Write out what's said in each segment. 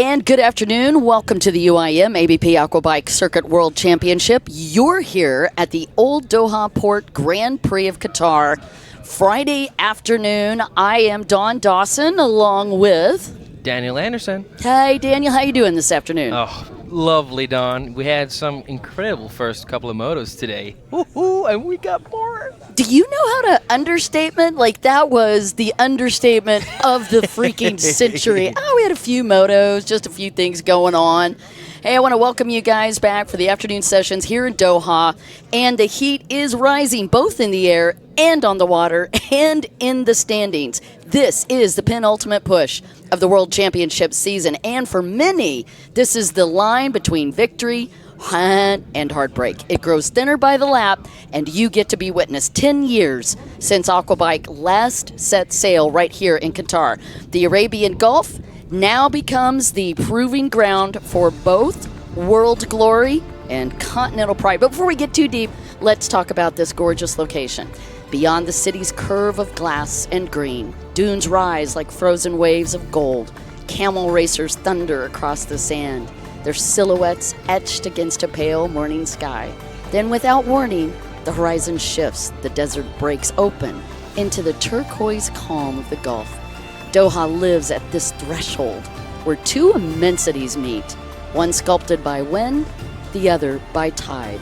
And good afternoon. Welcome to the UIM-ABP Aquabike Circuit World Championship. You're here at the Old Doha Port Grand Prix of Qatar. Friday afternoon. I am Dawn Dawson along with Daniel Anderson. Hey, Daniel. How you doing this afternoon? Oh, lovely, Dawn. We had some incredible first couple of motos today. Woo-hoo, and we got more. Do you know how to understatement? Like, that was the understatement of the freaking century. Oh, we had a few motos, just a few things going on. Hey, I want to welcome you guys back for the afternoon sessions here in Doha. And the heat is rising both in the air and on the water and in the standings. This is the penultimate push of the World Championship season. And for many, this is the line between victory and heartbreak. It grows thinner by the lap, and you get to be witness. 10 years since Aquabike last set sail right here in Qatar. The Arabian Gulf now becomes the proving ground for both world glory and continental pride. But before we get too deep, let's talk about this gorgeous location. Beyond the city's curve of glass and green, dunes rise like frozen waves of gold. Camel racers thunder across the sand, their silhouettes etched against a pale morning sky. Then, without warning, the horizon shifts, the desert breaks open into the turquoise calm of the Gulf. Doha lives at this threshold where two immensities meet, one sculpted by wind, the other by tide.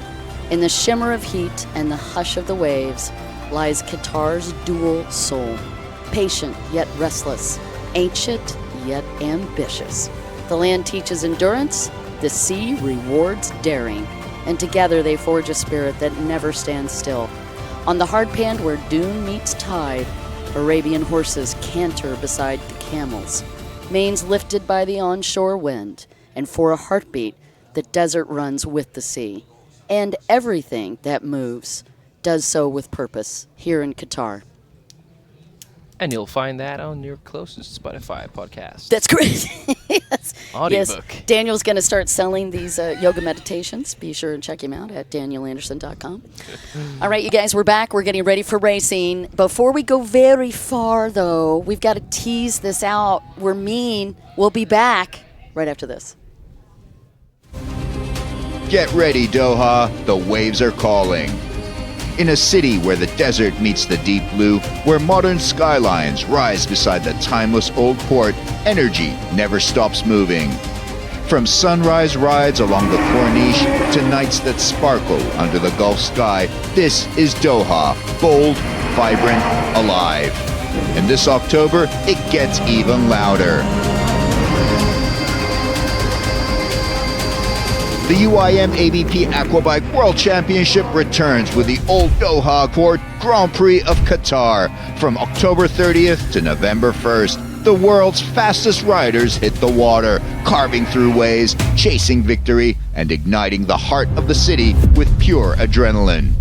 In the shimmer of heat and the hush of the waves lies Qatar's dual soul, patient yet restless, ancient yet ambitious. The land teaches endurance, the sea rewards daring, and together they forge a spirit that never stands still. On the hard pan where dune meets tide, Arabian horses canter beside the camels, manes lifted by the onshore wind, and for a heartbeat, the desert runs with the sea. And everything that moves does so with purpose here in Qatar. And you'll find that on your closest Spotify podcast. That's great. Yes. Audiobook. Yes. Daniel's going to start selling these yoga meditations. Be sure and check him out at danielanderson.com. All right, you guys, we're back. We're getting ready for racing. Before we go very far, though, we've got to tease this out. We'll be back right after this. Get ready, Doha. The waves are calling. In a city where the desert meets the deep blue, where modern skylines rise beside the timeless old port, energy never stops moving. From sunrise rides along the Corniche to nights that sparkle under the Gulf sky, this is Doha, bold, vibrant, alive. And this October, it gets even louder. The UIM-ABP Aquabike World Championship returns with the Old Doha Port Grand Prix of Qatar from October 30th to November 1st. The world's fastest riders hit the water, carving through waves, chasing victory, and igniting the heart of the city with pure adrenaline.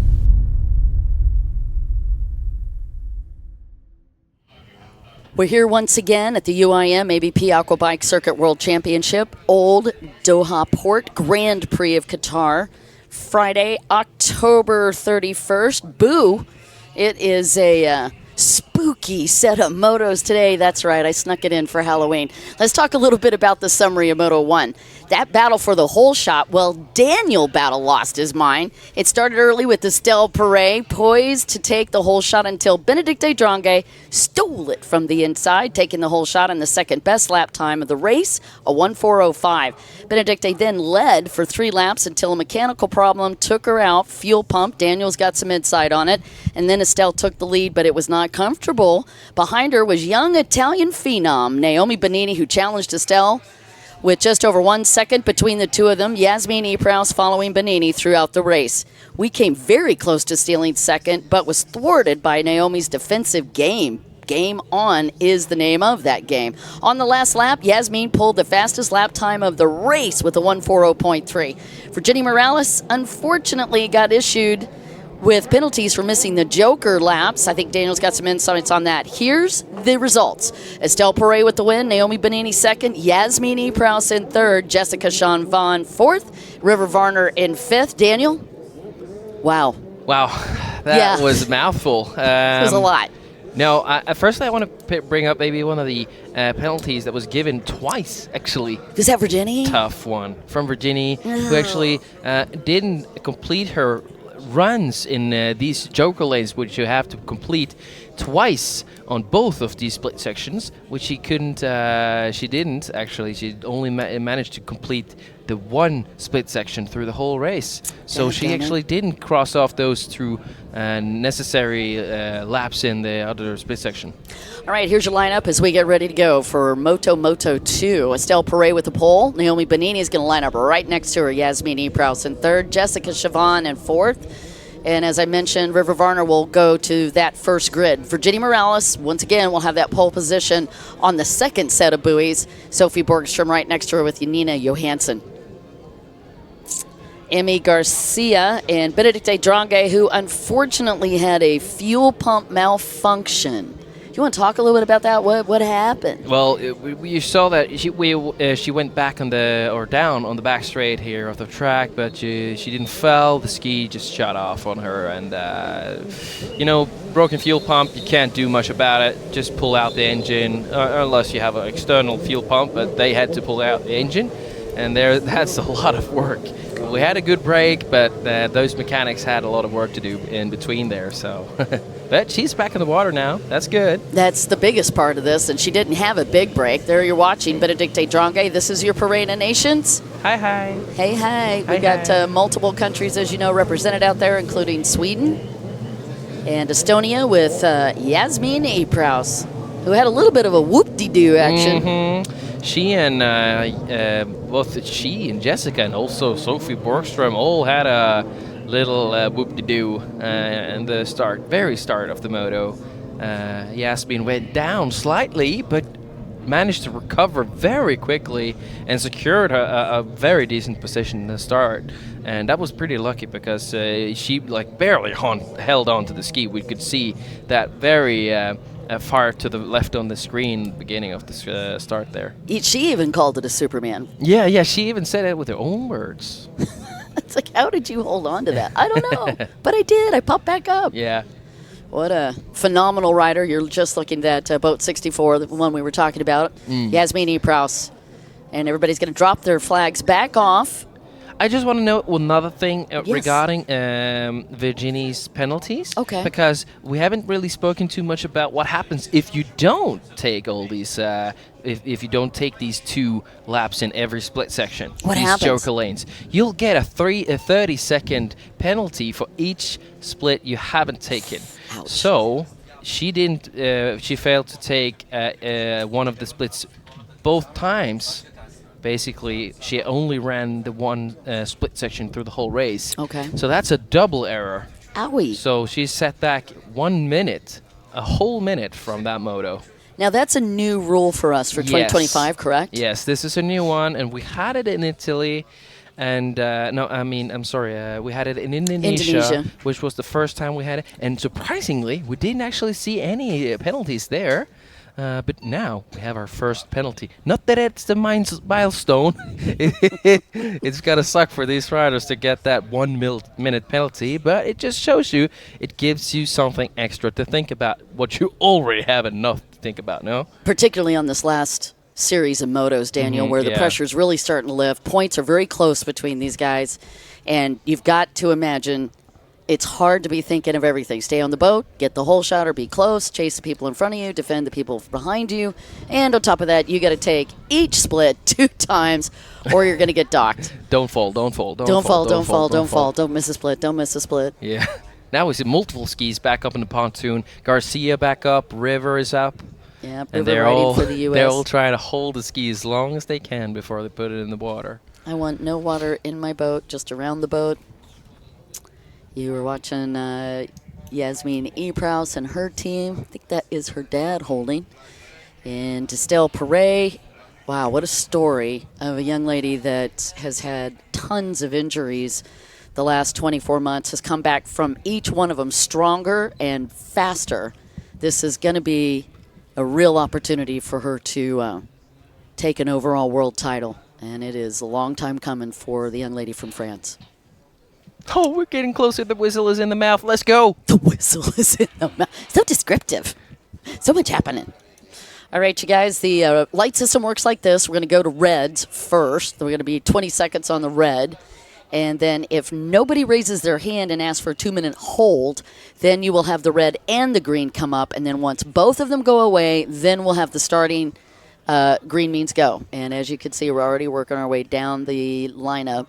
We're here once again at the UIM-ABP Aquabike Circuit World Championship, Old Doha Port Grand Prix of Qatar, Friday, October 31st. Boo! It is a spooky set of motos today. That's right, I snuck it in for Halloween. Let's talk a little bit about the summary of Moto1. That battle for the whole shot, well, Daniel Battle lost his mind. It started early with Estelle Perret poised to take the whole shot until Benedicte Drange stole it from the inside, taking the whole shot in the second best lap time of the race, a 1:4:05. Benedicte then led for 3 laps until a mechanical problem took her out, fuel pump. Daniel's got some insight on it, and then Estelle took the lead, but it was not comfortable. Behind her was young Italian phenom Naomi Bonini, who challenged Estelle with just over 1 second between the two of them. Yasmin Ypres following Bonini throughout the race. We came very close to stealing second, but was thwarted by Naomi's defensive game. Game on is the name of that game. On the last lap, Yasmin pulled the fastest lap time of the race with a 1:40.3. Virginia Morales unfortunately got issued with penalties for missing the Joker laps. I think Daniel's got some insights on that. Here's the results. Estelle Perret with the win, Naomi Bonini second, Yasmin Ypres in third, Jessica Chanvon fourth, River Varner in fifth. Daniel? Wow. Wow, that was a mouthful. It was a lot. No, firstly, I want to bring up maybe one of the penalties that was given twice, actually. Is that Virginia? Tough one from Virginia, who actually didn't complete her runs in these joker lanes, which you have to complete twice on both of these split sections, which she couldn't. She didn't actually. She only managed to complete the one split section through the whole race. So she actually didn't cross off those through necessary laps in the other split section. All right, here's your lineup as we get ready to go for Moto2. Estelle Perret with the pole. Naomi Bonini is going to line up right next to her. Yasmin Epraus in third. Jessica Chavon in fourth. And as I mentioned, River Varner will go to that first grid. Virginia Morales, once again, will have that pole position on the second set of buoys. Sophie Borgstrom right next to her with Janina Johansson. Emmy Garcia and Benedicte Drange, who unfortunately had a fuel pump malfunction. You want to talk a little bit about that? What happened? Well, you saw that she went back down on the back straight here of the track, but she didn't fall. The ski just shut off on her, and broken fuel pump. You can't do much about it. Just pull out the engine, unless you have an external fuel pump. But they had to pull out the engine, and that's a lot of work. We had a good break, but those mechanics had a lot of work to do in between there. So, but she's back in the water now. That's good. That's the biggest part of this, and she didn't have a big break. There you're watching Benedicte Drange. This is your Parade of Nations. Hi, hi. Hey, hi. We got multiple countries, as you know, represented out there, including Sweden and Estonia with Yasmin Epraus, who had a little bit of a whoop-de-doo action. Mm-hmm. She and both she and Jessica and also Sophie Borgstrom all had a little whoop-de-doo in the very start of the moto. Yasmin went down slightly, but managed to recover very quickly and secured a very decent position in the start. And that was pretty lucky because she barely held on to the ski. We could see that very far to the left on the screen, beginning of the start there. She even called it a Superman. Yeah, she even said it with her own words. It's like, how did you hold on to that? I don't know, but I did. I popped back up. Yeah. What a phenomenal rider. You're just looking at that boat 64, the one we were talking about. Yasmin Epraus. And everybody's going to drop their flags back off. I just want to know another thing regarding Virginia's penalties. Okay. Because we haven't really spoken too much about what happens if you don't take all these, if you don't take these 2 laps in every split section. What these happens? Joker lanes. You'll get a 30-second penalty for each split you haven't taken. Ouch. So she didn't. She failed to take one of the splits both times. Basically, she only ran the one split section through the whole race. Okay. So that's a double error. Owie. So she's set back 1 minute, a whole minute from that moto. Now, that's a new rule for us for 2025, correct? Yes, this is a new one, and we had it in Italy. And we had it in Indonesia, which was the first time we had it. And surprisingly, we didn't actually see any penalties there. But now we have our first penalty. Not that it's the milestone. It's got to suck for these riders to get that 1 minute penalty, but it just shows you, it gives you something extra to think about, what you already have enough to think about, no? Particularly on this last series of motos, Daniel, where the pressure's really starting to lift. Points are very close between these guys, and you've got to imagine it's hard to be thinking of everything. Stay on the boat, get the hole shot or be close, chase the people in front of you, defend the people behind you, and on top of that, you got to take each split 2 times or you're going to get docked. Don't fall. Don't miss a split. Don't miss a split. Yeah. Now we see multiple skis back up in the pontoon. Garcia back up. River is up. Yeah, and they're all for the U.S. They're all trying to hold the ski as long as they can before they put it in the water. I want no water in my boat, just around the boat. You were watching Yasmin Epraus and her team. I think that is her dad holding. And Estelle Perret. Wow, what a story of a young lady that has had tons of injuries the last 24 months, has come back from each one of them stronger and faster. This is going to be a real opportunity for her to take an overall world title. And it is a long time coming for the young lady from France. Oh, we're getting closer. The whistle is in the mouth. Let's go. The whistle is in the mouth. So descriptive. So much happening. All right, you guys, the light system works like this. We're going to go to reds first. We're going to be 20 seconds on the red. And then if nobody raises their hand and asks for a 2-minute hold, then you will have the red and the green come up. And then once both of them go away, then we'll have the starting green means go. And as you can see, we're already working our way down the lineup.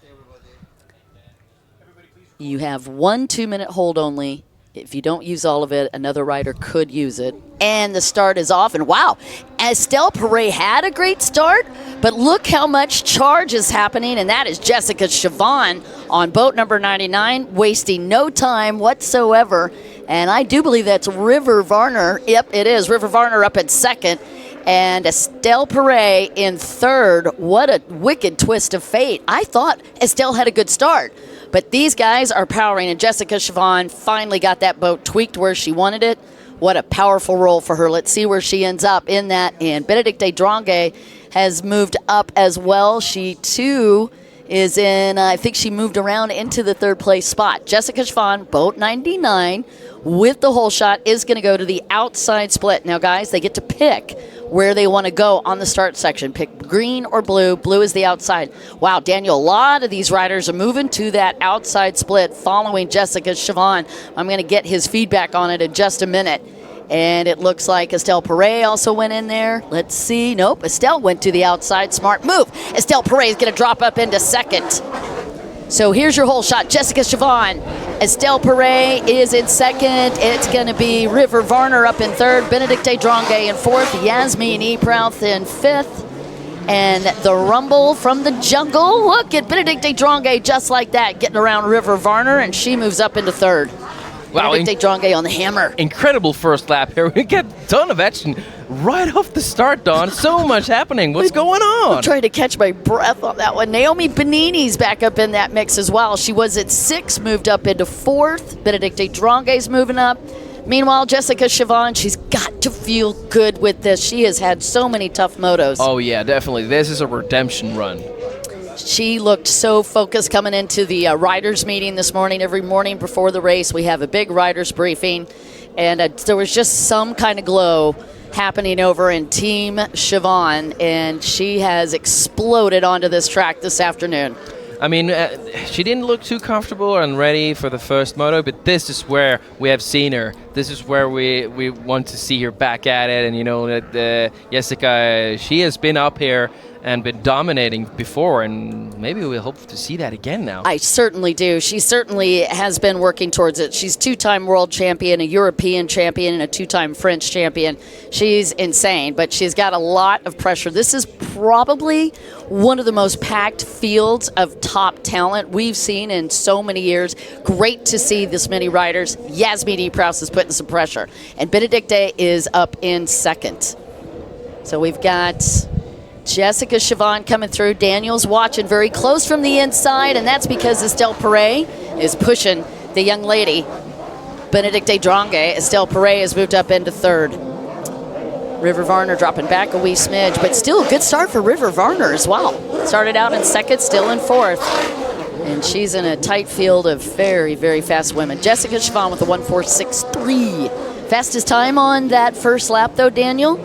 You have 1 2-minute hold only. If you don't use all of it, another rider could use it. And the start is off. And wow, Estelle Perret had a great start, but look how much charge is happening, and that is Jessica Chavon on boat number 99, wasting no time whatsoever. And I do believe that's River Varner. Yep, it is. River Varner up at second, and Estelle Perret in third. What a wicked twist of fate. I thought Estelle had a good start, but these guys are powering, and Jessica Chavon finally got that boat tweaked where she wanted it. What a powerful roll for her. Let's see where she ends up in that. And Benedicte Drange has moved up as well. She, too, is in, I think she moved around into the third place spot. Jessica Chavon, boat 99, with the hole shot, is going to go to the outside split. Now, guys, they get to pick where they want to go on the start section. Pick green or blue. Blue is the outside. Wow, Daniel, a lot of these riders are moving to that outside split following Jessica Chavon. I'm going to get his feedback on it in just a minute. And it looks like Estelle Perret also went in there. Let's see. Nope, Estelle went to the outside. Smart move. Estelle Perret is going to drop up into second. So here's your hole shot. Jessica Chavon. Estelle Perret is in second. It's going to be River Varner up in third. Benedicte Drange in fourth. Yasmin Eprouth in fifth. And the rumble from the jungle. Look at Benedicte Drange just like that, getting around River Varner, and she moves up into third. Wow, Benedicte Drange on the hammer. Incredible first lap here. We get a ton of action right off the start, Don. So much happening. What's going on? I'm trying to catch my breath on that one. Naomi Benini's back up in that mix as well. She was at 6, moved up into 4th. Benedicte Drange's moving up. Meanwhile, Jessica Chavon, she's got to feel good with this. She has had so many tough motos. Oh, yeah, definitely. This is a redemption run. She looked so focused coming into the riders meeting this morning. Every morning before the race, we have a big riders briefing, and there was just some kind of glow happening over in Team Chavon, and she has exploded onto this track this afternoon. I mean, she didn't look too comfortable and ready for the first moto, but this is where we have seen her. This is where we want to see her back at it. And, you know, that Jessica, she has been up here and been dominating before, and maybe we'll hope to see that again now. I certainly do. She certainly has been working towards it. She's 2-time world champion, a European champion, and a 2-time French champion. She's insane, but she's got a lot of pressure. This is probably one of the most packed fields of top talent we've seen in so many years. Great to see this many riders. Yasmin Eprouth is putting some pressure, and Benedicte is up in second. So we've got Jessica Chavon coming through. Daniel's watching very close from the inside, and that's because Estelle Perret is pushing the young lady, Benedicte Drange. Estelle Perret has moved up into third. River Varner dropping back a wee smidge, but still a good start for River Varner as well. Started out in second, still in fourth. And she's in a tight field of very, very fast women. Jessica Chavon with a 1:4.63. Fastest time on that first lap, though, Daniel?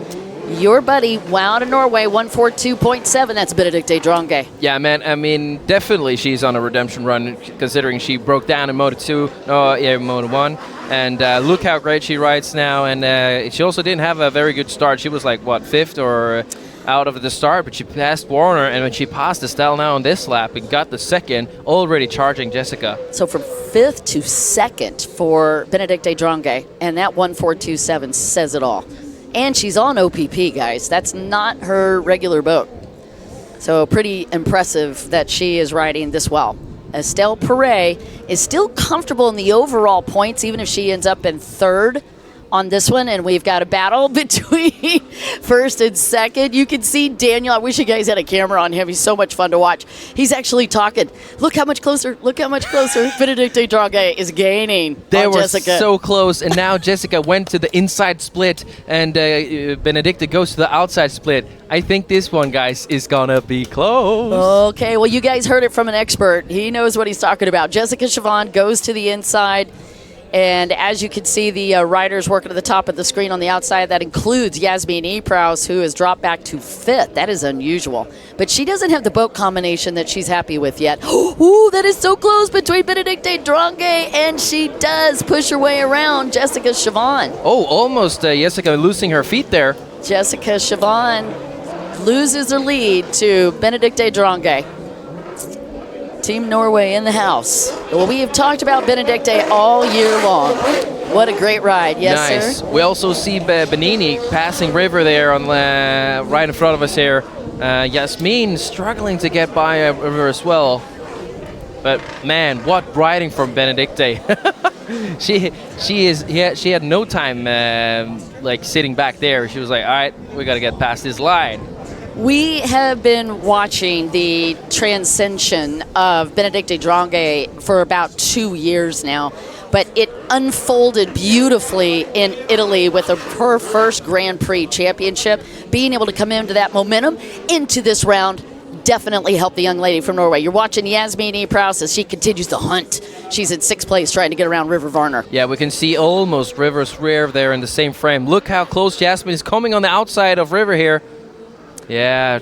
Your buddy, wow, to Norway, 1:42.7. That's Benedicte Drange. Yeah, man. I mean, definitely she's on a redemption run, considering she broke down in Moto2, Moto1. And look how great she rides now. And she also didn't have a very good start. She was like, what, 5th or out of the start, but she passed Warner, and when she passed Estelle now on this lap and got the second, already charging Jessica. So from 5th to 2nd for Benedicte Drange, and that 1:4.27 says it all. And she's on OPP, guys. That's not her regular boat. So pretty impressive that she is riding this well. Estelle Perret is still comfortable in the overall points, even if she ends up in third on this one, and we've got a battle between first and second. You can see Daniel. I wish you guys had a camera on him. He's so much fun to watch. He's actually talking. Look how much closer. Look how much closer. Benedicte Drange is gaining. They were Jessica. so close, and now Jessica went to the inside split, and Benedicte goes to the outside split. I think this one, guys, is gonna be close. Okay, well, you guys heard it from an expert. He knows what he's talking about. Jessica Chavon goes to the inside. And as you can see, the riders working at the top of the screen on the outside, that includes Yasmin Epraus, who has dropped back to 5th. That is unusual. But she doesn't have the boat combination that she's happy with yet. Ooh, that is so close between Benedicte Drange, and she does push her way around Jessica Siobhan. Oh, almost Jessica losing her feet there. Jessica Siobhan loses her lead to Benedicte Drange. Team Norway in the house. Well, we have talked about Benedicte all year long. What a great ride. Yes, nice. sir? We also see Benini passing River there on right in front of us here. Yasmin struggling to get by River as well. But man, what riding from Benedicte. She had no time like sitting back there. She was like, all right, we got to get past this line. We have been watching the transition of Benedicte Drange for about 2 years now, but it unfolded beautifully in Italy with her first Grand Prix championship. Being able to come into that momentum into this round definitely helped the young lady from Norway. You're watching Yasmin Epraus as she continues to hunt. She's in 6th place trying to get around River Varner. Yeah, we can see almost River's rear there in the same frame. Look how close Yasmin is coming on the outside of River here. Yeah,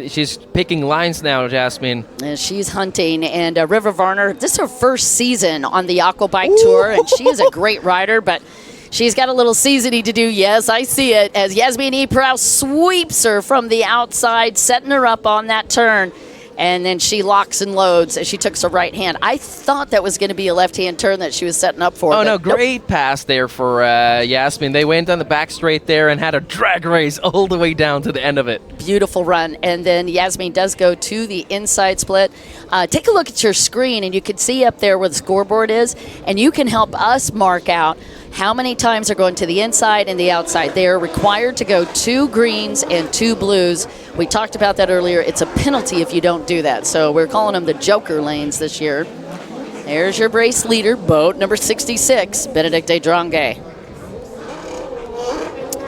she's picking lines now, Jasmine. And she's hunting. And River Varner, this is her first season on the Aquabike Tour, and she is a great rider, but she's got a little seasoning to do. Yes, I see it, as Yasmin Epraus sweeps her from the outside, setting her up on that turn. And then she locks and loads as she took her right hand. I thought that was going to be a left-hand turn that she was setting up for. Oh, no, great pass there for Yasmin. They went on the back straight there and had a drag race all the way down to the end of it. Beautiful run. And then Yasmin does go to the inside split. Take a look at your screen, and you can see up there where the scoreboard is, and you can help us mark out how many times they're going to the inside and the outside. They are required to go 2 greens and 2 blues. We talked about that earlier. It's a penalty if you don't do that. So we're calling them the Joker lanes this year. There's your race leader, boat number 66, Benedicte Drange.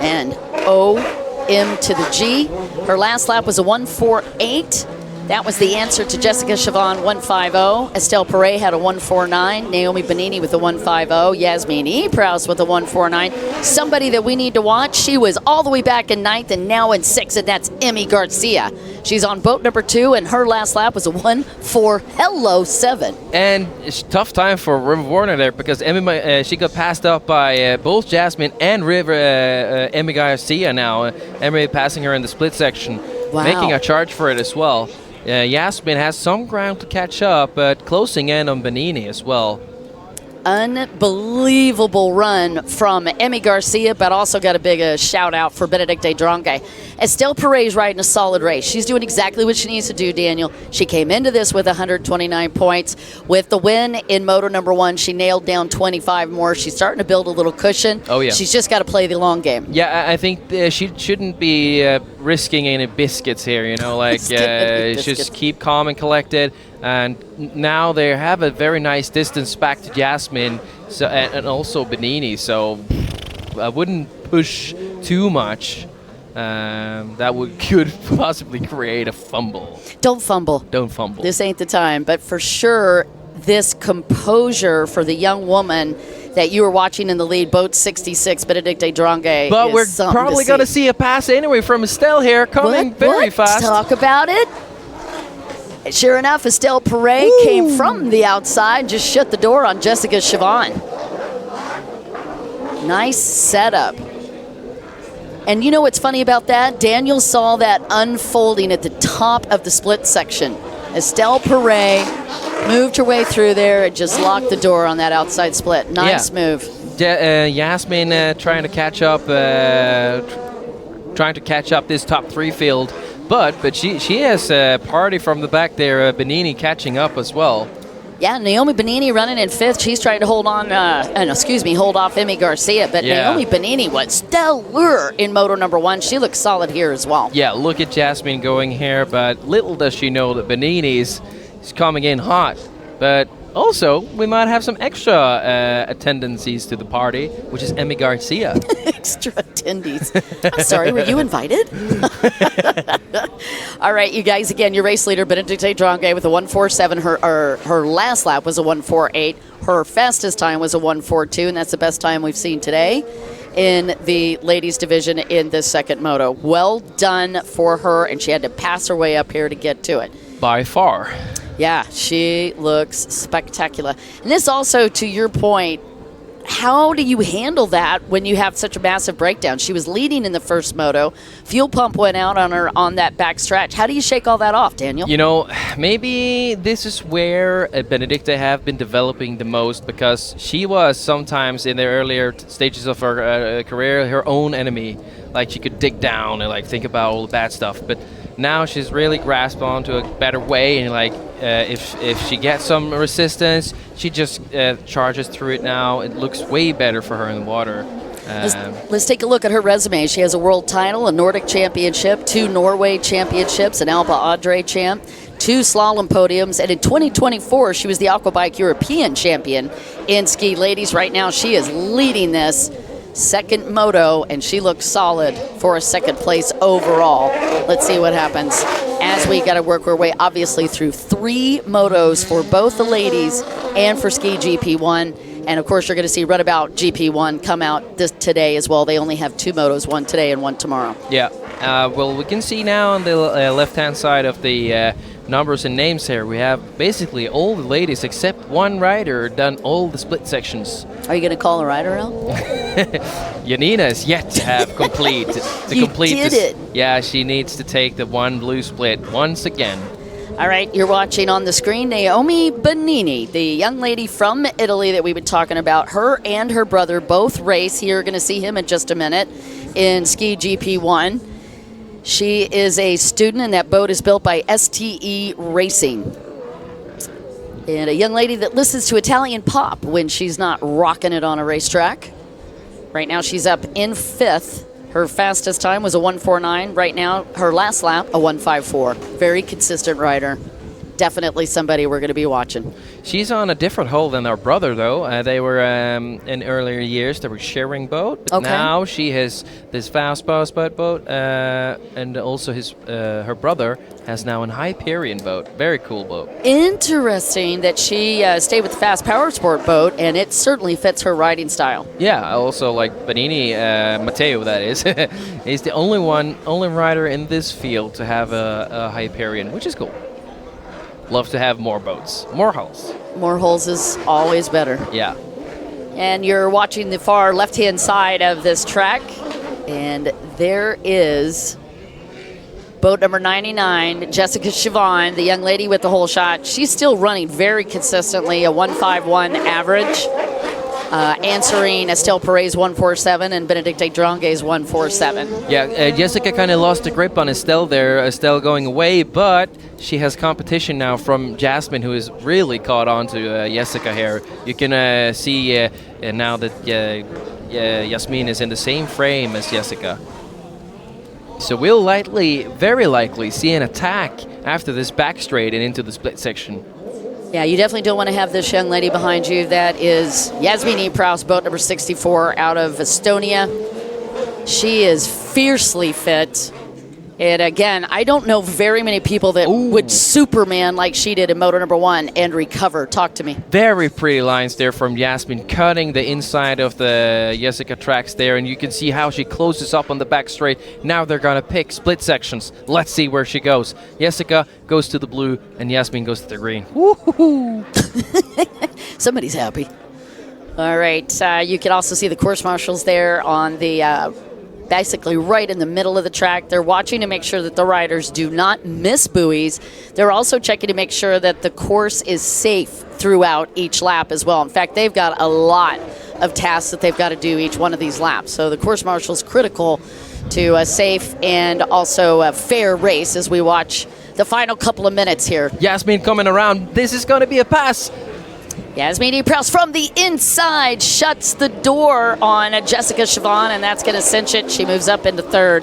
And O-M to the G. Her last lap was a 1:48. That was the answer to Jessica Siobhan 1:50. Estelle Perret had a 1:49. Naomi Benini with a 1:50. Yasmin Epraus with a 1:49. Somebody that we need to watch. She was all the way back in 9th and now in 6th, and that's Emmy Garcia. She's on boat number 2, and her last lap was a 1:47. And it's a tough time for River Warner there because Emmy, she got passed up by both Jasmine and Emmy Garcia now. Emmy passing her in the split section, making a charge for it as well. Yasmin has some ground to catch up, but closing in on Benini as well. Unbelievable run from Emmy Garcia, but also got a big shout out for Benedicte Drange. Estelle Perret is riding a solid race. She's doing exactly what she needs to do, Daniel. She came into this with 129 points. With the win in Moto number 1, she nailed down 25 more. She's starting to build a little cushion. Oh, yeah. She's just got to play the long game. Yeah, I think she shouldn't be risking any biscuits here, you know, like just keep calm and collected. And now they have a very nice distance back to Jasmine and also Benini, so I wouldn't push too much. That could possibly create a fumble. Don't fumble. Don't fumble. This ain't the time. But for sure, this composure for the young woman that you were watching in the lead, boat 66, Benedicte Drange. But we're probably going to see a pass anyway from Estelle here, coming very fast. Talk about it. Sure enough, Estelle Perret came from the outside, just shut the door on Jessica Siobhan. Nice setup. And you know what's funny about that? Daniel saw that unfolding at the top of the split section. Estelle Perret moved her way through there and just locked the door on that outside split. Nice move. Yasmin trying to catch up this top 3 field. But she has a party from the back there, Benini catching up as well. Yeah, Naomi Benini running in 5th. She's trying to hold off Emmy Garcia. But Naomi Benini was stellar in Moto number 1. She looks solid here as well. Yeah, look at Jasmine going here, but little does she know that Benini is coming in hot. But Also, we might have some extra attendances to the party, which is Emmy Garcia. Extra attendees. I'm sorry, were you invited? All right, you guys, again, your race leader, Benedicte Drange with a 1:47. Her last lap was a 1:48. Her fastest time was a 1:42, and that's the best time we've seen today in the ladies division in this second moto. Well done for her, and she had to pass her way up here to get to it. By far. Yeah, she looks spectacular. And this also, to your point, how do you handle that when you have such a massive breakdown? She was leading in the first moto. Fuel pump went out on her on that back stretch. How do you shake all that off, Daniel? You know, maybe this is where Benedicte have been developing the most, because she was sometimes in the earlier stages of her career her own enemy. Like, she could dig down and like think about all the bad stuff. But now she's really grasped onto a better way, and like if she gets some resistance, she just charges through it now. It looks way better for her in the water. Let's take a look at her resume. She has a world title, a Nordic championship, 2 Norway championships, an Alba Adre champ, 2 slalom podiums, and in 2024 she was the Aquabike European champion in ski ladies. Right now she is leading this second moto, and she looks solid for a second place overall. Let's see what happens as we got to work our way, obviously, through 3 motos for both the ladies and for ski GP1. And of course, you're going to see Runabout GP1 come out today as well. They only have 2 motos, one today and one tomorrow. Yeah. Well, we can see now on the left-hand side of the numbers and names here, we have basically all the ladies except one rider done all the split sections. Are you going to call a rider out? Janina is yet to have complete. You did it. Yeah, she needs to take the one blue split once again. All right, you're watching on the screen Naomi Bonini, the young lady from Italy that we've been talking about. Her and her brother both race here. You're going to see him in just a minute in Ski GP1. She is a student, and that boat is built by STE Racing. And a young lady that listens to Italian pop when she's not rocking it on a racetrack. Right now she's up in 5th. Her fastest time was a 1:49. Right now, her last lap, a 1:54. Very consistent rider. Definitely somebody we're going to be watching. She's on a different hull than her brother, though. They were, in earlier years, they were sharing boat. But now she has this fast boat, and also her brother has now an Hyperion boat. Very cool boat. Interesting that she stayed with the fast power sport boat, and it certainly fits her riding style. Yeah, also like Benini, Matteo, that is. He's the only rider in this field to have a Hyperion, which is cool. Love to have more boats, more hulls. More hulls is always better. Yeah. And you're watching the far left-hand side of this track, and there is boat number 99, Jessica Siobhan, the young lady with the hole shot. She's still running very consistently, a 1:51 average, answering Estelle Perret's 1:47 and Benedicte Drange's 1:47. Yeah, Jessica kind of lost the grip on Estelle there, Estelle going away, but she has competition now from Jasmine, who is really caught on to Jessica here. You can see now that Yasmin is in the same frame as Jessica. So we'll very likely see an attack after this back straight and into the split section. Yeah, you definitely don't want to have this young lady behind you. That is Yasmin Praus, boat number 64 out of Estonia. She is fiercely fit. And again, I don't know very many people that would Superman like she did in Moto number 1 and recover. Talk to me. Very pretty lines there from Yasmin, cutting the inside of the Jessica tracks there, and you can see how she closes up on the back straight. Now they're going to pick split sections. Let's see where she goes. Jessica goes to the blue, and Yasmin goes to the green. Woo-hoo-hoo. Somebody's happy. All right, you can also see the course marshals there on the basically right in the middle of the track. They're watching to make sure that the riders do not miss buoys. They're also checking to make sure that the course is safe throughout each lap as well. In fact, they've got a lot of tasks that they've got to do each one of these laps. So the course marshal's critical to a safe and also a fair race as we watch the final couple of minutes here. Yasmin coming around. This is going to be a pass. Yasmin Praus from the inside shuts the door on Jessica Siobhan, and that's going to cinch it. She moves up into 3rd.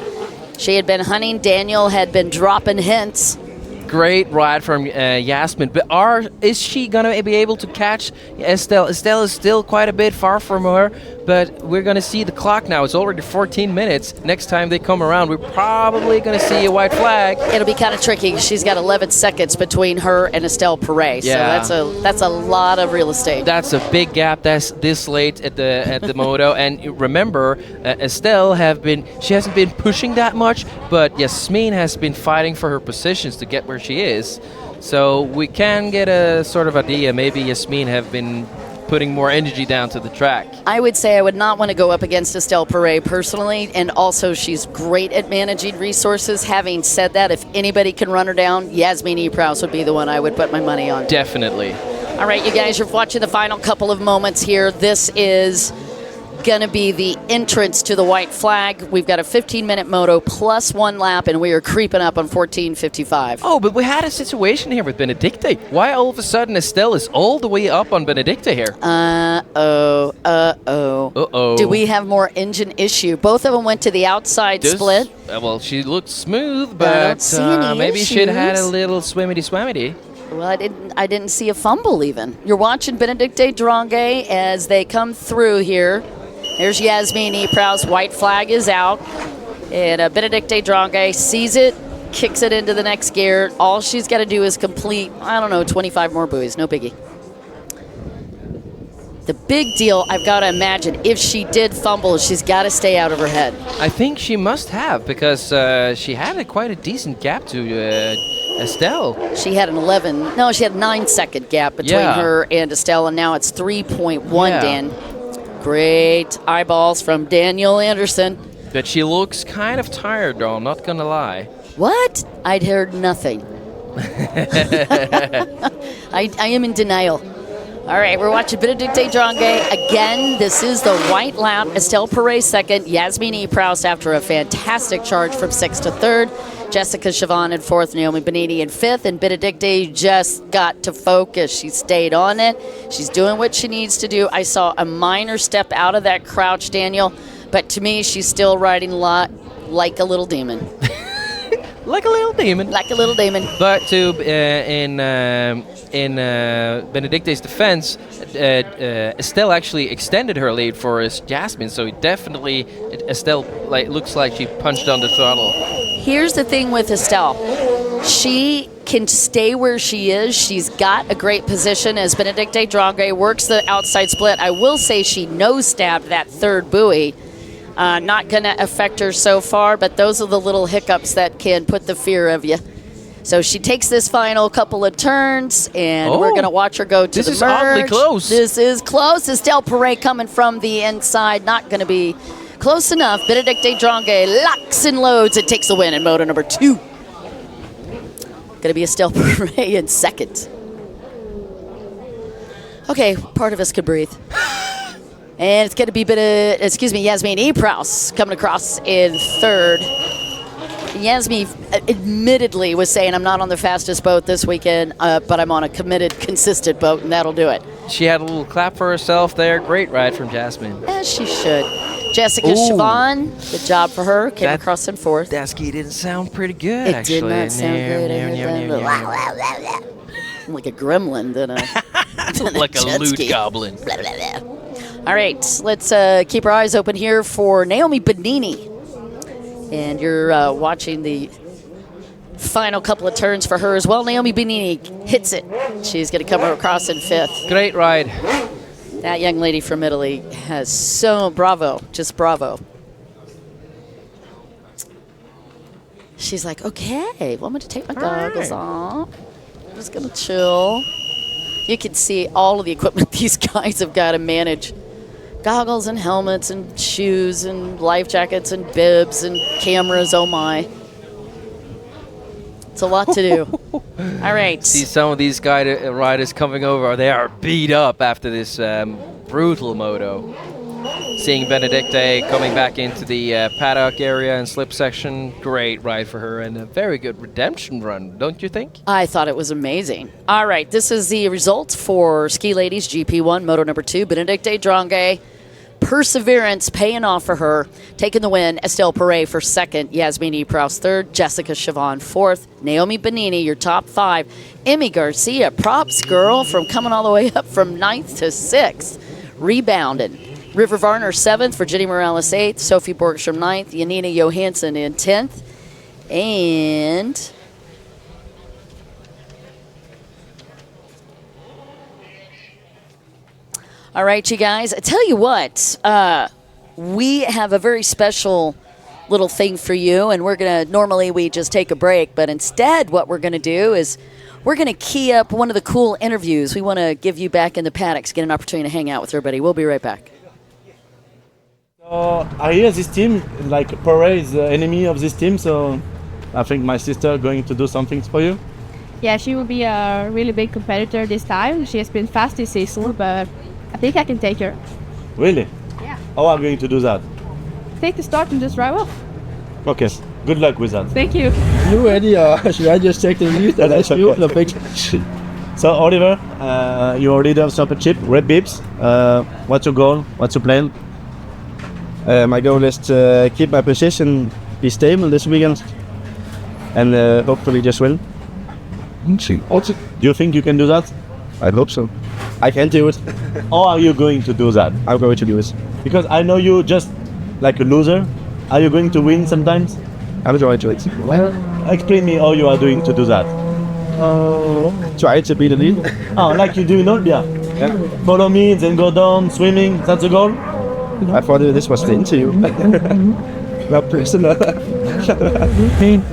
She had been hunting. Daniel had been dropping hints Great ride from Yasmin. But is she going to be able to catch Estelle? Estelle is still quite a bit far from her, but we're going to see the clock now. It's already 14 minutes. Next time they come around, we're probably going to see a white flag. It'll be kind of tricky. She's got 11 seconds between her and Estelle Prix. Yeah. So that's a lot of real estate. That's a big gap. That's this late at the moto. And remember, Estelle she hasn't been pushing that much, but Yasmin has been fighting for her positions to get where she is. So we can get a sort of idea. Maybe Yasmin have been putting more energy down to the track. I would say I would not want to go up against Estelle Prix personally, and also she's great at managing resources. Having said that, if anybody can run her down, Yasmin-ABP would be the one I would put my money on. Definitely. All right, you guys, you're watching the final couple of moments here. This is going to be the entrance to the white flag. We've got a 15-minute moto plus 1 lap, and we are creeping up on 14:55. Oh, but we had a situation here with Benedicte. Why all of a sudden Estelle is all the way up on Benedicte here? Uh-oh. Do we have more engine issue? Both of them went to the outside split. Well, she looked smooth, I but don't see any maybe she'd had a issues. little swimmity-swammity. Well, I didn't see a fumble even. You're watching Benedicte Drange as they come through here. There's Yasmin-ABP's white flag is out. And Benedicte Drange sees it, kicks it into the next gear. All she's got to do is complete, 25 more buoys. No biggie. The big deal, I've got to imagine, if she did fumble, she's got to stay out of her head. I think she must have, because she had quite a decent gap to Estelle. She had a 9-second gap between her and Estelle, and now it's 3.1, Dan. Great eyeballs from Daniel Anderson. But she looks kind of tired, though, I'm not going to lie. What? I'd heard nothing. I am in denial. All right, we're watching Benedicte Drange. Again, this is the white lap. Estelle Prix second. Yasmin-ABP after a fantastic charge from 6th to 3rd. Jessica Chavon in 4th. Naomi Bonini in 5th. And Benedicte just got to focus. She stayed on it. She's doing what she needs to do. I saw a minor step out of that crouch, Daniel. But to me, she's still riding like a little demon. Like a little demon. Like a little demon. But in Benedicte's defense, Estelle actually extended her lead for Jasmine, so definitely Estelle looks like she punched on the throttle. Here's the thing with Estelle. She can stay where she is. She's got a great position as Benedicte Drange works the outside split. I will say she nose-stabbed that 3rd buoy. Not going to affect her so far, but those are the little hiccups that can put the fear of you. So she takes this final couple of turns, and we're going to watch her go to the merge. This is oddly close. This is close. Estelle Prix coming from the inside. Not going to be close enough. Benedicte Drange locks and loads and takes the win in moto number 2. Going to be Estelle Prix in 2nd. Okay, part of us could breathe. And it's going to be Yasmin-ABP coming across in 3rd. Yasmin admittedly was saying, I'm not on the fastest boat this weekend, but I'm on a committed, consistent boat, and that'll do it. She had a little clap for herself there. Great ride from Jasmine. As she should. Jessica Chavon, good job for her. Came across in 4th. That ski didn't sound pretty good, It actually. did not sound good. I'm like a gremlin than a like a jet loot ski. goblin. Blah, blah, blah. All right, let's keep our eyes open here for Naomi Bonini. And you're watching the final couple of turns for her as well. Naomi Bonini hits it. She's going to come across in 5th. Great ride. That young lady from Italy has bravo, just bravo. She's like, okay, well, I'm going to take my goggles off. I'm just going to chill. You can see all of the equipment these guys have got to manage. Goggles and helmets and shoes and life jackets and bibs and cameras, oh my. It's a lot to do. All right. See some of these riders coming over. They are beat up after this brutal moto. Seeing Benedicte coming back into the paddock area and slip section. Great ride for her and a very good redemption run, don't you think? I thought it was amazing. All right, this is the results for Ski Ladies GP1, Moto number 2. Benedicte Drange Perseverance paying off for her. Taking the win, Estelle Perret for second, Yasmini Prouse third, Jessica Chavon fourth, Naomi Bonini, your top 5. Emmy Garcia, props girl, from coming all the way up from 9th to 6th. Rebounding. River Varner 7th, Virginia Morales 8th, Sophie Borgstrom 9th, Janina Johansson in 10th. And all right, you guys, I tell you what, we have a very special little thing for you, and normally we just take a break, but instead what we're going to do is we're going to key up one of the cool interviews. We want to give you back in the paddocks, get an opportunity to hang out with everybody. We'll be right back. So I hear this team, like Perret is the enemy of this team, so I think my sister going to do something for you. Yeah, she will be a really big competitor this time. She has been fast this season, but I think I can take her. Really? Yeah. How are you going to do that? Take the start and just drive off. Okay, good luck with that. Thank you. You ready, or should I just take the lead? That's you. The picture. So Oliver, you are leader of Championship, Red Bips. What's your goal? What's your plan? My goal is to keep my position, be stable this weekend, and hopefully just win. Do you think you can do that? I hope so. I can do it. How are you going to do that? I'm going to do it. Because I know you just like a loser. Are you going to win sometimes? I'm going to do it. Explain me how you are doing to do that. Try to be the lead. Oh, like you do in Olympia. Yeah. Follow me, then go down, swimming. That's the goal? I thought this was the interview. Not personal.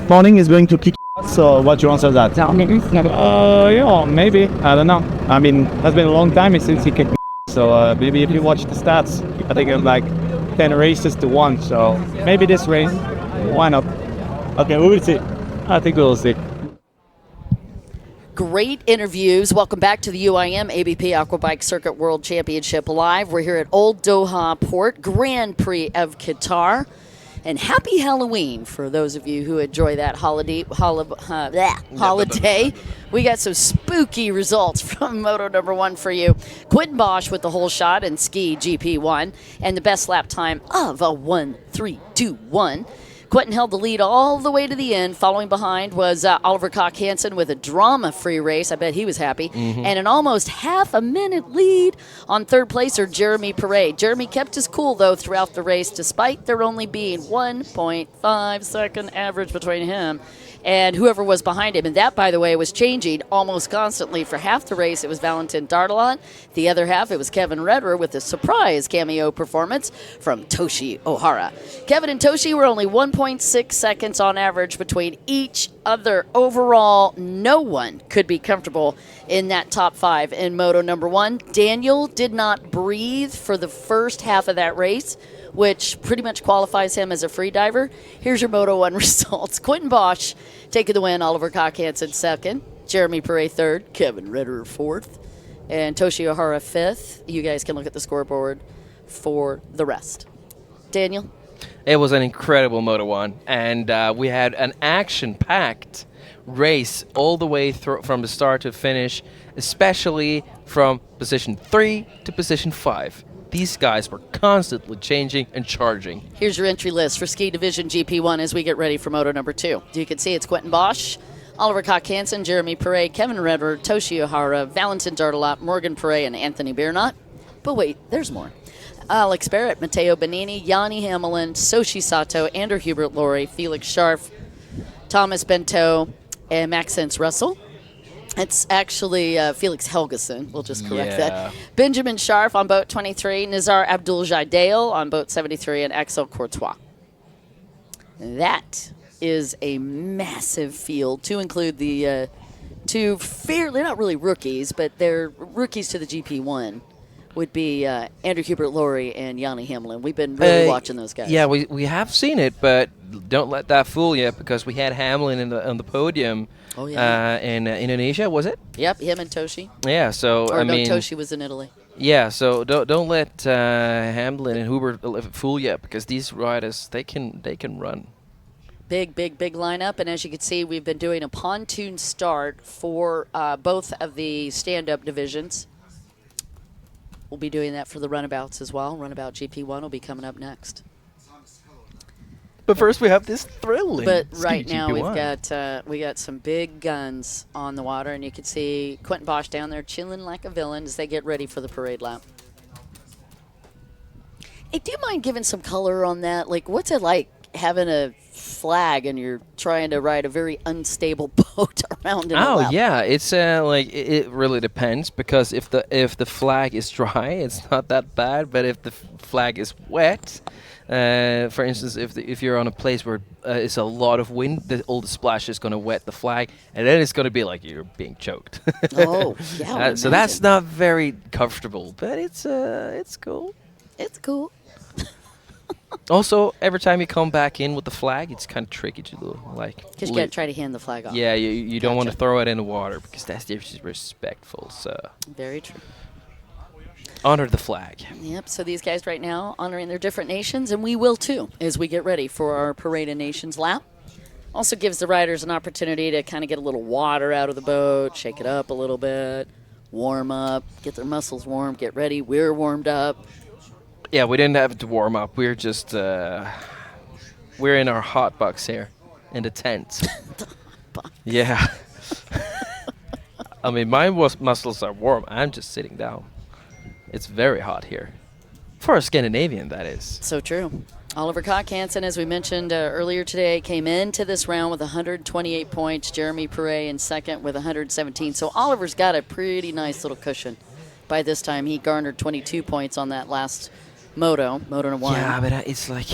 Morning is going to kick your ass, so what you answer that? Yeah, maybe. I don't know. I mean, that's been a long time since he kicked my ass. So maybe if you watch the stats, I think it's like 10 races to 1. So maybe this race, why not? Okay, we will see. I think we'll see. Great interviews. Welcome back to the UIM-ABP Aquabike Circuit World Championship Live. We're here at Old Doha Port, Grand Prix of Qatar. And happy Halloween for those of you who enjoy that holiday. We got some spooky results from Moto1 for you. Quentin Bosch with the whole shot in ski GP1 and the best lap time of a 1:3.21. Quentin held the lead all the way to the end. Following behind was Oliver Koch-Hansen with a drama-free race. I bet he was happy. And an almost half a minute lead on third placer Jeremy Perret. Jeremy kept his cool, though, throughout the race, despite there only being 1.5 second average between him and whoever was behind him. And that, by the way, was changing almost constantly. For half the race, it was Valentin Dardalan. The other half, it was Kevin Redder with a surprise cameo performance from Toshi Ohara. Kevin and Toshi were only 1.6 seconds on average between each other. Overall, no one could be comfortable in that top 5 in Moto1. Daniel did not breathe for the first half of that race, which pretty much qualifies him as a free diver. Here's your Moto1 results. Quentin Bosch taking the win, Oliver Koch-Hansen second, Jeremy Perret third, Kevin Ritter fourth, and Toshi Ohara fifth. You guys can look at the scoreboard for the rest. Daniel? It was an incredible Moto1, and we had an action-packed race all the way through from the start to finish, especially from position 3 to position 5. These guys were constantly changing and charging. Here's your entry list for Ski Division GP1 as we get ready for Moto2. You can see it's Quentin Bosch, Oliver Koch-Hansen, Jeremy Perret, Kevin Redder, Toshi Ohara, Valentin Dardalat, Morgan Perret, and Anthony Biernat. But wait, there's more. Alex Barrett, Matteo Bonini, Yanni Hamlin, Soshi Sato, Andrew Hubert-Laurie, Felix Scharf, Thomas Bento, and Maxence Russell. It's actually Felix Helgeson. We'll just correct that. Benjamin Scharf on boat 23, Nizar Abdul-Jadale on boat 73, and Axel Courtois. That is a massive field to include the two fairly, not really rookies, but they're rookies to the GP1. Would be Andrew Hubert-Laurie and Yanni Hamlin. We've been really watching those guys. Yeah, we have seen it, but don't let that fool you, because we had Hamlin on the podium in Indonesia, was it? Yep, him and Toshi. Yeah, so I mean, Toshi was in Italy. Yeah, so don't let Hamlin and Hubert fool you, because these riders they can run. Big lineup, and as you can see, we've been doing a pontoon start for both of the stand-up divisions. we'll be doing that for the runabouts as well. Runabout GP1 will be coming up next. But first, we have this thrilling. But Ski right now GP1. we got some big guns on the water, and you can see Quentin Bosch down there chilling like a villain as they get ready for the parade lap. Hey, do you mind giving some color on that? Like, what's it like having a flag and you're trying to ride a very unstable boat around in a lap? Yeah, it's like it really depends, because if the flag is dry, it's not that bad. But if the flag is wet, for instance, if you're on a place where it's a lot of wind, all the splash is going to wet the flag, and then it's going to be like you're being choked. Oh, yeah. So that's not very comfortable, but it's cool. It's cool. Also, every time you come back in with the flag, it's kind of tricky to do. Because you got to try to hand the flag off. Yeah, you don't want to Gotcha. throw it in the water, because that's disrespectful. So Very true. honor the flag. Yep, so these guys right now honoring their different nations, and we will too as we get ready for our Parade of Nations lap. Also gives the riders an opportunity to kind of get a little water out of the boat, shake it up a little bit, warm up, get their muscles warm, get ready. We're warmed up. Yeah, we didn't have to warm up. We're just we're in our hot box here in the tent. Yeah. I mean, my muscles are warm. I'm just sitting down. It's very hot here. For a Scandinavian, that is. So true. Oliver Kock-Hansen, as we mentioned earlier today, came into this round with 128 points. Jeremy Prix in second with 117. So Oliver's got a pretty nice little cushion. By this time, he garnered 22 points on that last Moto1. Yeah, but it's like...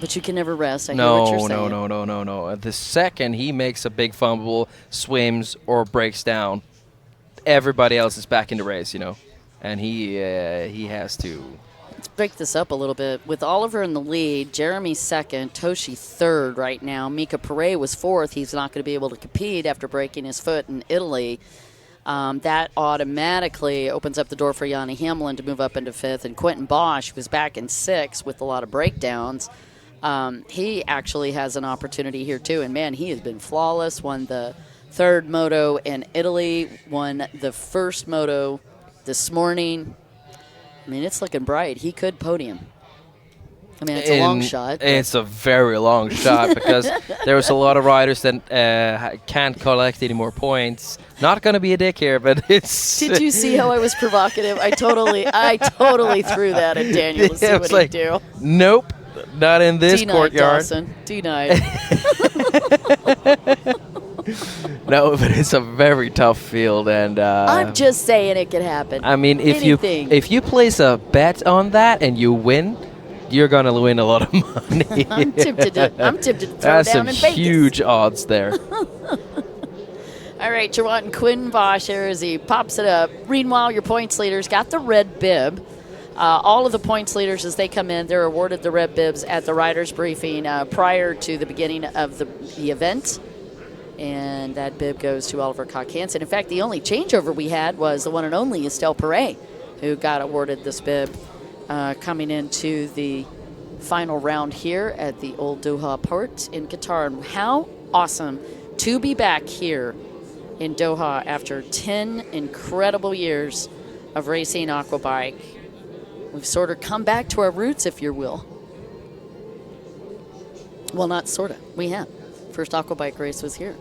But you can never rest. I hear what you're saying. No. The second he makes a big fumble, swims, or breaks down, everybody else is back in the race, And he has to... Let's break this up a little bit. With Oliver in the lead, Jeremy second, Toshi third right now. Mika Prix was fourth. He's not going to be able to compete after breaking his foot in Italy. That automatically opens up the door for Yanni Hamlin to move up into fifth. And Quentin Bosch was back in sixth with a lot of breakdowns. He actually has an opportunity here, too. And, man, he has been flawless. Won the third moto in Italy. Won the first moto this morning. I mean, it's looking bright. He could podium. I mean, it's a long shot. It's a very long shot, because there's a lot of riders that can't collect any more points. Not going to be a dick here, but it's... Did you see how I was provocative? I totally threw that at Daniel to see what he'd do. Nope, not in this Denied, courtyard. Dawson. Denied. No, but it's a very tough field, and I'm just saying it could happen. I mean, if you place a bet on that and you win, you're gonna win a lot of money. I'm tempted to throw That's down some in Vegas. huge odds there. All right, you're wanting Quinn Bosch here as he pops it up. Meanwhile, your points leaders got the red bib. All of the points leaders, as they come in, they're awarded the red bibs at the riders' briefing prior to the beginning of the event. And that bib goes to Oliver Kock-Hansen. In fact, the only changeover we had was the one and only Estelle Perret, who got awarded this bib coming into the final round here at the Old Doha port in Qatar. And how awesome to be back here in Doha after 10 incredible years of racing Aquabike. We've sort of come back to our roots, if you will. Well, not sort of. We have. First Aquabike race was here.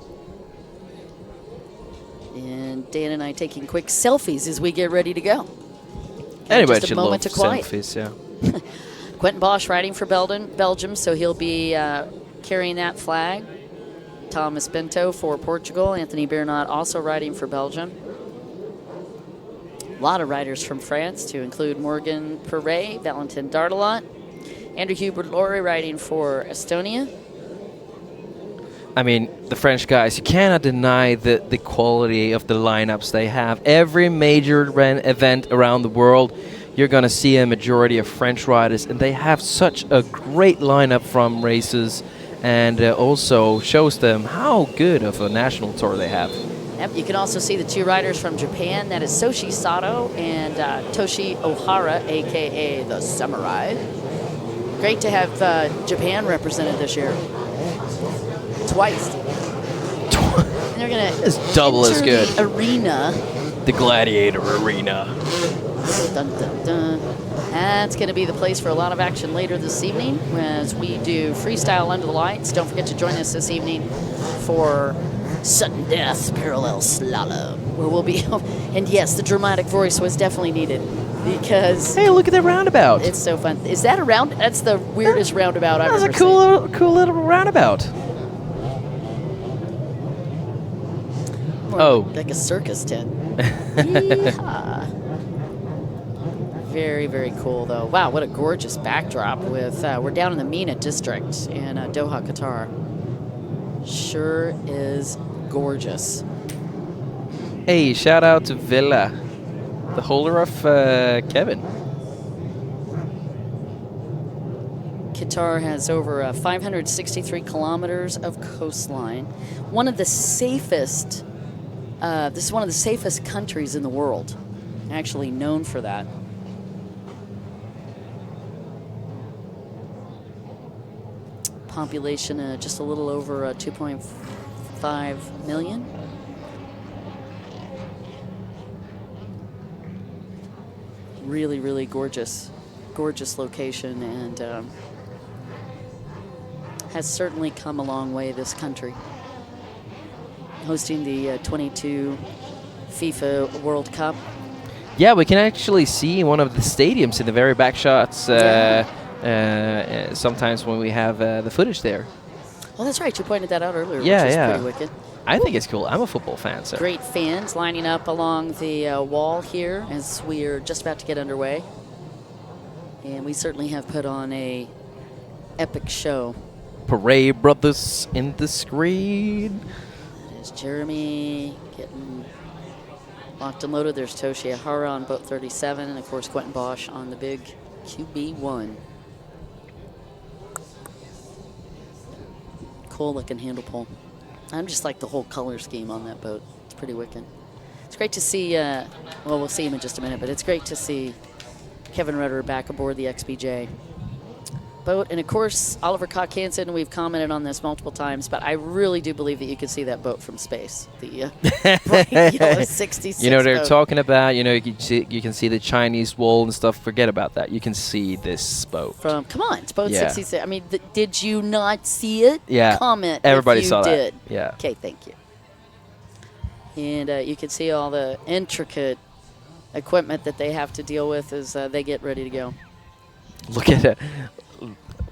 And Dan and I taking quick selfies as we get ready to go. Anybody just a should moment love to quiet. selfies, yeah. Quentin Bosch riding for Belgium, so he'll be carrying that flag. Thomas Bento for Portugal. Anthony Bernat also riding for Belgium. A lot of riders from France, to include Morgan Perret, Valentin Dardelot, Andrew Hubert-Laurie riding for Estonia. I mean, the French guys, you cannot deny the quality of the lineups they have. Every major event around the world, you're going to see a majority of French riders, and they have such a great lineup from races, and also shows them how good of a national tour they have. Yep, you can also see the two riders from Japan. That is Soshi Sato and Toshi Ohara, a.k.a. the Samurai. Great to have Japan represented this year. Twice. And they're going to It's double as good. the arena. The Gladiator Arena. Dun, dun, dun. That's going to be the place for a lot of action later this evening as we do freestyle under the lights. Don't forget to join us this evening for sudden death parallel slalom, where we'll be. And yes, the dramatic voice was definitely needed because Hey, look at that roundabout. it's so fun. Is that a round? That's the weirdest roundabout I've That's ever a seen. cool little roundabout. More Oh. like a circus tent. Yeehaw. Very, very cool, though. Wow, what a gorgeous backdrop with, we're down in the MENA district in Doha, Qatar. Sure is gorgeous. Hey, shout out to Villa, the holder of Kevin. Qatar has over 563 kilometers of coastline. One of the safest, this is one of the safest countries in the world, actually known for that. Population just a little over 2.5 million. Really, really gorgeous location, and has certainly come a long way, this country. Hosting the 22 FIFA World Cup. Yeah, we can actually see one of the stadiums in the very back shots sometimes when we have the footage there. Oh, that's right. You pointed that out earlier, Yeah, which is yeah. pretty wicked. I think it's cool. I'm a football fan, so. Great fans lining up along the wall here as we are just about to get underway. And we certainly have put on a epic show. Parade Brothers in the screen. There's Jeremy getting locked and loaded. There's Toshi Ahara on boat 37, and of course Quentin Bosch on the big QB1. Cool looking handle pole. I'm just like the whole color scheme on that boat. It's pretty wicked. It's great to see, well, we'll see him in just a minute, but it's great to see Kevin Rudder back aboard the XBJ boat. And of course, Oliver Cock-Hansen, we've commented on this multiple times, but I really do believe that you could see that boat from space. The bright yellow 66 You know, they're boat. talking about, you can see the Chinese wall and stuff. Forget about that. You can see this boat. Come on, it's boat Yeah. 66. I mean, did you not see it? Yeah. Comment Everybody if you saw that. did. Yeah. Okay, thank you. And you can see all the intricate equipment that they have to deal with as they get ready to go. Look at it.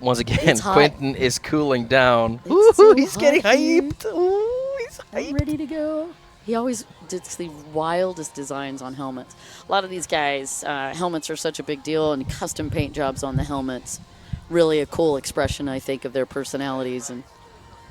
Once again, It's hot. Quentin is cooling down. It's so He's getting hot here. hyped. Ooh, he's I'm hyped. ready to go. He always did the wildest designs on helmets. A lot of these guys, helmets are such a big deal, and custom paint jobs on the helmets. Really a cool expression, I think, of their personalities. And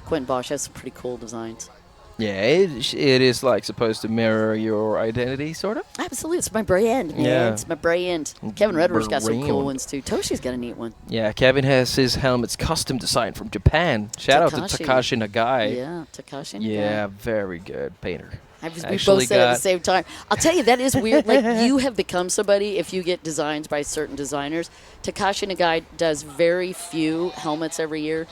Quentin Bosch has some pretty cool designs. Yeah, it is like supposed to mirror your identity, sort of. Absolutely, it's my brand, man. Yeah. It's my brand. Kevin Rudder's got some cool Brand. ones too. Toshi's got a neat one. Yeah, Kevin has his helmets custom designed from Japan. Shout out to Takashi. Takashi Nagai. Yeah, Takashi. Yeah, very good painter. We both Actually said it at the got- same time. I'll tell you, that is weird. Like, you have become somebody if you get designs by certain designers. Takashi Nagai does very few helmets every year.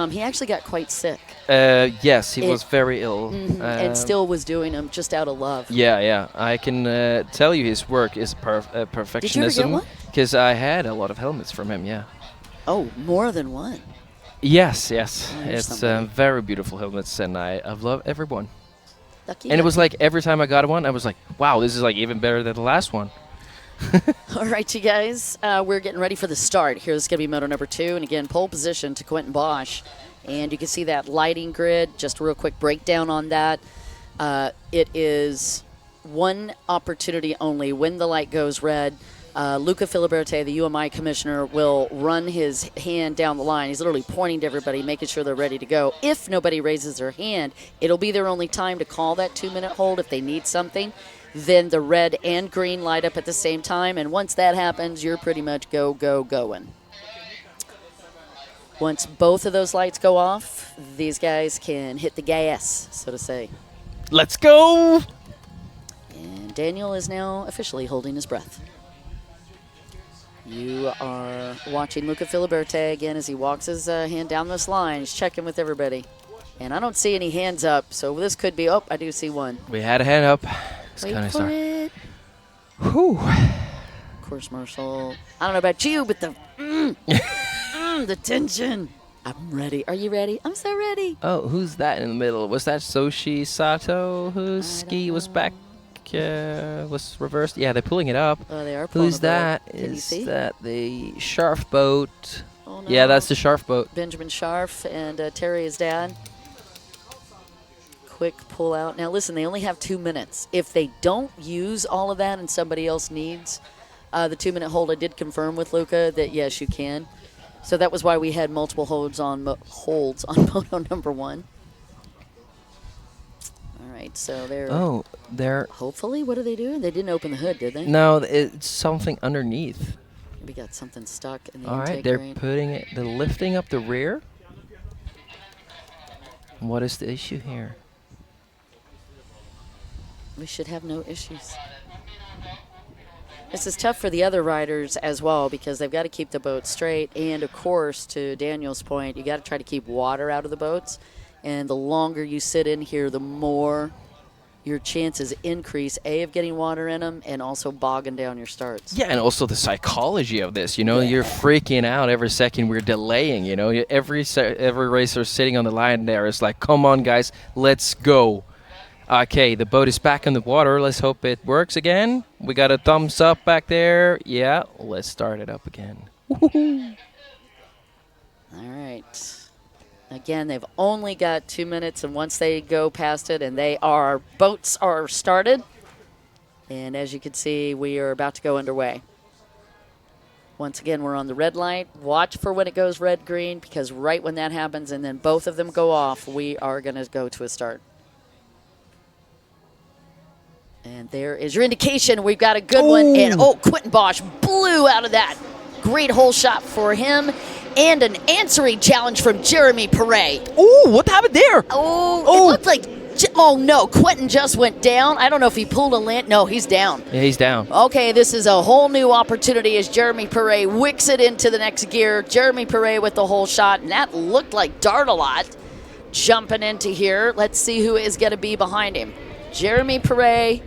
He actually got quite sick Yes, he It- was very ill. and still was doing them just out of love. Yeah. I can tell you his work is perfectionism. one? Because I had a lot of helmets from him, yeah. Oh, more than one. Yes. you're It's somebody. very beautiful helmets, and I love every one. Lucky And it you. was like every time I got one, I was like, wow, this is like even better than the last one. All right, you guys, we're getting ready for the start. Here's going to be moto number 2. And again, pole position to Quentin Bosch. And you can see that lighting grid. Just a real quick breakdown on that. It is one opportunity only. When the light goes red, Luca Filiberte, the UMI commissioner, will run his hand down the line. He's literally pointing to everybody, making sure they're ready to go. If nobody raises their hand, it'll be their only time to call that 2-minute hold if they need something. Then the red and green light up at the same time, and once that happens, you're pretty much going. Once both of those lights go off, these guys can hit the gas, so to say. Let's go! And Daniel is now officially holding his breath. You are watching Luca Filiberte again as he walks his hand down this line. He's checking with everybody. And I don't see any hands up, so this could be, oh, I do see one. We had a hand up. It's Wait kinda for start. it. Whew. course marshal. I don't know about you, but the the tension. I'm ready. Are you ready? I'm so ready. Oh, who's that in the middle? Was that Soshi Sato whose ski was back, was reversed? Yeah, they're pulling it up. Oh, they are pulling Who's the boat. that? Can you Is see? that the Scharf boat? Oh, no. Yeah, that's the Scharf boat. Benjamin Scharf and Terry, his dad. Quick pull out. Now, listen, they only have 2 minutes. If they don't use all of that and somebody else needs the 2-minute hold, I did confirm with Luca that, yes, you can. So that was why we had multiple holds on Moto number 1. All right, so they're... Oh, they're... Hopefully, what are they doing? They didn't open the hood, did they? No, it's something underneath. We got something stuck in the All right, intake they're drain. they're lifting up the rear. What is the issue here? We should have no issues. This is tough for the other riders as well because they've got to keep the boat straight. And, of course, to Daniel's point, you got to try to keep water out of the boats. And the longer you sit in here, the more your chances increase, A, of getting water in them and also bogging down your starts. Yeah, and also the psychology of this. You know, you're freaking out every second we're delaying. You know, every racer sitting on the line there is like, come on, guys, let's go. Okay, the boat is back in the water. Let's hope it works again. We got a thumbs up back there. Yeah, let's start it up again. All right. Again, they've only got 2 minutes, and once they go past it and boats are started, and as you can see, we are about to go underway. Once again, we're on the red light. Watch for when it goes red-green, because right when that happens and then both of them go off, we are going to go to a start. And there is your indication. We've got a good one. And, Quentin Bosch blew out of that. Great hole shot for him. And an answering challenge from Jeremy Perret. Oh, what happened there? Oh, it looked like... Oh, no. Quentin just went down. I don't know if he pulled a land. No, he's down. Yeah, he's down. Okay, this is a whole new opportunity as Jeremy Perret wicks it into the next gear. Jeremy Perret with the hole shot. And that looked like Dartalot jumping into here. Let's see who is going to be behind him. Jeremy Perret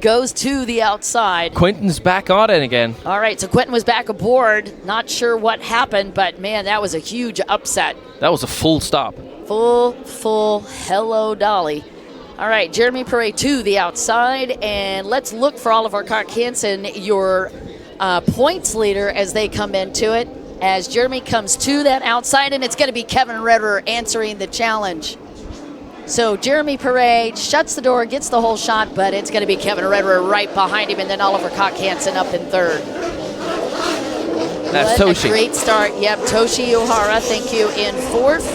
goes to the outside. Quentin's back on it again. All right, so Quentin was back aboard. Not sure what happened, but, man, that was a huge upset. That was a full stop. Full hello, Dolly. All right, Jeremy Perret to the outside, and let's look for Oliver Kark-Hansen, your points leader, as they come into it. As Jeremy comes to that outside, and it's going to be Kevin Redder answering the challenge. So Jeremy Perret shuts the door, gets the whole shot, but it's going to be Kevin Redder right behind him, and then Oliver Kark-Hansen up in third. That's what Toshi. A great start. Yep, Toshi Ohara, thank you, in fourth.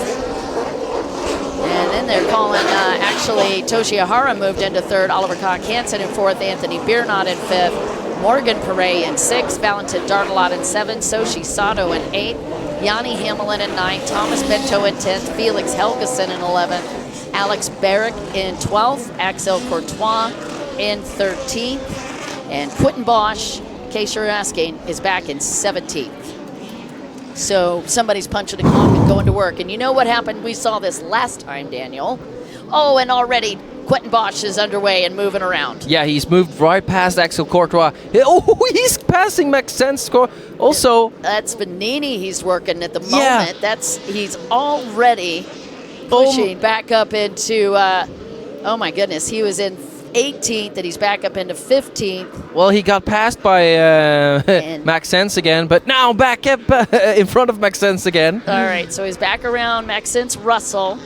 And then they're calling, actually, Toshi Ohara moved into third, Oliver Kark-Hansen in fourth, Anthony Biernot in fifth, Morgan Perret in sixth, Valentin Dartalot in seventh, Soshi Sato in eighth, Yanni Hamlin in ninth, Thomas Bento in 10th, Felix Helgeson in 11th, Alex Barrick in 12th, Axel Courtois in 13th, and Quentin Bosch, in case you're asking, is back in 17th. So somebody's punching the clock and going to work. And you know what happened? We saw this last time, Daniel. Oh, and already Quentin Bosch is underway and moving around. Yeah, he's moved right past Axel Courtois. Oh, he's passing Maxence. Also, that's Benini he's working at the moment. Yeah. He's already pushing back up into, oh my goodness, he was in 18th and he's back up into 15th. Well, he got passed by Maxence again, but now back up in front of Maxence again. All right, so he's back around Maxence Russell.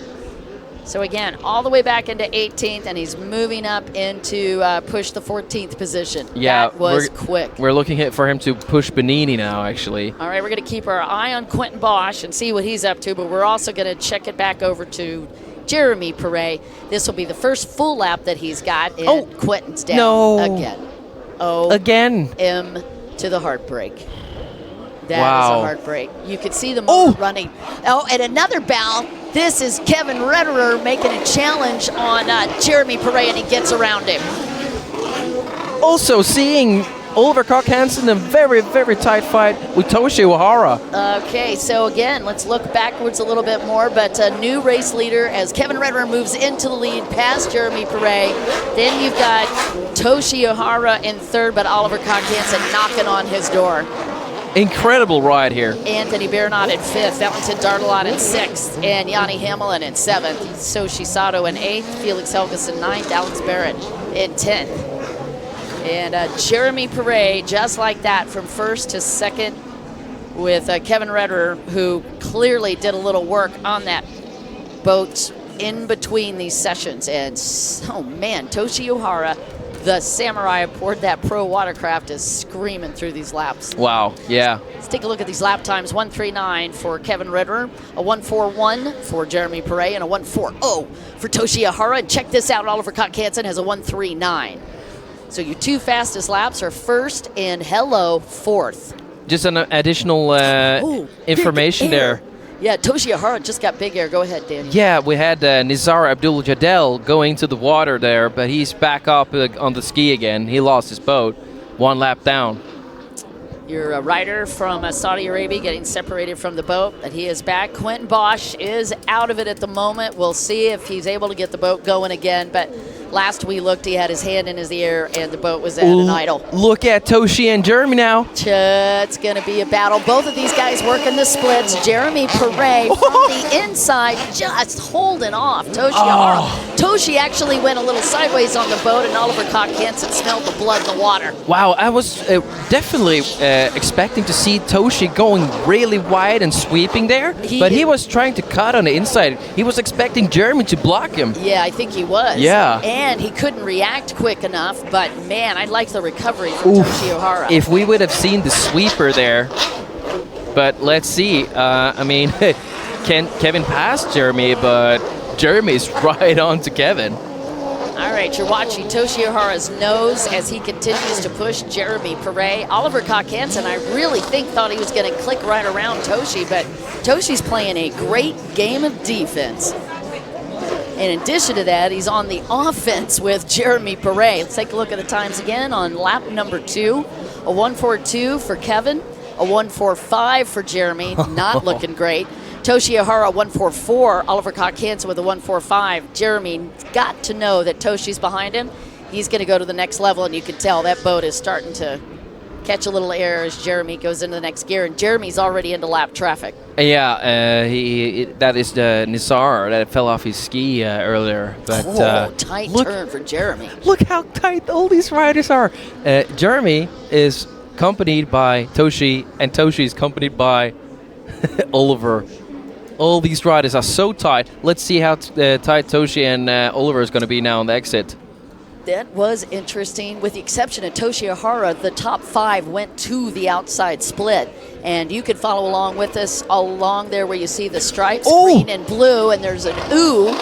So again, all the way back into 18th, and he's moving up into push the 14th position. Yeah, that was quick. We're looking for him to push Benini now, actually. All right, we're going to keep our eye on Quentin Bosch and see what he's up to, but we're also going to check it back over to Jeremy Perret. This will be the first full lap that he's got, and Quentin's down again. Again. M to the heartbreak. That is a heartbreak. You could see the motor running. Oh, and another bow. This is Kevin Redderer making a challenge on Jeremy Perret, and he gets around him. Also, seeing Oliver Cock-Hansen, a very, very tight fight with Toshi Ohara. Okay, so again, let's look backwards a little bit more, but a new race leader as Kevin Redder moves into the lead past Jeremy Perret. Then you've got Toshi Ohara in third, but Oliver Cock-Hansen knocking on his door. Incredible ride here. Anthony Bernard in fifth, Valentin Dardelot in sixth, and Yanni Hamlin in seventh. Soshi Sato in eighth, Felix Helgeson ninth, Alex Barrett in 10th. And Jeremy Perret, just like that, from first to second, with Kevin Redder, who clearly did a little work on that boat in between these sessions. And, oh man, Toshi Ohara, the samurai aboard that pro watercraft, is screaming through these laps. Wow, yeah. Let's take a look at these lap times. 1:39 for Kevin Redder, a 1:41 for Jeremy Perret, and a 1:40 for Toshi Ohara. And check this out, Oliver Cock-Hansen has a 1:39. So your two fastest laps are first and fourth. Just an additional information there. Yeah, Toshi Ohara just got big air. Go ahead, Daniel. Yeah, we had Nizar Abdul-Jadel going to the water there, but he's back up on the ski again. He lost his boat, one lap down. Your rider from Saudi Arabia getting separated from the boat, but he is back. Quentin Bosch is out of it at the moment. We'll see if he's able to get the boat going again, but last we looked, he had his hand in his ear, and the boat was at an idle. Look at Toshi and Jeremy now. It's going to be a battle. Both of these guys working the splits. Jeremy Perret from the inside just holding off Toshi Ohara. Toshi actually went a little sideways on the boat, and Oliver Cock-Hansen smelled the blood in the water. Wow, I was definitely expecting to see Toshi going really wide and sweeping there, but he was trying to cut on the inside. He was expecting Jeremy to block him. Yeah, I think he was. Yeah. And he couldn't react quick enough, but man, I like the recovery from Toshi Ohara. If we would have seen the sweeper there, but let's see. I mean, Kevin passed Jeremy, but Jeremy's right on to Kevin. All right, you're watching Toshi Ohara's nose as he continues to push Jeremy Perret. Oliver Cock-Hansen, I really think, thought he was going to click right around Toshi, but Toshi's playing a great game of defense. In addition to that, he's on the offense with Jeremy Perret. Let's take a look at the times again on lap number 2. A 1:42 for Kevin, a 1:45 for Jeremy, not looking great. Toshi Ohara 1:44, Oliver Cock-Hansen with a 1:45. Jeremy got to know that Toshi's behind him. He's going to go to the next level, and you can tell that boat is starting to catch a little air as Jeremy goes into the next gear, and Jeremy's already into lap traffic. Yeah, that is the Nizar that fell off his ski earlier. But tight turn for Jeremy. Look how tight all these riders are. Jeremy is accompanied by Toshi, and Toshi is accompanied by Oliver. All these riders are so tight. Let's see how tight Toshi and Oliver is going to be now on the exit. That was interesting. With the exception of Toshi Ohara, the top 5 went to the outside split. And you could follow along with us along there where you see the stripes, green and blue, and there's an ooh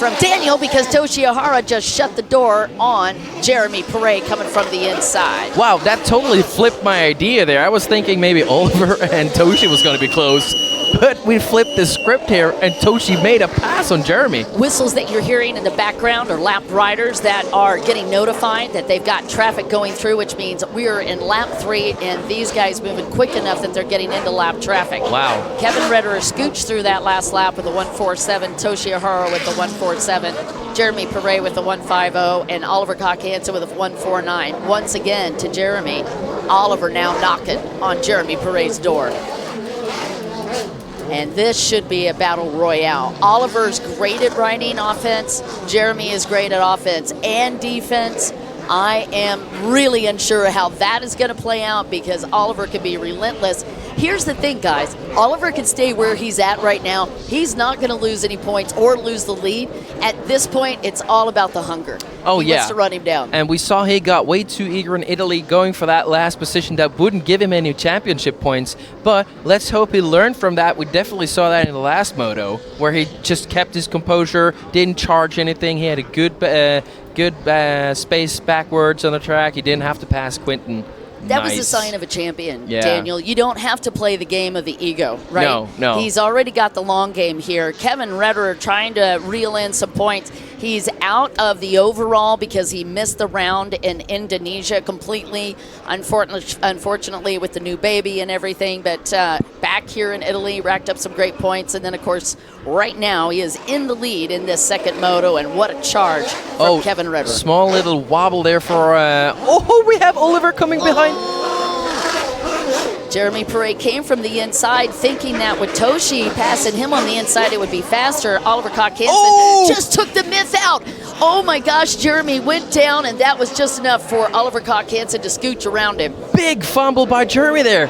from Daniel because Toshi Ohara just shut the door on Jeremy Perret coming from the inside. Wow, that totally flipped my idea there. I was thinking maybe Oliver and Toshi was going to be close. But we flipped the script here, and Toshi made a pass on Jeremy. Whistles that you're hearing in the background are lap riders that are getting notified that they've got traffic going through, which means we are in lap 3, and these guys moving quick enough that they're getting into lap traffic. Wow. Kevin Redder scooched through that last lap with a 1:47, Toshi Ohara with the 1:47, Jeremy Perret with the 1:50, and Oliver Cock-Hansen with a 1:49. Once again to Jeremy, Oliver now knocking on Jeremy Perret's door. And this should be a battle royale. Oliver's great at riding offense. Jeremy is great at offense and defense. I am really unsure how that is going to play out because Oliver can be relentless. Here's the thing, guys. Oliver can stay where he's at right now. He's not going to lose any points or lose the lead. At this point, it's all about the hunger. Oh, he yeah. wants to run him down. And we saw he got way too eager in Italy going for that last position that wouldn't give him any championship points. But let's hope he learned from that. We definitely saw that in the last moto where he just kept his composure, didn't charge anything. He had a good space backwards on the track. He didn't have to pass Quentin. That was the sign of a champion, Yeah. Daniel. You don't have to play the game of the ego, right? No. He's already got the long game here. Kevin Redder trying to reel in some points. He's out of the overall because he missed the round in Indonesia completely, unfortunately with the new baby and everything. But back here in Italy, racked up some great points. And then, of course, right now he is in the lead in this second moto. And what a charge from Kevin Redder. Small little wobble there for... we have Oliver coming behind. Jeremy Prix came from the inside thinking that with Toshi passing him on the inside it would be faster. Oliver Kock-Hansen just took the myth out. Oh my gosh, Jeremy went down and that was just enough for Oliver Kock-Hansen to scooch around him. Big fumble by Jeremy there.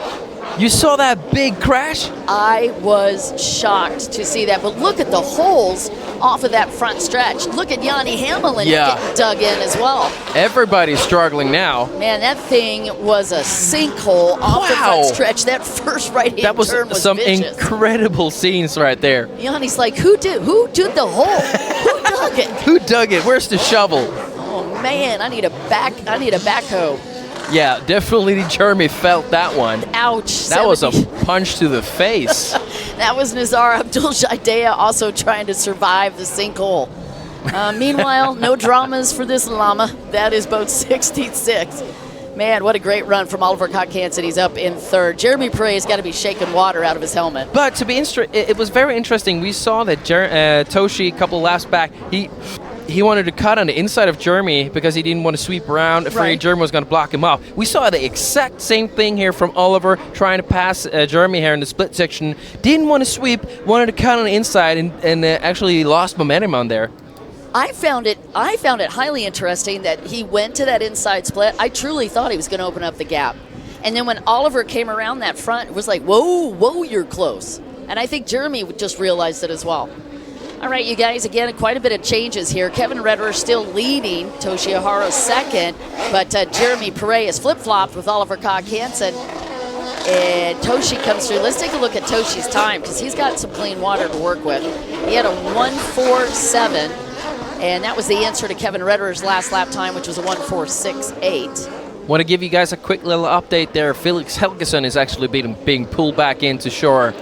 You saw that big crash? I was shocked to see that. But look at the holes off of that front stretch. Look at Yanni Hamlin getting dug in as well. Everybody's struggling now. Man, that thing was a sinkhole off the front stretch. That first right-hand turn was some vicious. Incredible scenes right there. Yanni's like, who did the hole? Who dug it? Who dug it? Where's the shovel? Oh man, I need a backhoe. Yeah, definitely Jeremy felt that one. Ouch. That was a punch to the face. That was Nazar Abdul-Jaidea also trying to survive the sinkhole. Meanwhile, no dramas for this llama. That is boat 66. Man, what a great run from Oliver Kock-Hansen. He's up in third. Jeremy Prix has got to be shaking water out of his helmet. But to be it was very interesting. We saw that Toshi, a couple laps back, he wanted to cut on the inside of Jeremy because he didn't want to sweep around, afraid Jeremy was going to block him off. We saw the exact same thing here from Oliver trying to pass Jeremy here in the split section. Didn't want to sweep, wanted to cut on the inside and actually lost momentum on there. I found it highly interesting that he went to that inside split. I truly thought he was going to open up the gap. And then when Oliver came around that front, it was like, whoa, you're close. And I think Jeremy just realized it as well. All right, you guys, again, quite a bit of changes here. Kevin Redder still leading, Toshihara second, but Jeremy Prix is flip-flopped with Oliver Kock-Hansen. And Toshi comes through. Let's take a look at Toshi's time because he's got some clean water to work with. He had a 1:47, and that was the answer to Kevin Redder's last lap time, which was a 1:4.68. Want to give you guys a quick little update there. Felix Helgeson is actually being pulled back into shore.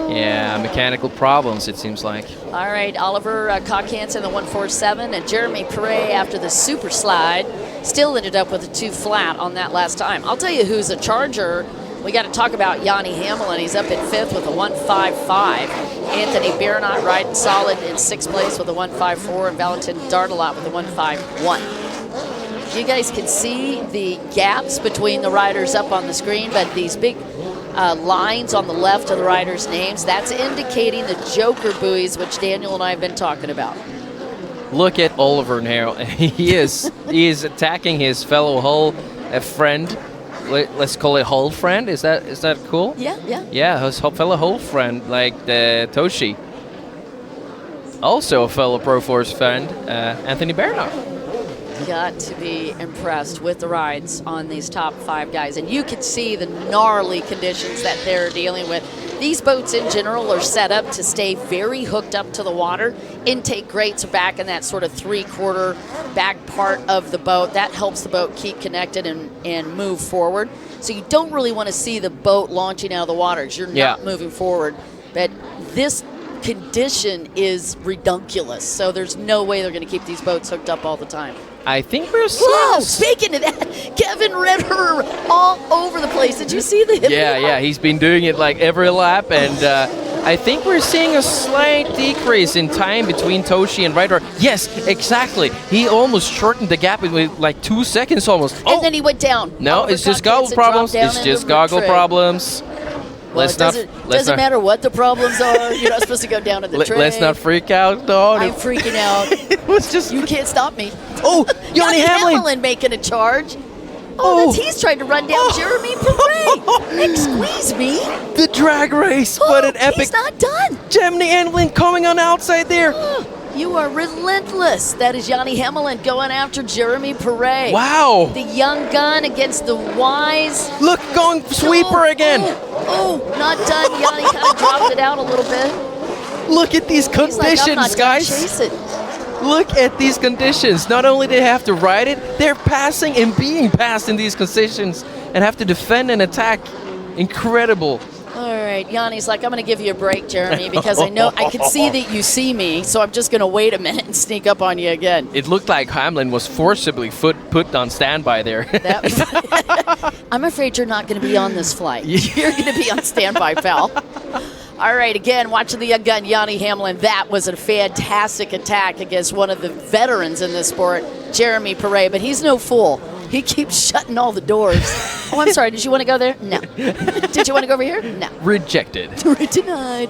Yeah, mechanical problems, it seems like. All right, Oliver Kock-Hansen, the 1:47, and Jeremy Prix after the super slide still ended up with a 2 flat on that last time. I'll tell you who's a charger. We got to talk about Yanni Hamlin. He's up in 5th with a 1:55. Anthony Bernot riding solid in 6th place with a 1:54, and Valentin Dardelot with a 1:51. You guys can see the gaps between the riders up on the screen, but these big lines on the left of the riders' names, that's indicating the Joker buoys, which Daniel and I have been talking about. Look at Oliver now. He is attacking his fellow Hull friend. Let's call it Hull friend. Is that cool? Yeah. Yeah, his fellow Hull friend, like Toshi. Also a fellow Pro Force friend, Anthony Bernard. Got to be impressed with the rides on these top 5 guys, and you can see the gnarly conditions that they're dealing with. These boats in general are set up to stay very hooked up to the water. Intake grates are back in that sort of 3/4 back part of the boat. That helps the boat keep connected and move forward. So you don't really want to see the boat launching out of the water because you're not moving forward. But this condition is redunculous, so there's no way they're going to keep these boats hooked up all the time. I think we're seeing... Whoa! Speaking of that, Kevin Redder all over the place. Did you see the hip? Yeah. He's been doing it like every lap, and I think we're seeing a slight decrease in time between Toshi and Redder. Yes, exactly. He almost shortened the gap with like 2 seconds almost. And then he went down. No, it's just goggle problems. It's just goggle problems. Well, it doesn't matter what the problems are. You're not supposed to go down in the tray. Let's not freak out, though. I'm freaking out. It was just... You can't stop me. Oh, Yanni Hamlin making a charge. He's trying to run down Jeremy Prix. Squeeze me. The drag race. What an epic... He's not done. Yanni Hamlin coming on outside there. You are relentless. That is Yanni Hamlin going after Jeremy Prix. Wow. The young gun against the wise. Look, going sweeper again. Not done. Yanni kind of dropped it out a little bit. Look at these conditions, guys. Chase it. Look at these conditions. Not only do they have to ride it, they're passing and being passed in these conditions and have to defend and attack. Incredible. All right. right, Yanni's like, I'm going to give you a break, Jeremy, because I know I can see that you see me, so I'm just going to wait a minute and sneak up on you again. It looked like Hamlin was forcibly put on standby there. I'm afraid you're not going to be on this flight. You're going to be on standby, pal. All right, again, watching the young gun, Yanni Hamlin. That was a fantastic attack against one of the veterans in this sport, Jeremy Prix, but he's no fool. He keeps shutting all the doors. Oh, I'm sorry. Did you want to go there? No. Did you want to go over here? No. Rejected. Denied.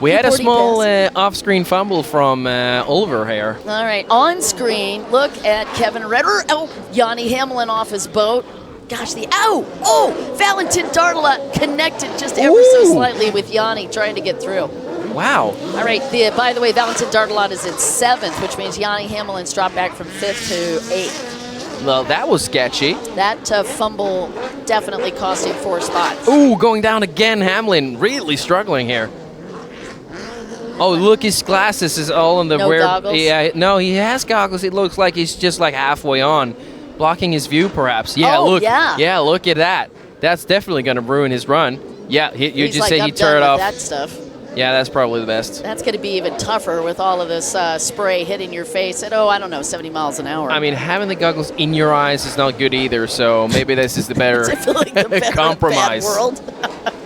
We had a small off-screen fumble from Oliver here. All right, on screen, look at Kevin Redder. Oh, Yanni Hamlin off his boat. Gosh, Valentin Dartala connected just ever so slightly with Yanni trying to get through. Wow. All right, by the way, Valentin Dartala is in 7th, which means Yanni Hamlin's dropped back from 5th to 8th. Well, that was sketchy. That fumble definitely cost him 4 spots. Ooh, going down again, Hamlin really struggling here. Oh, look, his glasses is all on the No rear. goggles? Yeah, no, he has goggles. It looks like he's just like halfway on. Blocking his view, perhaps. Yeah, Oh, look. yeah. Look at that. That's definitely going to ruin his run. Yeah, you He's just like, say I'm he done turned with off. that stuff. Yeah, that's probably the best. That's going to be even tougher with all of this spray hitting your face at, I don't know, 70 miles an hour. I mean, having the goggles in your eyes is not good either, so maybe this is the better I feel like the better compromise. Bad world.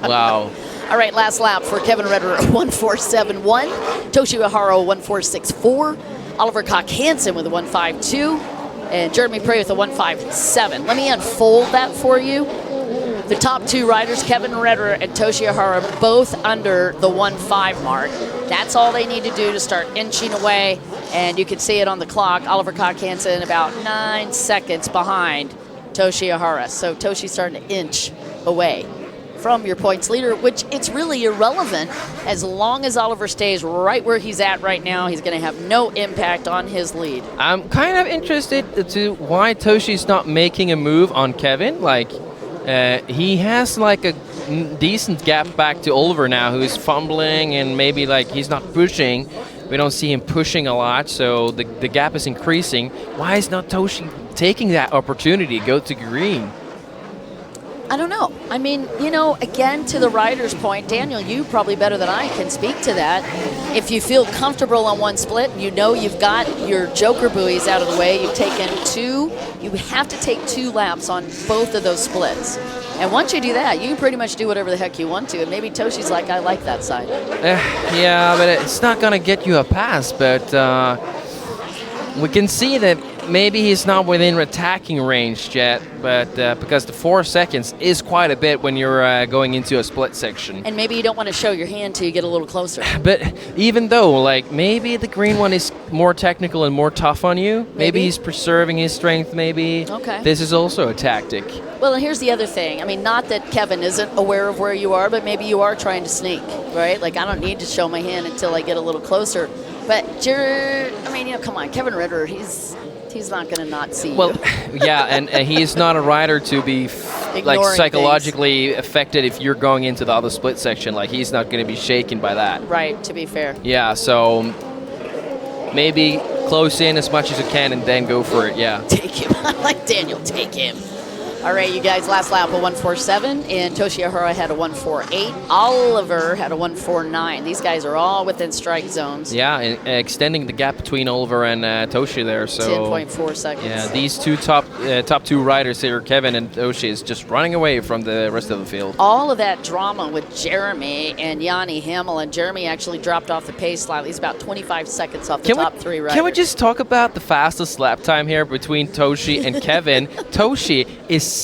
Wow. All right, last lap for Kevin Redder, 1:4.71. Toshi Ihara, 1:4.64. Oliver Cock-Hansen with a 1:5.2. And Jeremy Prix with a 1:5.7. Let me unfold that for you. The top 2 riders, Kevin Redder and Toshi Ihara, both under the 1:5 mark. That's all they need to do to start inching away. And you can see it on the clock. Oliver Cock-Hansen about 9 seconds behind Toshi Ihara. So Toshi's starting to inch away from your points leader, which it's really irrelevant. As long as Oliver stays right where he's at right now, he's going to have no impact on his lead. I'm kind of interested to why Toshi's not making a move on Kevin. Like, he has like a decent gap back to Oliver now, who's fumbling and maybe like he's not pushing. We don't see him pushing a lot, so the gap is increasing. Why is not Toshi taking that opportunity to go to green? I don't know. I mean, again, to the rider's point, Daniel, you probably better than I can speak to that. If you feel comfortable on one split, you've got your joker buoys out of the way. You've taken 2. You have to take 2 laps on both of those splits. And once you do that, you can pretty much do whatever the heck you want to. And maybe Toshi's like, I like that side. Yeah, but it's not going to get you a pass. But we can see that maybe he's not within attacking range yet, but because the 4 seconds is quite a bit when you're going into a split section. And maybe you don't want to show your hand till you get a little closer. But even though, like, maybe the green one is more technical and more tough on you, maybe he's preserving his strength, maybe. Okay. This is also a tactic. Well, and here's the other thing. I mean, not that Kevin isn't aware of where you are, but maybe you are trying to sneak, right? Like, I don't need to show my hand until I get a little closer. But, come on, Kevin Redder, he's not going to not see you. Well, yeah, and he's not a rider to be psychologically affected if you're going into the other split section. Like, he's not going to be shaken by that. Right, to be fair. Yeah, so maybe close in as much as you can and then go for it, yeah. Take him. I like Daniel, take him. All right, you guys, last lap, a 1:4.7, and Toshi Ihara had a 1:4.8. Oliver had a 1:4.9. These guys are all within strike zones. Yeah, and extending the gap between Oliver and Toshi there. So 10.4 seconds. Yeah, these two top 2 riders here, Kevin and Toshi, is just running away from the rest of the field. All of that drama with Jeremy and Yanni Hamlin. Jeremy actually dropped off the pace slightly. He's about 25 seconds off the top 3 riders. Can we just talk about the fastest lap time here between Toshi and Kevin? Toshi is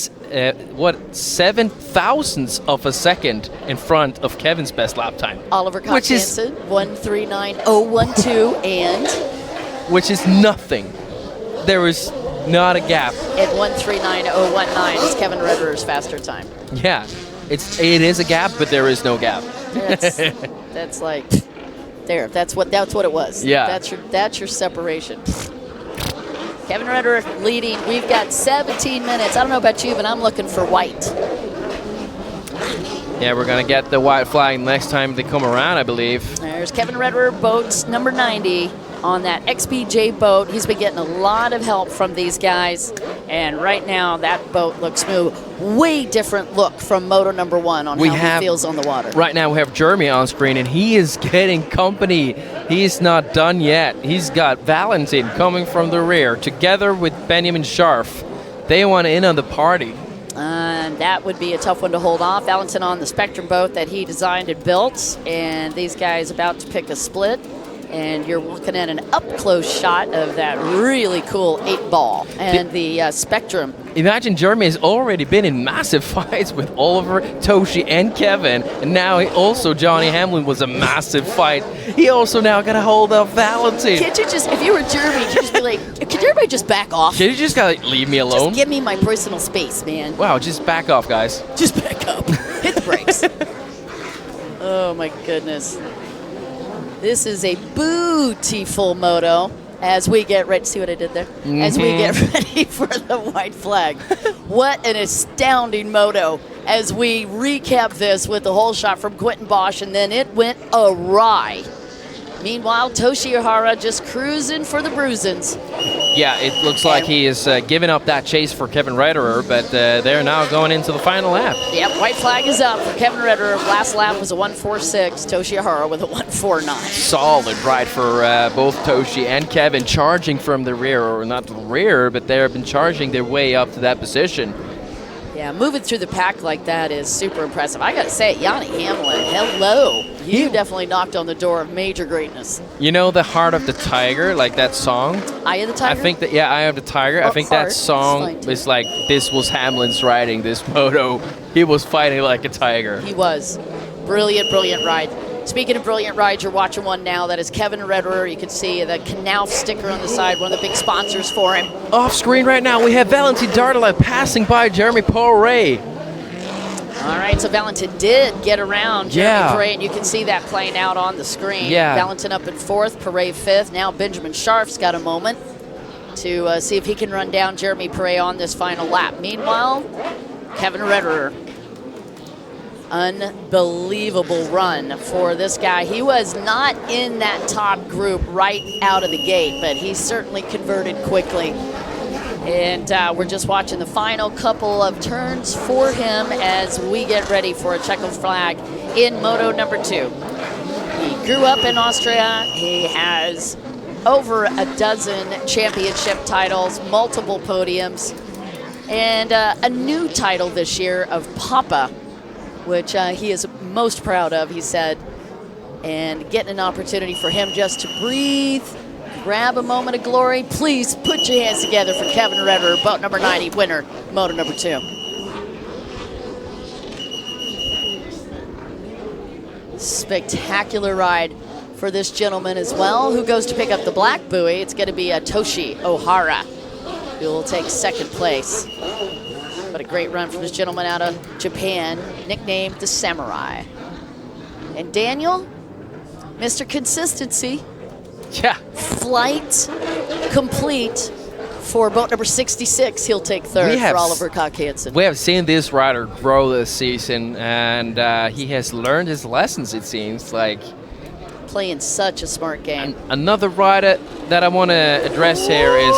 7 thousandths of a second in front of Kevin's best lap time. Oliver Cock-Hansen, 1:39.012, and which is nothing. There is not a gap. At 1:39.019 is Kevin Redder's faster time. Yeah, it is a gap, but there is no gap. That's like there. That's what it was. Yeah. That's your separation. Kevin Redder leading. We've got 17 minutes. I don't know about you, but I'm looking for white. Yeah, we're going to get the white flag next time they come around, I believe. There's Kevin Redder, boat number 90. on that XPJ boat. He's been getting a lot of help from these guys, and right now that boat looks smooth. Way different look from Moto number 1 on how he feels on the water. Right now we have Jeremy on screen, and he is getting company. He's not done yet. He's got Valentin coming from the rear together with Benjamin Scharf. They want in on the party. And that would be a tough one to hold off. Valentin on the Spectrum boat that he designed and built, and these guys about to pick a split. And you're looking at an up-close shot of that really cool 8-ball and the Spectrum. Imagine Jeremy has already been in massive fights with Oliver, Toshi, and Kevin, and now Johnny Hamlin was a massive fight. He also now got a hold of Valentin. Can't you just, if you were Jeremy, could you just be like, could everybody just back off? Can you just leave me alone? Just give me my personal space, man. Wow, just back off, guys. Just back up. Hit the brakes. Oh my goodness. This is a beautiful moto as we get ready. See what I did there? As we get ready for the white flag. What an astounding moto as we recap this with the whole shot from Quentin Bosch, and then it went awry. Meanwhile, Toshi Ihara just cruising for the bruisins. Yeah, it looks like he is giving up that chase for Kevin Rederer, but they're now going into the final lap. Yep, white flag is up for Kevin Rederer. Last lap was a 1:46. Toshi Ihara with a 1:49. Solid ride for both Toshi and Kevin, charging from the rear, or not the rear, but they've been charging their way up to that position. Yeah, moving through the pack like that is super impressive. I got to say, Yanni Hamlin, hello. You definitely knocked on the door of major greatness. You know the Heart of the Tiger, like that song? Eye of the Tiger? I think that, yeah, Eye of the Tiger. I think that song is like, this was Hamlin's riding this moto. He was fighting like a tiger. He was. Brilliant, brilliant ride. Speaking of brilliant rides, you're watching one now. That is Kevin Rederer. You can see the Knauf sticker on the side, one of the big sponsors for him. Off screen right now, we have Valentin Dartala passing by Jeremy Poiré. All right, so Valentin did get around Jeremy Poiré, and you can see that playing out on the screen. Yeah. Valentin up in 4th, Poiré 5th. Now Benjamin Scharf's got a moment to see if he can run down Jeremy Poiré on this final lap. Meanwhile, Kevin Rederer. Unbelievable run for this guy. He was not in that top group right out of the gate, but he certainly converted quickly. And we're just watching the final couple of turns for him as we get ready for a checkered flag in Moto number 2. He grew up in Austria. He has over a dozen championship titles, multiple podiums, and a new title this year of Papa, which he is most proud of, he said, and getting an opportunity for him just to breathe, grab a moment of glory. Please put your hands together for Kevin Rederer, boat number 90, winner, Moto number 2. Spectacular ride for this gentleman as well. Who goes to pick up the black buoy? It's going to be Toshi Ihara, who will take 2nd place. But a great run from this gentleman out of Japan, nicknamed the Samurai. And Daniel, Mr. Consistency. Yeah. Flight complete for boat number 66. He'll take 3rd for Oliver Koch-Hansen. We have seen this rider grow this season, and he has learned his lessons, it seems like. Playing such a smart game. And another rider that I want to address here is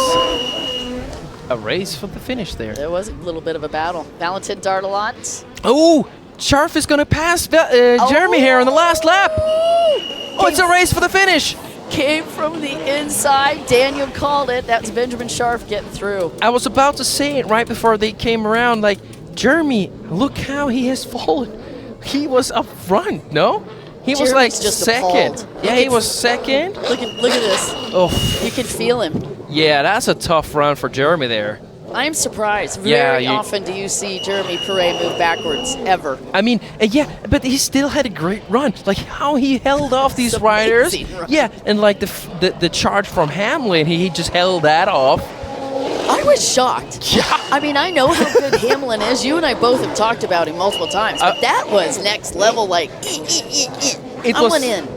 a race for the finish there. There was a little bit of a battle. Valentin Dartelat. Oh, Scharf is going to pass Jeremy here on the last lap. Oh, it's a race for the finish. Came from the inside. Daniel called it. That's Benjamin Scharf getting through. I was about to say it right before they came around. Like, Jeremy, look how he has fallen. He was up front, no? He was like just 2nd. appalled. Yeah, he was 2nd. Look at this. Oh, You can feel him. yeah, that's a tough run for Jeremy there. I'm surprised. Very often do you see Jeremy Poiré move backwards, ever. I mean, yeah, but he still had a great run. Like how he held off these riders. Run. Yeah, and like the charge from Hamlin, he just held that off. I was shocked. Yeah. I mean, I know how good Hamlin is. You and I both have talked about him multiple times, but that was next level, like, I went in.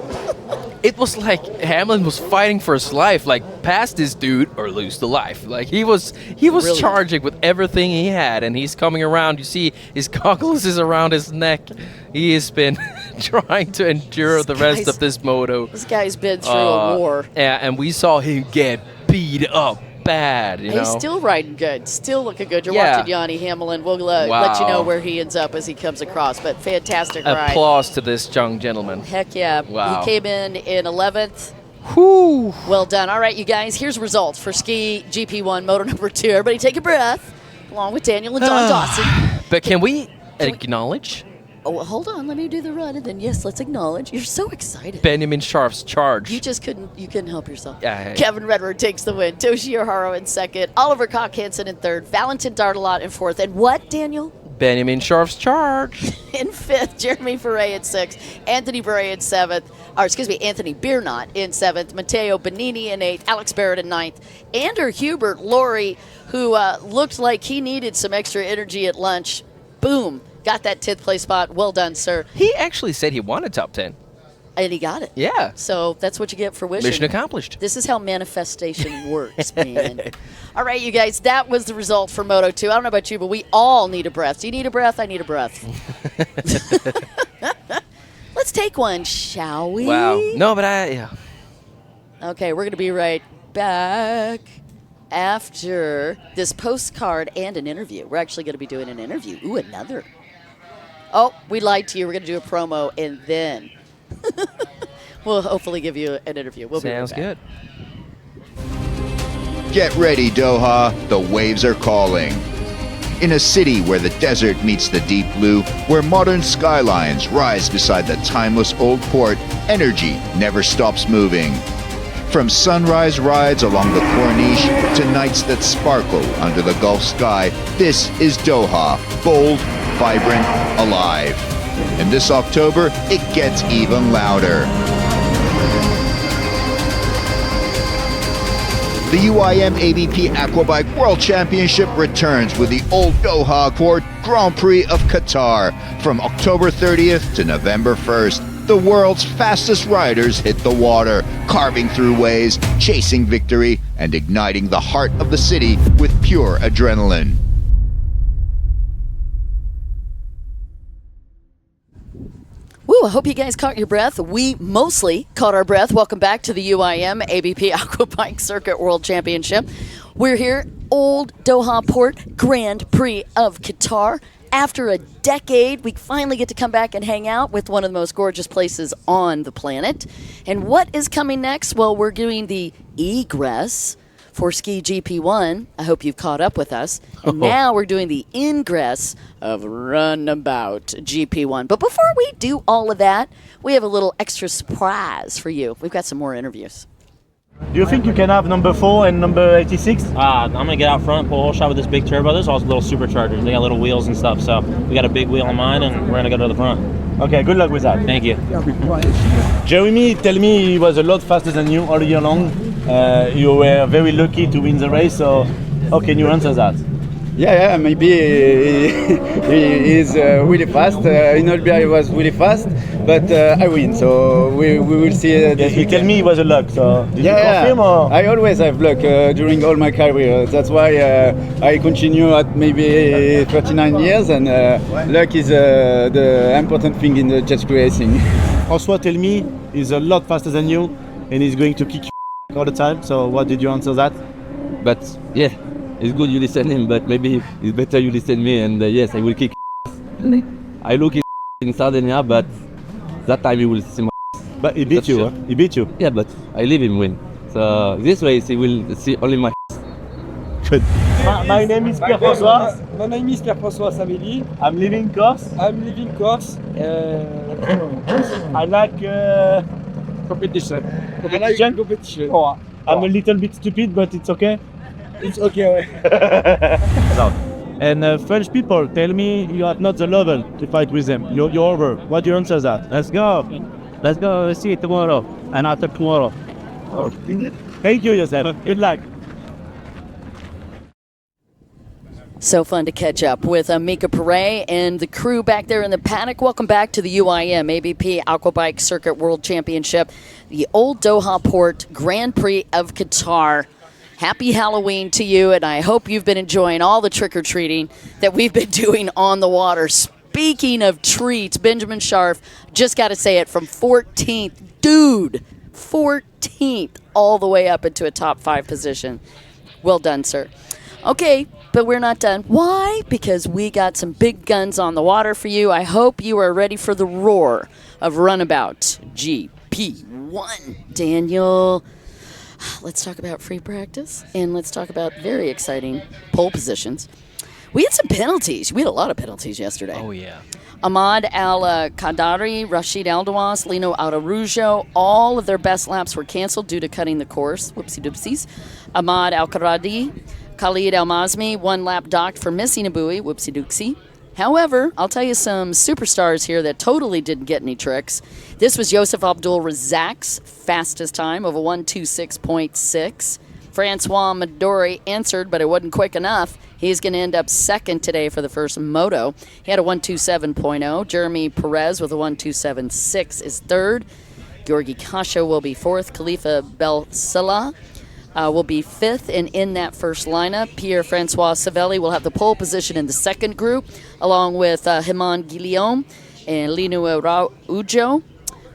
It was like Hamlin was fighting for his life, like pass this dude or lose the life. Like he was Brilliant. Charging with everything he had, and he's coming around. You see his goggles is around his neck. He has been trying to endure the rest of this moto. This guy's been through a war. Yeah, and we saw him get beat up bad, you know. He's still riding good, still looking good. You're Yeah. watching Yanni Hamlin. We'll let you know where he ends up as he comes across, but fantastic ride. Applause to this young gentleman. Heck yeah. Wow. He came in 11th. Whew. Well done. All right, you guys, here's results for Ski GP1 Moto number 2. Everybody take a breath, along with Daniel and Don Dawson. But can we acknowledge Oh, well, hold on. Let me do the run, and then, yes, let's acknowledge. You're so excited. Benjamin Sharp's charge? You just couldn't help yourself. Yeah. Kevin Redward takes the win. Toshi Ohara in second. Oliver Cock-Hansen in third. Valentin Dardelot in fourth. And what, Daniel? Benjamin Sharp's charge. In fifth. Jeremy Ferret in sixth. Anthony Beret in seventh. Or, excuse me, Anthony Biernot in seventh. Matteo Benini in eighth. Alex Barrett in ninth. Andrew Hubert Laurie, who looked like he needed some extra energy at lunch. Boom. Got that 10th place spot. Well done, sir. He actually said he wanted top 10. And he got it. Yeah. So that's what you get for wishing. Mission accomplished. This is how manifestation works, man. All right, you guys, that was the result for Moto2. I don't know about you, but we all need a breath. Do you need a breath? I need a breath. Let's take one, shall we? Wow. No, but yeah. Okay, we're going to be right back after this postcard and an interview. We're actually going to be doing an interview. Ooh, another. Oh, we lied to you. We're going to do a promo, and then we'll hopefully give you an interview. We'll Sounds be right back. good. Get ready, Doha. The waves are calling. In a city where the desert meets the deep blue, where modern skylines rise beside the timeless old port, energy never stops moving. From sunrise rides along the Corniche to nights that sparkle under the Gulf sky, this is Doha, bold, vibrant, alive. And this October, it gets even louder. The UIM-ABP Aquabike World Championship returns with the Old Doha Port Grand Prix of Qatar from October 30th to November 1st. The world's fastest riders hit the water, carving through waves, chasing victory, and igniting the heart of the city with pure adrenaline. Woo, I hope you guys caught your breath. We mostly caught our breath. Welcome back to the UIM-ABP Aquabike Circuit World Championship. We're here, Old Doha Port Grand Prix of Qatar. After a decade, we finally get to come back and hang out with one of the most gorgeous places on the planet. And what is coming next? Well, we're doing the egress for Ski GP1. I hope you've caught up with us. And now we're doing the ingress of Runabout GP1. But before we do all of that, we have a little extra surprise for you. We've got some more interviews. Do you think you can have number 4 and number 86? I'm going to get out front, pull a whole shot with this big turbo. There's also little superchargers. They got little wheels and stuff. So we got a big wheel on mine, and we're going to go to the front. Okay, good luck with that. Thank you. Jeremy, tell me he was a lot faster than you all year long. You were very lucky to win the race, so how can you answer that? Yeah, maybe he is really fast. In Olbia he was really fast, but I win, so we will see. Yes, you tell me it was a luck, so did you confirm or? I always have luck during all my career. That's why I continue at maybe 39 years, and luck is the important thing in the jet ski racing. François, tell me he's a lot faster than you, and he's going to kick you all the time, so what did you answer that? But yeah, it's good you listen him, but maybe it's better you listen me, and yes, I will kick I look in Sardinia, but that time he will see my But he beat you, huh? He beat you? Yeah, but I leave him win. So this race he will see only my Good. My name is Pierre-François. My name is Pierre-François Savelli. I'm living Corse. I'm living Corse. I like Competition. competition. I'm a little bit stupid, but it's okay. It's okay. And French people tell me you have not the level to fight with them. You're over. What do you answer that? Let's go. Let's go see it tomorrow and after tomorrow. Thank you, Joseph. Good luck. So fun to catch up with Mika Perret and the crew back there in the paddock. Welcome back to the UIM-ABP Aquabike Circuit World Championship, the Old Doha Port Grand Prix of Qatar. Happy Halloween to you, and I hope you've been enjoying all the trick-or-treating that we've been doing on the water. Speaking of treats, Benjamin Scharf, just got to say it, from 14th. Dude, 14th all the way up into a top 5 position. Well done, sir. Okay, but we're not done. Why? Because we got some big guns on the water for you. I hope you are ready for the roar of Runabout GP1. Daniel, let's talk about free practice, and let's talk about very exciting pole positions. We had some penalties. We had a lot of penalties yesterday. Oh, yeah. Ahmad Al-Qadari, Rashid Aldawas, Lino Araujo, all of their best laps were canceled due to cutting the course. Whoopsie doopsies. Ahmad Al-Qadari, Khalid Al-Mazmi, 1 lap docked for missing a buoy. Whoopsie doopsie. However, I'll tell you some superstars here that totally didn't get any tricks. This was Yosef Abdul Razak's fastest time of a 1:26.6. Francois Midori answered, but it wasn't quick enough. He's going to end up second today for the first moto. He had a 1:27.0. Jeremy Perez with a 1:27.6 is third. Georgi Kasha will be fourth. Khalifa Belsala will be fifth. And in that first lineup, Pierre-Francois Savelli will have the pole position in the second group, along with Himan Guillaume and Lino Araujo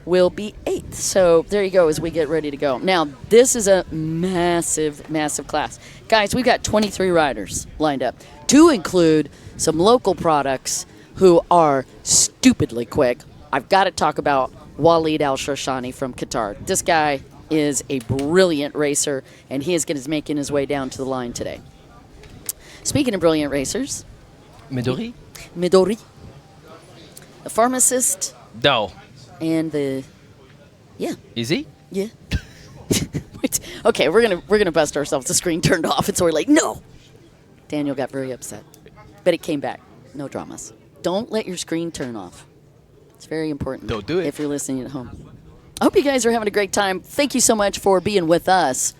will be eighth. So there you go as we get ready to go. Now, this is a massive, massive class. Guys, we've got 23 riders lined up, to include some local products who are stupidly quick. I've got to talk about Walid Al-Sharshani from Qatar. This guy is a brilliant racer, and he is making his way down to the line today. Speaking of brilliant racers, Midori? the pharmacist, No. and the, yeah. Is he? Yeah. Wait. Okay, we're gonna bust ourselves. The screen turned off, and so we're like, no. Daniel got very upset, but it came back. No dramas. Don't let your screen turn off. It's very important. Don't do it. If you're listening at home. I hope you guys are having a great time. Thank you so much for being with us.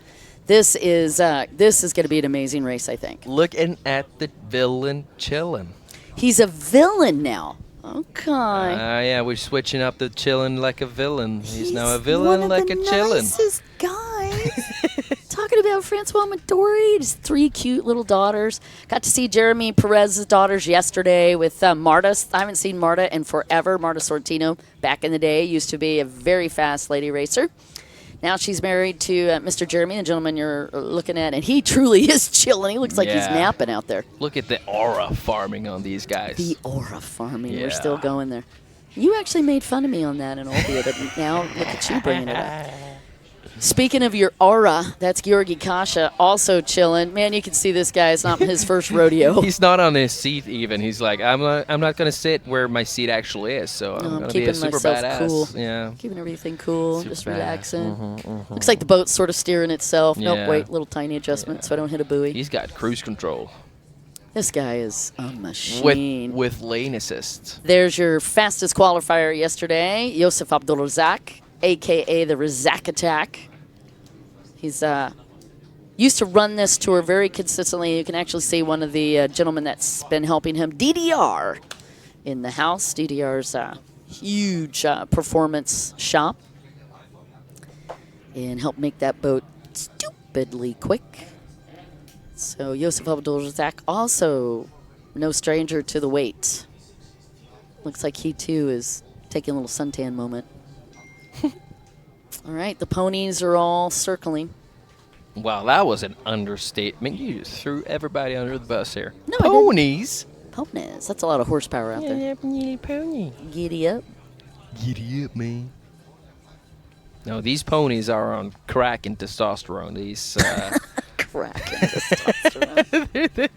This is going to be an amazing race, I think. Looking at the villain chilling. He's a villain now. Okay. Yeah, we're switching up the chilling like a villain. He's now a villain one of like the a chillin'. nicest guys. Talking about Francois Midori, his 3 cute little daughters. Got to see Jeremy Perez's daughters yesterday with Marta. I haven't seen Marta in forever. Marta Sortino, back in the day, used to be a very fast lady racer. Now she's married to Mr. Jeremy, the gentleman you're looking at, and he truly is chilling. He looks like he's napping out there. Look at the aura farming on these guys. The aura farming. Yeah. We're still going there. You actually made fun of me on that in Albeit, but now look at you bringing it up. Speaking of your aura, that's Georgi Kasha also chilling. Man, you can see this guy. It's not his first rodeo. He's not on his seat even. He's like, I'm not going to sit where my seat actually is, so I'm going to be a super badass. Cool. Yeah. Keeping everything cool, Super just badass. relaxing. Looks like the boat's sort of steering itself. Yeah. Nope, wait, little tiny adjustment so I don't hit a buoy. He's got cruise control. This guy is a machine. With lane assist. There's your fastest qualifier yesterday, Yosef Abdul Razak, a.k.a. the Razak Attack. He's used to run this tour very consistently. You can actually see one of the gentlemen that's been helping him, DDR, in the house. DDR's huge performance shop. And help make that boat stupidly quick. So Yosef Abdul Razak also no stranger to the weight. Looks like he too is taking a little suntan moment. All right, the ponies are all circling. Wow, that was an understatement. You just threw everybody under the bus here. No, Ponies? Ponies. That's a lot of horsepower out there. Yeah, pony. Giddy up. Giddy up, man. No, these ponies are on crack and testosterone. These crack and testosterone.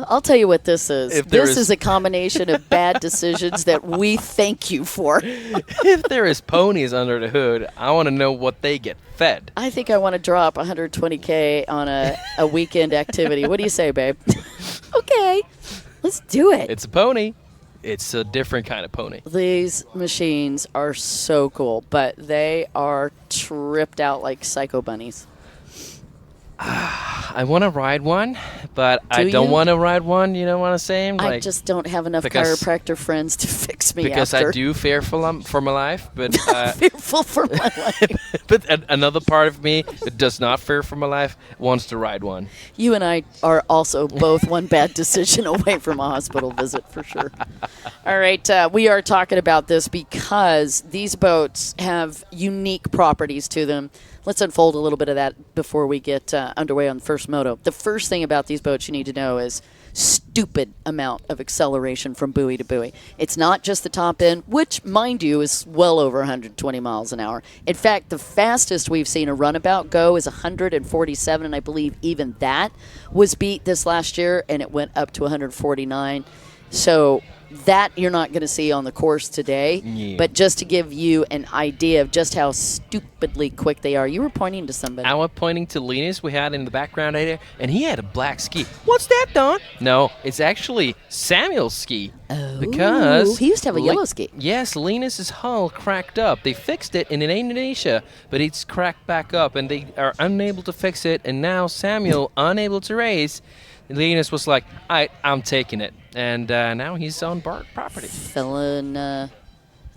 I'll tell you what this is. This is a combination of bad decisions that we thank you for. If there is ponies under the hood, I want to know what they get fed. I think I want to drop $120K on a weekend activity. What do you say, babe? Okay, let's do it. It's a pony. It's a different kind of pony. These machines are so cool, but they are tripped out like psycho bunnies. I want to ride one, but I don't want to ride one. You know what I'm saying? I just don't have enough chiropractor friends to fix me because after. I do fear for my life, but Fearful for my life. but another part of me that does not fear for my life wants to ride one. You and I are also both one bad decision away from a hospital visit for sure. All right, we are talking about this because these boats have unique properties to them. Let's unfold a little bit of that before we get underway on the first moto. The first thing about these boats you need to know is stupid amount of acceleration from buoy to buoy. It's not just the top end, which, mind you, is well over 120 miles an hour. In fact, the fastest we've seen a runabout go is 147, and I believe even that was beat this last year, and it went up to 149. So that you're not going to see on the course today. Yeah. But just to give you an idea of just how stupidly quick they are, you were pointing to somebody. I was pointing to Linus we had in the background right there, and he had a black ski. What's that, Don? No, it's actually Samuel's ski. Oh, because he used to have a yellow ski. Yes, Linus's hull cracked up. They fixed it in Indonesia, but it's cracked back up, and they are unable to fix it. And now Samuel, unable to race, Linus was like, I'm taking it. And now he's on property.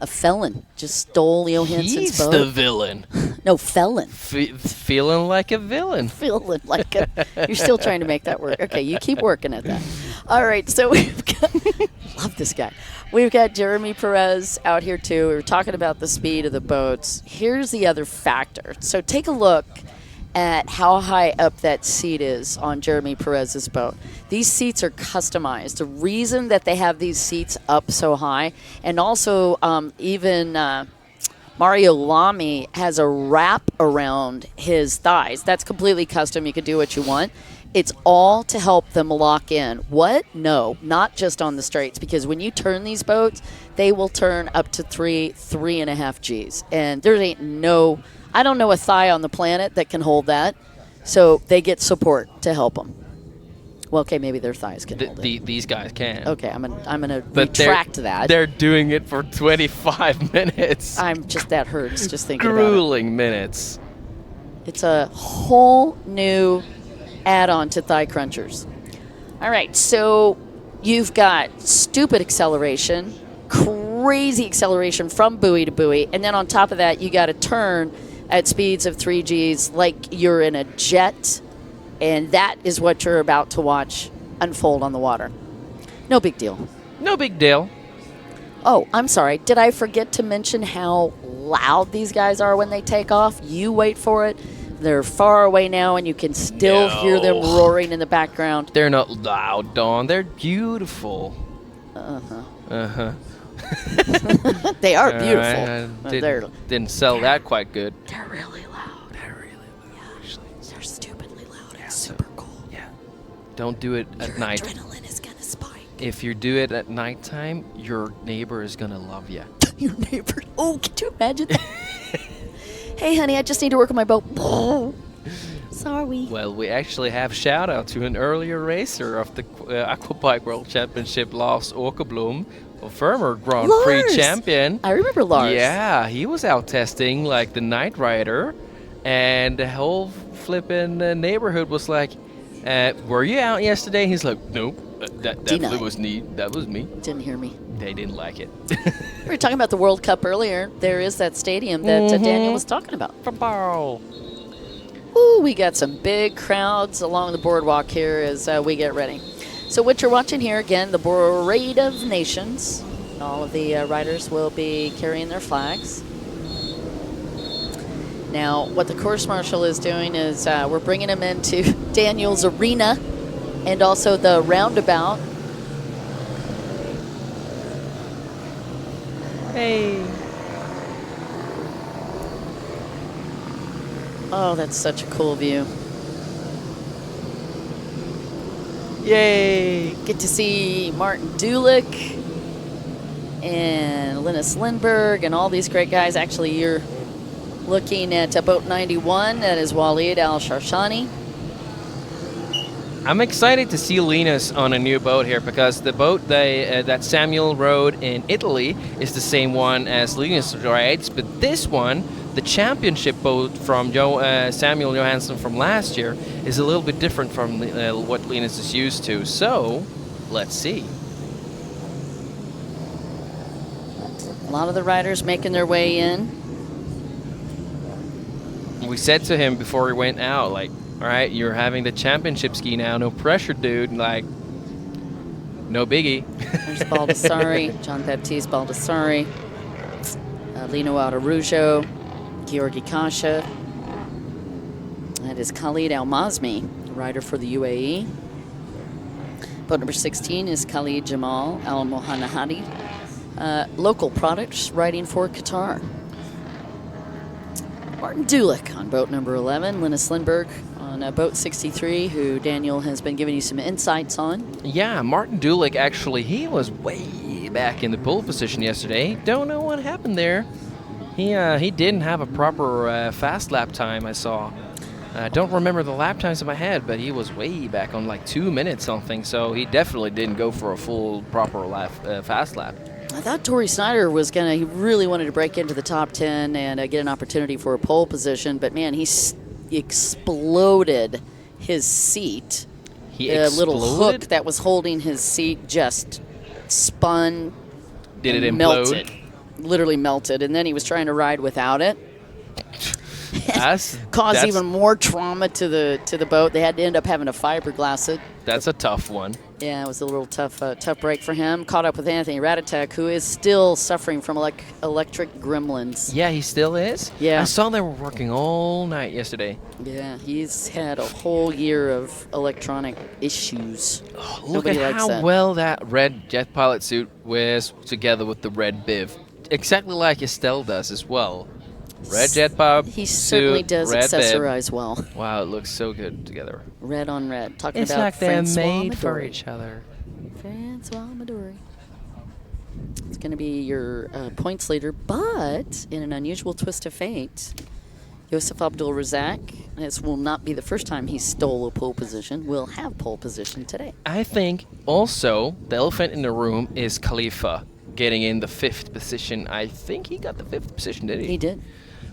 A felon just stole Leo Hansen's He's boat. the villain. No, felon. Feeling like a villain. Feeling like a... You're still trying to make that work. Okay, you keep working at that. All right, so we've got... Love this guy. We've got Jeremy Perez out here, too. We were talking about the speed of the boats. Here's the other factor. So take a look at how high up that seat is on Jeremy Perez's boat. These seats are customized. The reason that they have these seats up so high, and also even Mario Lamy has a wrap around his thighs. That's completely custom. You can do what you want. It's all to help them lock in. What? No, not just on the straights, because when you turn these boats, they will turn up to 3.5 Gs. And there ain't no... I don't know a thigh on the planet that can hold that, so they get support to help them. Well, okay, maybe their thighs can hold it. These guys can. Okay, I'm gonna retract that. They're doing it for 25 minutes. That hurts just thinking Grueling about it. minutes. It's a whole new add-on to thigh crunchers. All right, so you've got stupid acceleration, crazy acceleration from buoy to buoy, and then on top of that, you got a turn at speeds of 3 Gs like you're in a jet, and that is what you're about to watch unfold on the water. No big deal. No big deal. Oh, I'm sorry. Did I forget to mention how loud these guys are when they take off? You wait for it. They're far away now, and you can still hear them roaring in the background. They're not loud, Dawn. They're beautiful. Uh-huh. Uh-huh. They are beautiful. Didn't sell that quite good. They're really loud. Actually. They're stupidly loud. It's super cool. Yeah. Don't do it at night. Adrenaline is going to spike. If you do it at nighttime, your neighbor is going to love you. Your neighbor? Oh, can you imagine that? Hey, honey, I just need to work on my boat. Sorry. Well, we actually have shout out to an earlier racer of the Aquabike World Championship, Lars Åkerblom, a former Grand Prix champion. I remember Lars. Yeah, he was out testing like the night rider, and the whole flippin' neighborhood was like, "Were you out yesterday?" He's like, "Nope, that was me. That was me." Didn't hear me. They didn't like it. We were talking about the World Cup earlier. There is that stadium that Daniel was talking about. Ooh, we got some big crowds along the boardwalk here as we get ready. So what you're watching here, again, the Parade of Nations. All of the riders will be carrying their flags. Now, what the course marshal is doing is we're bringing them into Daniel's arena and also the roundabout. Hey. Oh, that's such a cool view. Yay! Get to see Martin Dulick and Linus Lindberg and all these great guys. Actually, you're looking at boat 91. That is Walid Al-Sharshani. I'm excited to see Linus on a new boat here because the boat that Samuel rode in Italy is the same one as Linus rides, but this one, the championship boat from Samuel Johansson from last year, is a little bit different from what Linus is used to. So, let's see. A lot of the riders making their way in. We said to him before he went out, like, all right, you're having the championship ski now. No pressure, dude. Like, no biggie. There's Baldassari, Jean-Baptiste Baldassari, Lino Araujo, Georgi Kasha. That is Khalid Al-Mazmi, rider for the UAE. Boat number 16 is Khalid Jamal Al-Mohanahadi, local products riding for Qatar. Martin Dulick on boat number 11, Linus Lindberg on boat 63, who Daniel has been giving you some insights on. Yeah, Martin Dulick, actually, he was way back in the pole position yesterday. Don't know what happened there. He didn't have a proper fast lap time, I saw. I don't remember the lap times in my head, but he was way back on like 2 minutes something, so he definitely didn't go for a full proper lap, fast lap. I thought Torrey Snyder was he really wanted to break into the top 10 and get an opportunity for a pole position, but man, he exploded his seat. The little hook that was holding his seat just spun. Did it implode? Melted. Literally melted, and then he was trying to ride without it. Caused even more trauma to the boat. They had to end up having to fiberglass it. That's a tough one. Yeah, it was a little tough break for him. Caught up with Anthony Radatek, who is still suffering from electric gremlins. Yeah, he still is? Yeah. I saw they were working all night yesterday. Yeah, he's had a whole year of electronic issues. Oh, look Nobody at likes how that. well that red jet pilot suit wears together with the red bib. Exactly like Estelle does as well. Red jet pilot He certainly suit, does red accessorize bib. well. Wow, it looks so good together. Red on red. Talking It's about like they're Francois made for Midori. each other. Francois Midori. It's going to be your points leader, but in an unusual twist of fate, Yosef Abdul Razak, this will not be the first time he stole a pole position, will have pole position today. I think also the elephant in the room is Khalifa getting in the 5th position. I think he got the 5th position, did he? He did.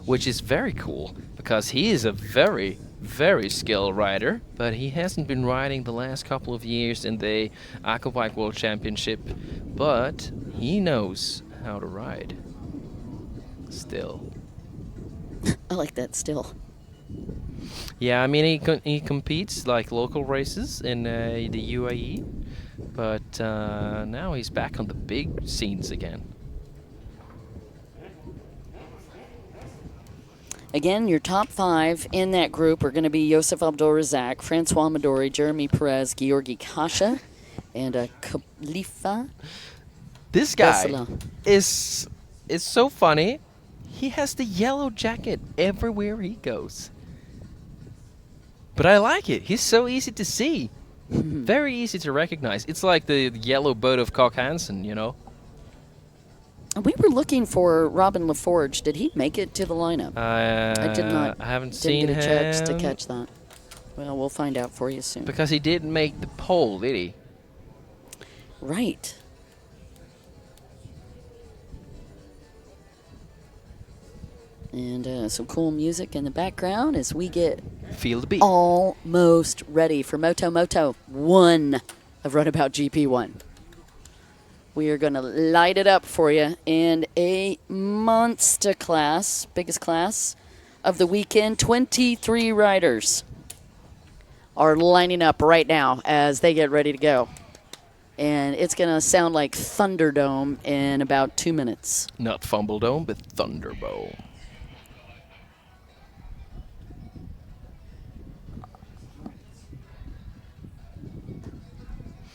Which is very cool because he is a very, very skilled rider, but he hasn't been riding the last couple of years in the Aquabike World Championship, but he knows how to ride. Still. I like that still. Yeah, I mean, he competes like local races in the UAE, but now he's back on the big scenes again. Again, your top 5 in that group are going to be Yosef Abdul Razak, Francois Midori, Jeremy Perez, Georgi Kasha, and Khalifa. This guy Bessela. is so funny. He has the yellow jacket everywhere he goes. But I like it. He's so easy to see. Very easy to recognize. It's like the yellow boat of Cock Hansen, you know? We were looking for Robin LaForge. Did he make it to the lineup? I did not. I haven't didn't seen get a chance to him. catch that. Well, we'll find out for you soon. Because he didn't make the pole, did he? Right. And some cool music in the background as we get Feel the beat. almost ready for Moto1 of Runabout GP1. We are going to light it up for you in a monster class, biggest class of the weekend. 23 riders are lining up right now as they get ready to go. And it's going to sound like Thunderdome in about 2 minutes. Not Fumbledome, but Thunderbone.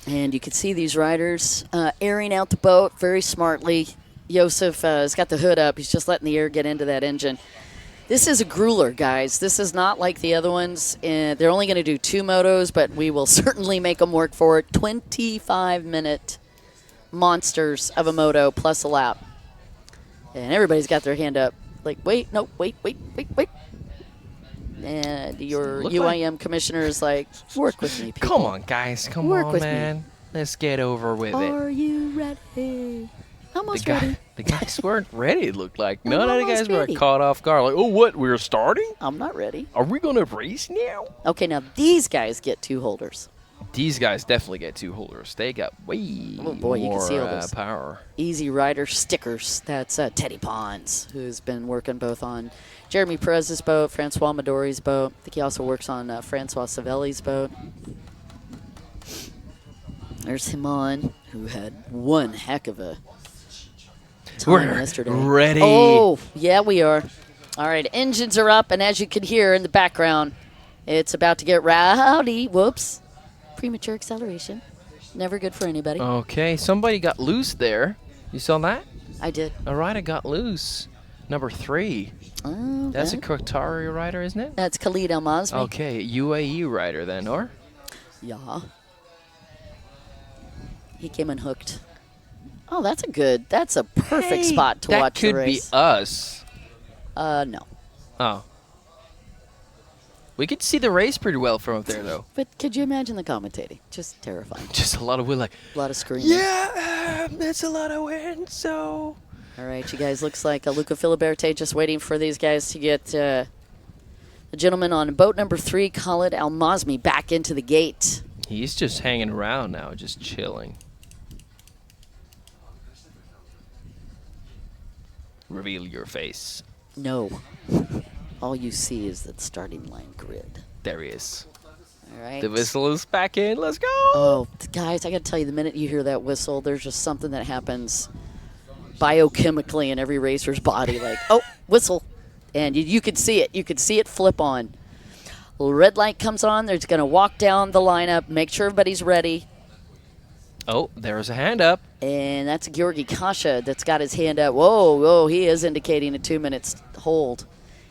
And you can see these riders airing out the boat very smartly. Yosef has got the hood up. He's just letting the air get into that engine. This is a grueler, guys. This is not like the other ones. They're only going to do 2 motos, but we will certainly make them work for it. 25-minute monsters of a moto plus a lap. And everybody's got their hand up. Like, wait, no, wait. And your UIM commissioner is like, work with me, people. Come on, guys. Come Work on, with man. me. Let's get over with it. Are you ready? Almost ready. The guys weren't ready, it looked like. I'm None of the almost guys were ready. caught off guard. Like, oh, what? We're starting? I'm not ready. Are we going to race now? Okay, now these guys get 2 holders. These guys definitely get 2 holders. They got way Oh boy, you can see all more those power. Easy Rider stickers. That's Teddy Pons, who's been working both on Jeremy Perez's boat, Francois Midori's boat. I think he also works on Francois Savelli's boat. There's Himon, who had one heck of a time We're yesterday. ready. Oh, yeah, we are. All right, engines are up, and as you can hear in the background, it's about to get rowdy. Whoops. Premature acceleration. Never good for anybody. Okay, somebody got loose there. You saw that? I did. A rider got loose. Number 3. Oh, That's a Qatari rider, isn't it? That's Khalid El-Mazmi. Okay, UAE rider then, or? Yeah. He came unhooked. Oh, that's a perfect spot to watch the race. That could be us. No. Oh. We could see the race pretty well from up there, though. But could you imagine the commentating? Just terrifying. Just a lot of wind, like, A lot of screaming. yeah, it's a lot of wind, so... All right, you guys, looks like Luca Filiberte just waiting for these guys to get the gentleman on boat number 3, Khalid El-Mazmi, back into the gate. He's just hanging around now, just chilling. Reveal your face. No. All you see is the starting line grid. There he is. All right. The whistle is back in. Let's go. Oh, guys, I got to tell you, the minute you hear that whistle, there's just something that happens biochemically in every racer's body. Like, oh, whistle. And you could see it. You could see it flip on. Little red light comes on. They're going to walk down the lineup, make sure everybody's ready. Oh, there's a hand up. And that's Georgi Kasha that's got his hand up. Whoa, he is indicating a 2 minutes hold.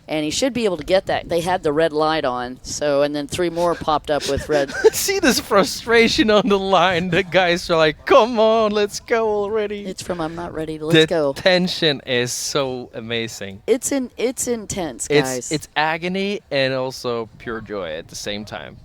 And he should be able to get that. They had the red light on, and then 3 more popped up with red. See this frustration on the line. The guys are like, come on, let's go already. It's from I'm not ready, let's go. The tension is so amazing. It's intense, guys. It's agony and also pure joy at the same time.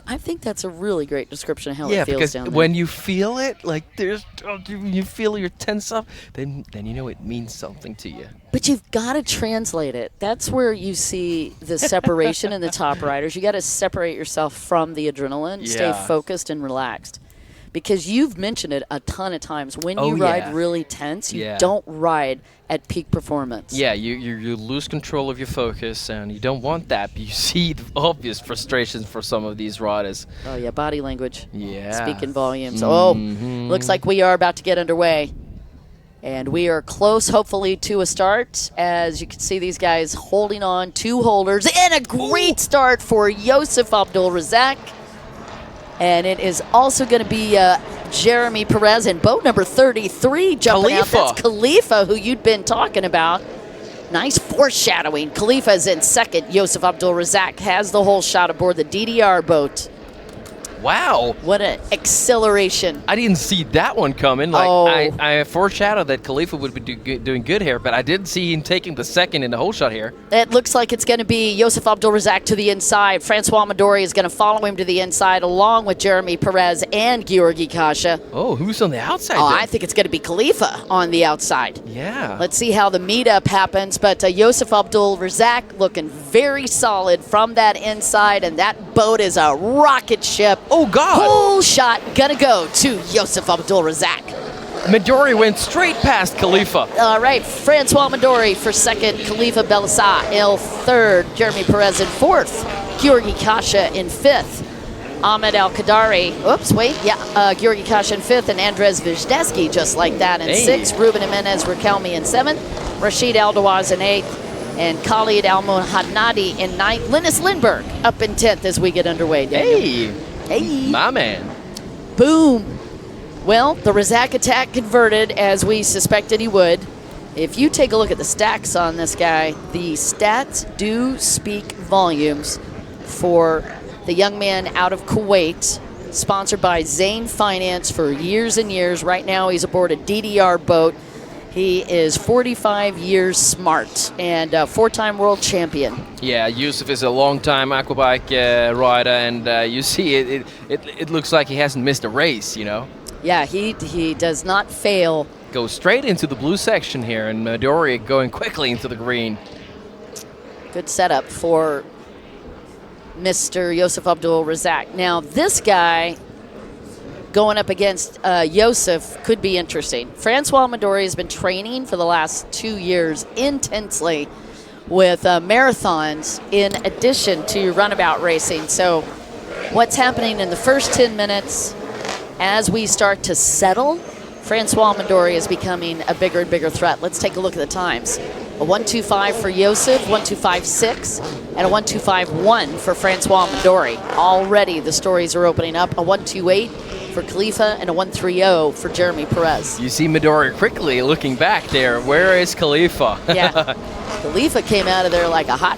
I think that's a really great description of how Yeah, it feels because down there. when you feel it, like you feel your tense up, then you know it means something to you. But you've got to translate it. That's where you see the separation in the top riders. You got to separate yourself from the adrenaline, stay focused and relaxed. Because you've mentioned it a ton of times. When you ride really tense, you don't ride at peak performance. Yeah, you lose control of your focus, and you don't want that. But you see the obvious frustrations for some of these riders. Oh, yeah, body language. Yeah. Speaking volumes. Oh, looks like we are about to get underway. And we are close, hopefully, to a start. As you can see, these guys holding on, 2 holders. And a great start for Yosef Abdul-Razak. And it is also going to be Jeremy Perez in boat number 33 jumping out. That's Khalifa, who you'd been talking about. Nice foreshadowing. Khalifa is in second. Yosef Abdul-Razak has the whole shot aboard the DDR boat. Wow. What an acceleration. I didn't see that one coming. Like I foreshadowed that Khalifa would be doing good here, but I didn't see him taking the second in the whole shot here. It looks like it's going to be Yosef Abdul-Razak to the inside. Francois Midori is going to follow him to the inside along with Jeremy Perez and Georgi Kasha. Oh, who's on the outside Oh, then? I think it's going to be Khalifa on the outside. Yeah. Let's see how the meetup happens, but Yosef Abdul-Razak looking very solid from that inside, and that boat is a rocket ship. Oh, God. Whole shot gonna go to Yosef Abdul-Razak. Midori went straight past Khalifa. All right, Francois Midori for second, Khalifa Belissa in third, Jeremy Perez in fourth, Georgi Kasha in fifth, Ahmed Al-Qadari, Georgi Kasha in fifth, and Andres Vizhdesky just like that in sixth, Ruben Jimenez Rakelmi in seventh, Rashid Aldawaz in eighth, and Khalid Al-Muhannadi in ninth, Linus Lindberg up in 10th as we get underway, Daniel. Hey. My man. Boom. Well, the Razak attack converted as we suspected he would. If you take a look at the stacks on this guy, the stats do speak volumes for the young man out of Kuwait, sponsored by Zain Finance for years and years. Right now he's aboard a DDR boat. He is 45 years smart and a 4-time world champion. Yeah, Yusuf is a long-time Aquabike rider, and you see it looks like he hasn't missed a race, you know? Yeah, he does not fail. Goes straight into the blue section here, and Midori going quickly into the green. Good setup for Mr. Yosef Abdul Razak. Now, this guy going up against Yosef could be interesting. Francois Midori has been training for the last 2 years intensely with marathons in addition to runabout racing. So what's happening in the first 10 minutes as we start to settle, Francois Midori is becoming a bigger and bigger threat. Let's take a look at the times. A 1:25 for Yosef, 1:25.6, and a 1:25.1 for Francois Midori. Already the stories are opening up. A 1:28 for Khalifa and a 1:30 for Jeremy Perez. You see Midori quickly looking back there. Where is Khalifa? Yeah, Khalifa came out of there like a hot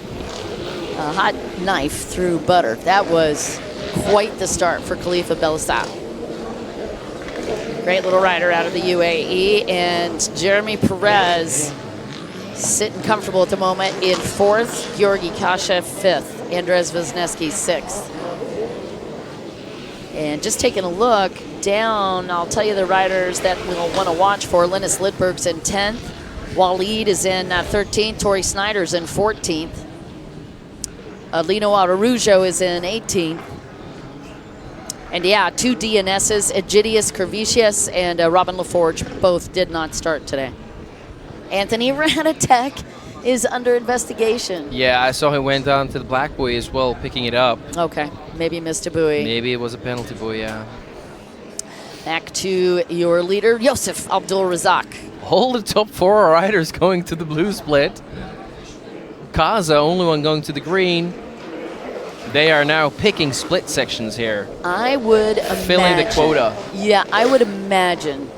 knife through butter. That was quite the start for Khalifa Belisab. Great little rider out of the UAE, and Jeremy Perez sitting comfortable at the moment in 4th, Georgi Kasha 5th, Andres Wisniewski 6th. And just taking a look down, I'll tell you the riders that we'll want to watch for. Linus Lidberg's in 10th, Waleed is in 13th, Tori Snyder's in 14th, Lino Araujo is in 18th. And yeah, 2 DNSs, Egidius Kervicius and Robin LaForge both did not start today. Anthony Ranatek is under investigation. Yeah, I saw he went down to the black buoy as well, picking it up. Okay, maybe missed a buoy. Maybe it was a penalty buoy, yeah. Back to your leader, Yosef Abdul Razak. All the top 4 riders going to the blue split. Kaza, only one going to the green. They are now picking split sections here. I would imagine. Filling the quota. Yeah, I would imagine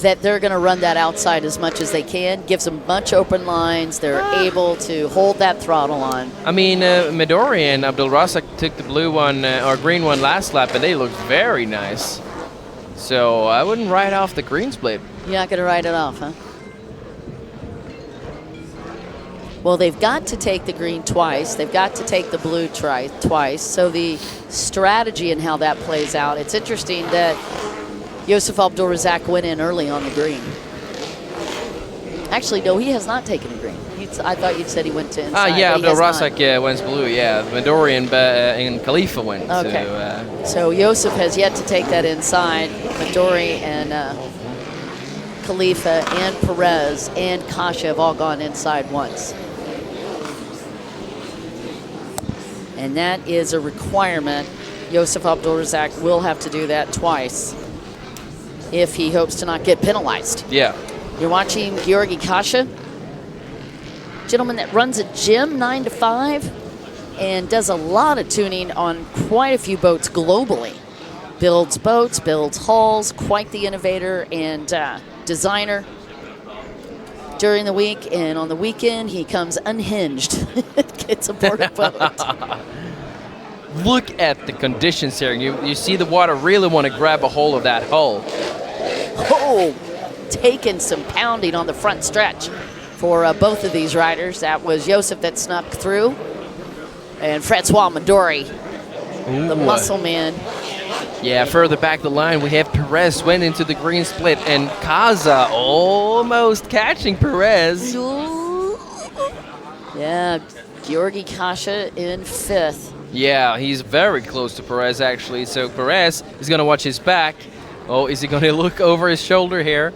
that they're going to run that outside as much as they can. Gives them much open lines. They're able to hold that throttle on. I mean, Midori and Abdul Razak took the blue one or green one last lap, and they looked very nice. So I wouldn't write off the green split. You're not going to write it off, huh? Well, they've got to take the green twice. They've got to take the blue twice. So the strategy and how that plays out, it's interesting that Yosef Abdul Razak went in early on the green. Actually, no, he has not taken the green. I thought you said he went to inside. Yeah, Abdul Razak went blue, yeah. Midori and Khalifa went okay. to... So Yosef has yet to take that inside. Midori and Khalifa and Perez and Kasha have all gone inside once. And that is a requirement. Yosef Abdul Razak will have to do that twice if he hopes to not get penalized. Yeah. You're watching Georgi Kasha, gentleman that runs a gym 9 to 5 and does a lot of tuning on quite a few boats globally. Builds boats, builds hulls, quite the innovator and designer during the week, and on the weekend he comes unhinged, gets aboard a boat. Look at the conditions here. You see the water really want to grab a hold of that hull. Oh, taking some pounding on the front stretch for both of these riders. That was Yosef that snuck through, and Francois Midori, the muscle man. Yeah, further back the line, we have Perez went into the green split, and Kaza almost catching Perez. Yeah, Georgi Kasha in 5th. Yeah, he's very close to Perez, actually. So Perez is going to watch his back. Oh, is he going to look over his shoulder here?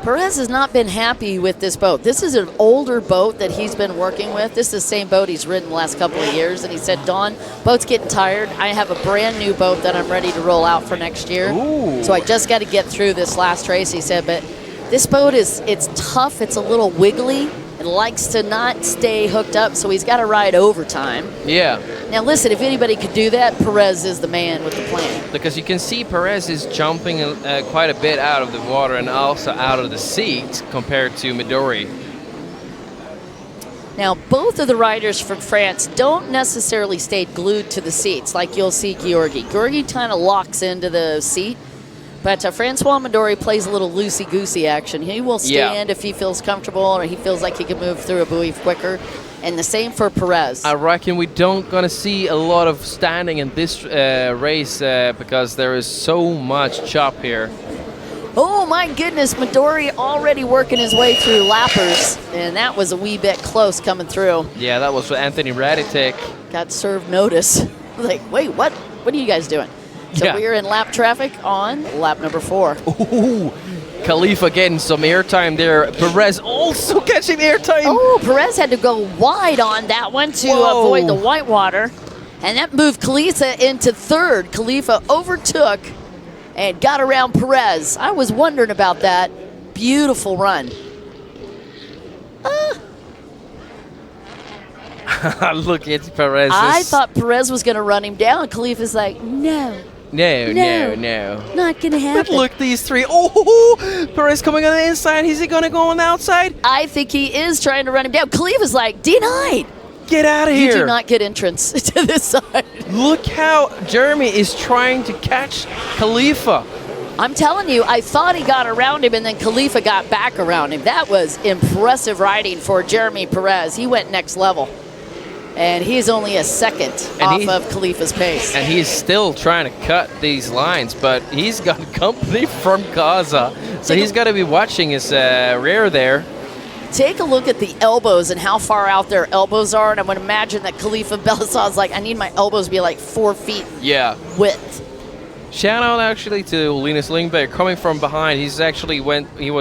Perez has not been happy with this boat. This is an older boat that he's been working with. This is the same boat he's ridden the last couple of years. And he said, Dawn, boat's getting tired. I have a brand new boat that I'm ready to roll out for next year. Ooh. So I just got to get through this last race, he said. But this boat it's tough. It's a little wiggly. It likes to not stay hooked up, so he's got to ride overtime. Yeah. Now, listen, if anybody could do that, Perez is the man with the plan. Because you can see Perez is jumping quite a bit out of the water and also out of the seat compared to Midori. Now, both of the riders from France don't necessarily stay glued to the seats like you'll see Georgi. Georgi kind of locks into the seat, but Francois Midori plays a little loosey-goosey action. He will stand if he feels comfortable or he feels like he can move through a buoy quicker. And the same for Perez. I reckon we don't gonna see a lot of standing in this race because there is so much chop here. Oh my goodness, Midori already working his way through lappers, and that was a wee bit close coming through. Yeah, that was Anthony Raditek. Got served notice. Like, wait, what? What are you guys doing? So Yeah. we're in lap traffic on lap number 4. Ooh, Khalifa getting some airtime there. Perez also catching airtime. Oh, Perez had to go wide on that one to Whoa. avoid the whitewater. And that moved Khalifa into third. Khalifa overtook and got around Perez. I was wondering about that. Beautiful run. Look at Perez. I thought Perez was going to run him down. Khalifa's like, no, No. not going to happen. But look, these three. Oh, Perez coming on the inside. Is he going to go on the outside? I think he is trying to run him down. Khalifa's like, denied. Get out of You here. do not get entrance to this side. Look how Jeremy is trying to catch Khalifa. I'm telling you, I thought he got around him, and then Khalifa got back around him. That was impressive riding for Jeremy Perez. He went next level. And he's only a second off of Khalifa's pace. And he's still trying to cut these lines, but he's got company from Gaza. So he's got to be watching his rear there. Take a look at the elbows and how far out their elbows are. And I would imagine that Khalifa Belisaw's like, I need my elbows to be like 4 feet Yeah. width. Shout out actually to Linus Lindberg coming from behind. He was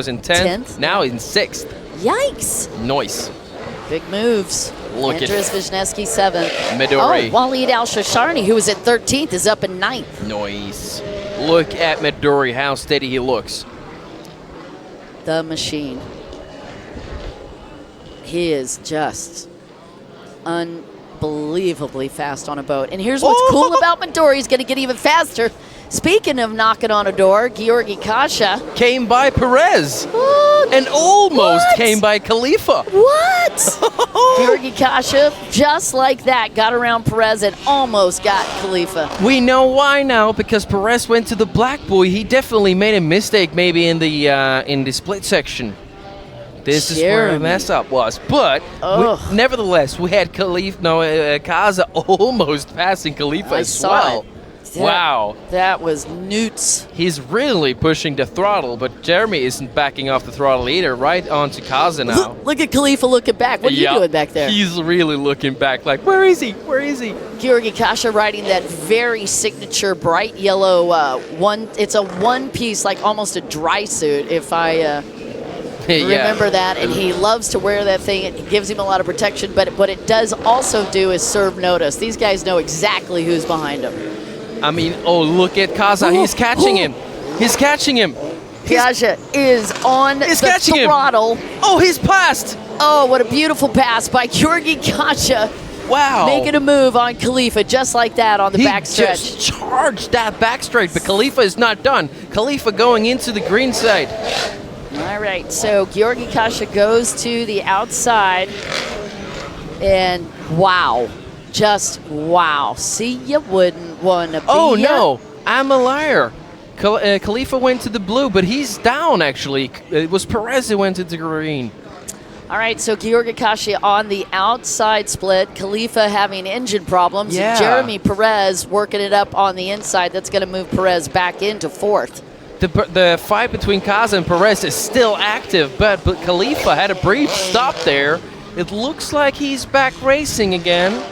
in 10th. Now in 6th. Yikes. Nice. Big moves. Look at Andres Wisniewski 7th. Midori. Oh, Walid Al-Shasharni, who was at 13th, is up in 9th. Nice. Look at Midori, how steady he looks. The machine. He is just unbelievably fast on a boat. And here's what's cool about Midori. He's going to get even faster. Speaking of knocking on a door, Georgi Kasha came by Perez and almost came by Khalifa. What? Georgi Kasha, just like that, got around Perez and almost got Khalifa. We know why now, because Perez went to the black buoy. He definitely made a mistake maybe in the split section. This is where the mess up was. But nevertheless, we had Kaza almost passing Khalifa as well. Wow. That was newts. He's really pushing the throttle, but Jeremy isn't backing off the throttle either. Right onto Kaza now. Look at Khalifa looking back. What are you doing back there? He's really looking back like, where is he? Where is he? Georgi Kasha riding that very signature bright yellow it's a one piece, like almost a dry suit, if I remember that. And he loves to wear that thing. It gives him a lot of protection, but what it does also do is serve notice. These guys know exactly who's behind them. I mean, oh, look at Kaza. He's catching him. He's catching him. Kasha is on the throttle. Oh, he's passed. Oh, what a beautiful pass by Georgi Kasha. Wow. Making a move on Khalifa just like that on the backstretch. He just charged that backstraight, but Khalifa is not done. Khalifa going into the green side. All right, so Georgi Kasha goes to the outside. And wow. Just wow. See, you wouldn't want to be. Oh, no. I'm a liar. Khalifa went to the blue, but he's down, actually. It was Perez who went to the green. All right, so Georgi Kasha on the outside split. Khalifa having engine problems. Yeah. And Jeremy Perez working it up on the inside. That's going to move Perez back into 4th. The fight between Kaza and Perez is still active, but Khalifa had a brief stop there. It looks like he's back racing again.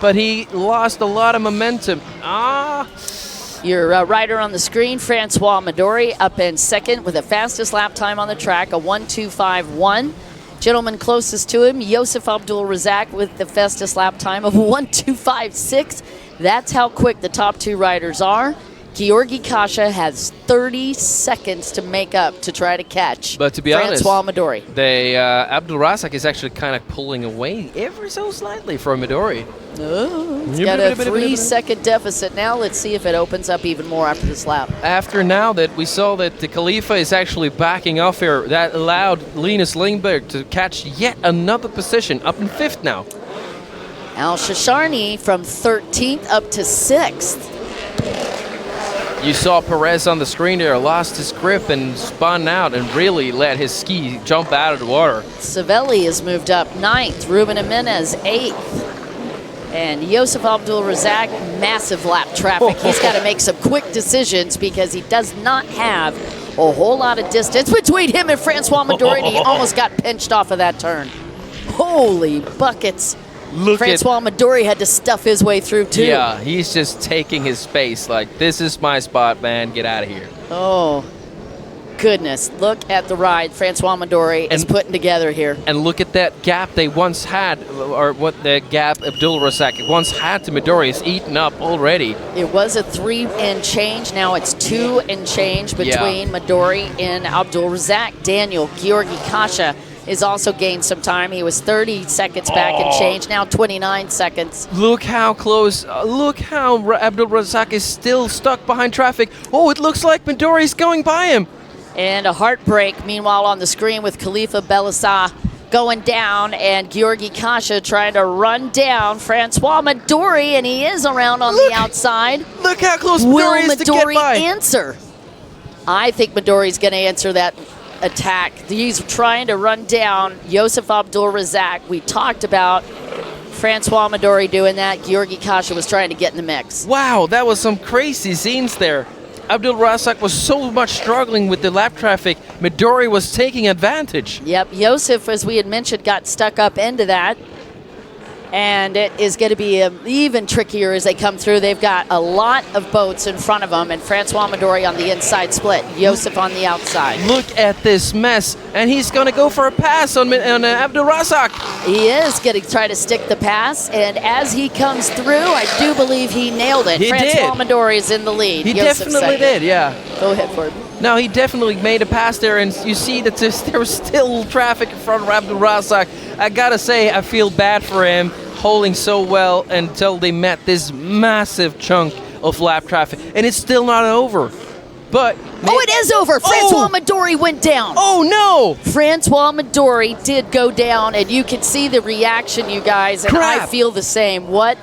But he lost a lot of momentum. Your rider on the screen, Francois Midori, up in 2nd with the fastest lap time on the track, a 1:2.51. Gentleman closest to him, Yosef Abdul Razak, with the fastest lap time of 1:2.56. That's how quick the top 2 riders are. Georgi Kasha has 30 seconds to make up to try to catch But to be Francois honest, Midori. Abdul Razak is actually kind of pulling away ever so slightly from Midori. Oh, it's got a 3-second deficit now. Let's see if it opens up even more after this lap. After now that we saw that the Khalifa is actually backing off here, that allowed Linus Lindberg to catch yet another position, up in 5th now. Al-Shasharni from 13th up to 6th. You saw Perez on the screen there, lost his grip and spun out and really let his ski jump out of the water. Savelli has moved up 9th. Ruben Jimenez 8th. And Yosef Abdul-Razak, massive lap traffic. He's got to make some quick decisions because he does not have a whole lot of distance between him and Francois Midori, and he almost got pinched off of that turn. Holy buckets. Francois Midori had to stuff his way through, too. Yeah, he's just taking his space. Like, this is my spot, man. Get out of here. Oh, goodness. Look at the ride Francois Midori is putting together here. And look at that gap they once had, or what the gap Abdul-Razak once had to Midori is eaten up already. It was a 3 and change. Now it's 2 and change between Midori and Abdul-Razak. Daniel Georgi Kasha is also gained some time. He was 30 seconds back and change, now 29 seconds. Look how close, look how Abdul-Razak is still stuck behind traffic. Oh, it looks like Midori's going by him. And a heartbreak, meanwhile, on the screen with Khalifa Belissa going down, and Georgi Kasha trying to run down Francois Midori, and he is around on the outside. Look how close Midori is to get by. Will Midori answer? I think Midori's going to answer that attack. He's trying to run down Yosef Abdul-Razak. We talked about Francois Midori doing that. Georgi Kasha was trying to get in the mix. Wow, that was some crazy scenes there. Abdul-Razak was so much struggling with the lap traffic. Midori was taking advantage. Yep, Yosef, as we had mentioned, got stuck up into that. And it is going to be even trickier as they come through. They've got a lot of boats in front of them, and Francois Midori on the inside split, Yosef on the outside. Look at this mess, and he's going to go for a pass on Abdul-Razak. He is going to try to stick the pass, and as he comes through, I do believe he nailed it. He Francois did. Midori is in the lead. He Yosef definitely second. did, yeah. Go ahead, Ford. No, he definitely made a pass there, and you see that there was still traffic in front of Abdul-Razak. I got to say, I feel bad for him, holding so well until they met this massive chunk of lap traffic, and it's still not over. But it is over. Francois Midori went down. Oh no! Francois Midori did go down, and you can see the reaction, you guys, and I feel the same. What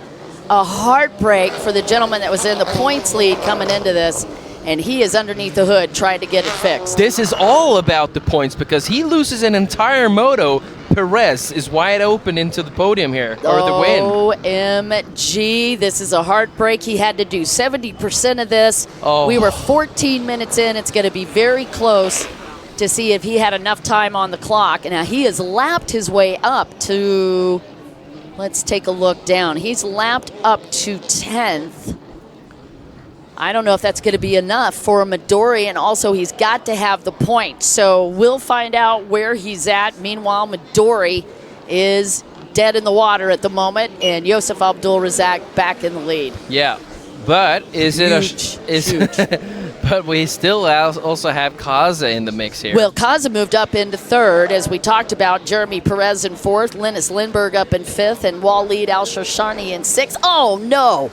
a heartbreak for the gentleman that was in the points lead coming into this, and he is underneath the hood trying to get it fixed. This is all about the points because he loses an entire moto. Perez is wide open into the podium here, or the win. OMG, this is a heartbreak. He had to do 70% of this. We were 14 minutes in. It's going to be very close to see if he had enough time on the clock. And now he has lapped his way up to, let's take a look down. He's lapped up to 10th. I don't know if that's going to be enough for Midori, and also he's got to have the point. So we'll find out where he's at. Meanwhile, Midori is dead in the water at the moment, and Yosef Abdul-Razak back in the lead. Yeah, but is huge. But we still also have Kaza in the mix here. Well, Kaza moved up into third, as we talked about. Jeremy Perez in fourth, Linus Lindberg up in fifth, and Walid Al-Shoshani in sixth. Oh, no.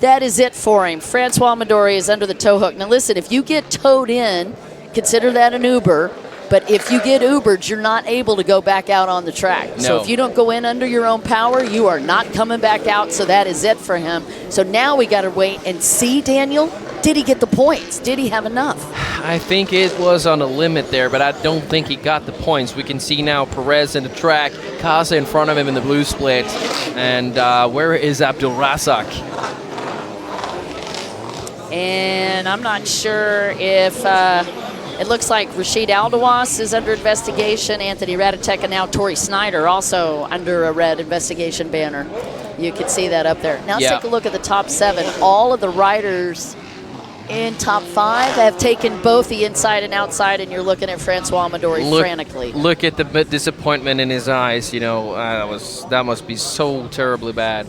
That is it for him. Francois Midori is under the tow hook. Now listen, if you get towed in, consider that an Uber. But if you get Ubered, you're not able to go back out on the track. No. So if you don't go in under your own power, you are not coming back out. So that is it for him. So now we got to wait and see, Daniel. Did he get the points? Did he have enough? I think it was on a limit there, but I don't think he got the points. We can see now Perez in the track, Kaza in front of him in the blue split. And where is Abdul-Razak? And I'm not sure if it looks like Rashid Aldawas is under investigation. Anthony Raditek, and now Tori Snyder also under a red investigation banner. You can see that up there. Now let's take a look at the top 7. All of the riders in top 5 have taken both the inside and outside, and you're looking at Francois Midori frantically. Look at the disappointment in his eyes. You know, that must be so terribly bad.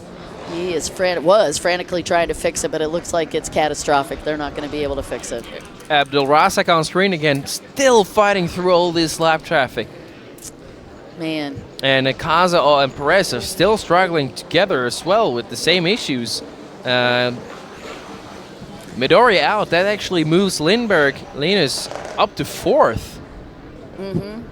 He is was frantically trying to fix it, but it looks like it's catastrophic. They're not going to be able to fix it. Abdul-Razak on screen again, still fighting through all this lap traffic. Man. And Kaza and Perez are still struggling together as well with the same issues. Midori out, that actually moves Linus up to 4th. Mm-hmm.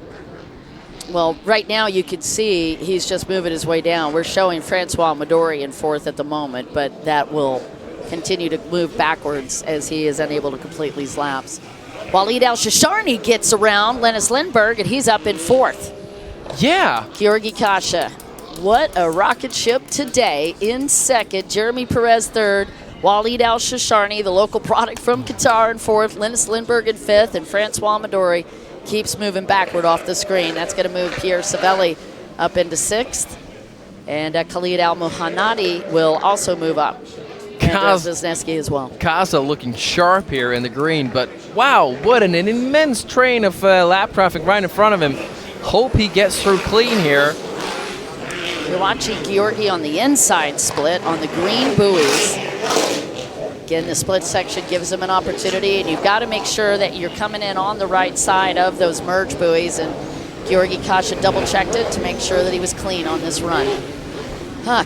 Well, right now you can see he's just moving his way down. We're showing Francois Midori in 4th at the moment, but that will continue to move backwards as he is unable to complete these laps. Walid Al-Shoshani gets around Linus Lindberg, and he's up in 4th. Yeah. Georgi Kasha What a rocket ship today. In second, Jeremy Perez third, Walid Al-Shasharni, the local product from Qatar, in fourth, Linus Lindberg in fifth, and Francois Midori keeps moving backward off the screen. That's going to move Pierre Savelli up into sixth, and Khalid Al-Muhannadi will also move up. Wisniewski as well. Kaza looking sharp here in the green, but wow, what an immense train of lap traffic right in front of him. Hope he gets through clean here. You're watching Georgi on the inside split on the green buoys. Again, the split section gives him an opportunity, and you've got to make sure that you're coming in on the right side of those merge buoys, and Georgi Kasha double-checked it to make sure that he was clean on this run.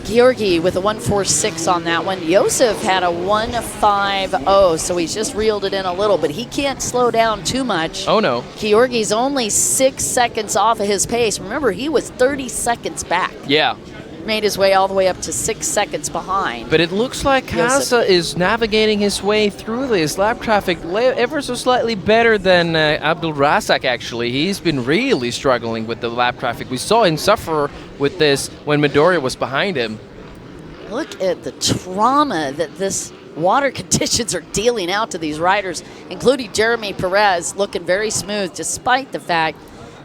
Georgi with a 1.46 on that one. Josef had a 1.50, so he's just reeled it in a little, but he can't slow down too much. Oh, no. Georgi's only 6 seconds off of his pace. Remember, he was 30 seconds back. Yeah. Made his way all the way up to 6 seconds behind. But it looks like Kaza is navigating his way through this lap traffic ever so slightly better than Abdul Razak, actually. He's been really struggling with the lap traffic. We saw him suffer with this when Midori was behind him. Look at the trauma that this water conditions are dealing out to these riders, including Jeremy Perez, looking very smooth despite the fact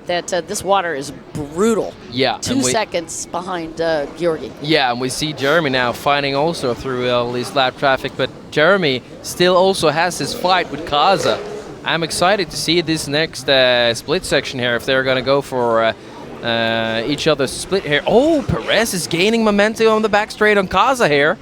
that this water is brutal. Yeah. 2 seconds behind Georgi. Yeah, and we see Jeremy now fighting also through all this lap traffic, but Jeremy still also has his fight with Kaza. I'm excited to see this next split section here, if they're going to go for each other's split here. Oh, Perez is gaining momentum on the back straight on Kaza here.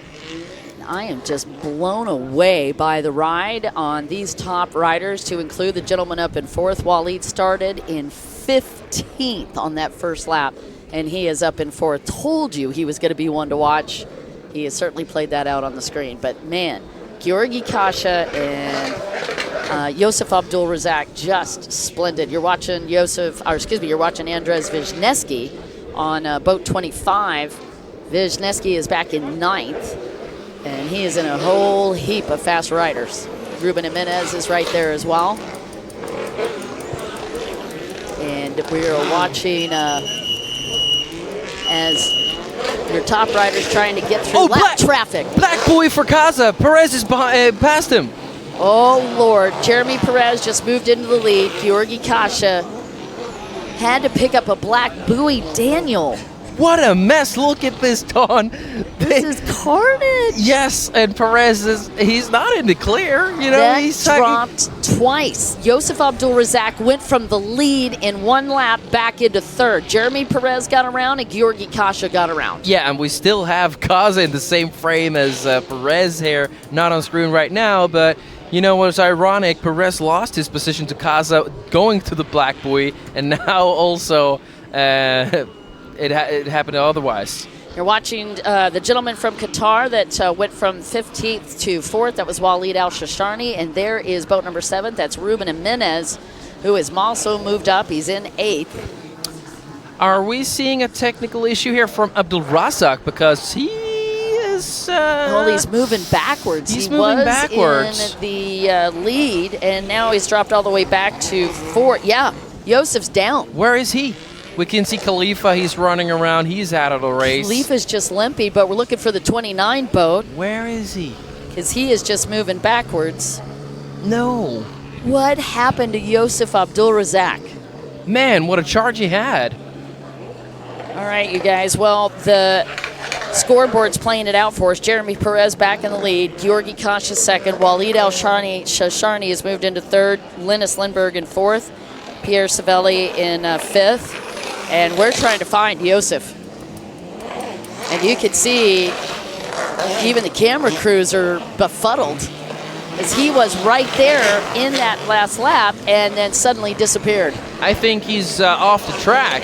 I am just blown away by the ride on these top riders, to include the gentleman up in fourth. Walid started in 15th on that first lap, and he is up in fourth. Told you he was going to be one to watch. He has certainly played that out on the screen. But man, Georgi Kasha and Josef Abdul Razak just splendid. You're watching you're watching Andres Wisniewski on boat 25. Wisniewski is back in 9th. And he is in a whole heap of fast riders. Ruben Jimenez is right there as well. And we are watching as your top riders trying to get through lap traffic. Black buoy for Kaza. Perez is past him. Oh, Lord. Jeremy Perez just moved into the lead. Georgi Kasha had to pick up a black buoy. Daniel. What a mess. Look at this, Dawn. This is carnage. Yes, and Perez he's not in the clear. You know, that he's dropped twice. Josef Abdul Razak went from the lead in one lap back into third. Jeremy Perez got around and Georgi Kasha got around. Yeah, and we still have Kaza in the same frame as Perez here. Not on screen right now, but you know what's ironic? Perez lost his position to Kaza going to the black buoy, and now also it happened otherwise. You're watching the gentleman from Qatar that went from 15th to 4th. That was Walid Al-Shasharni. And there is boat number 7. That's Ruben Jimenez, who has also moved up. He's in 8th. Are we seeing a technical issue here from Abdul Razak? Because he is... well, he's moving backwards. He's moving in backwards. the lead, and now he's dropped all the way back to 4th. Yeah, Josef's down. Where is he? We can see Khalifa. He's running around. He's out of the race. Khalifa's just limpy, but we're looking for the 29 boat. Where is he? Because he is just moving backwards. No. What happened to Josef Abdul Razak? Man, what a charge he had. All right, you guys. Well, the scoreboard's playing it out for us. Jeremy Perez back in the lead. Georgi Kasha second. Walid Al-Shasharni has moved into third. Linus Lindberg in fourth. Pierre Savelli in fifth. And we're trying to find Josef. And you can see even the camera crews are befuddled, as he was right there in that last lap and then suddenly disappeared. I think he's off the track.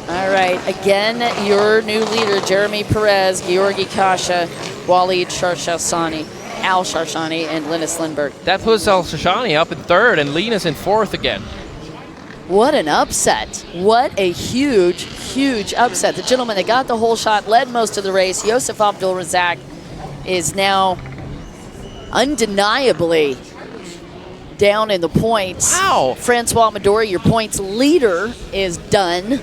All right, again, your new leader, Jeremy Perez, Georgi Kasha, Walid Al-Shasharni, and Linus Lindberg. That puts Al-Shasharni up in third and Linus in fourth again. What an upset. What a huge, huge upset. The gentleman that got the whole shot led most of the race. Josef Abdul Razak is now undeniably down in the points. Wow. Francois Midori, your points leader, is done.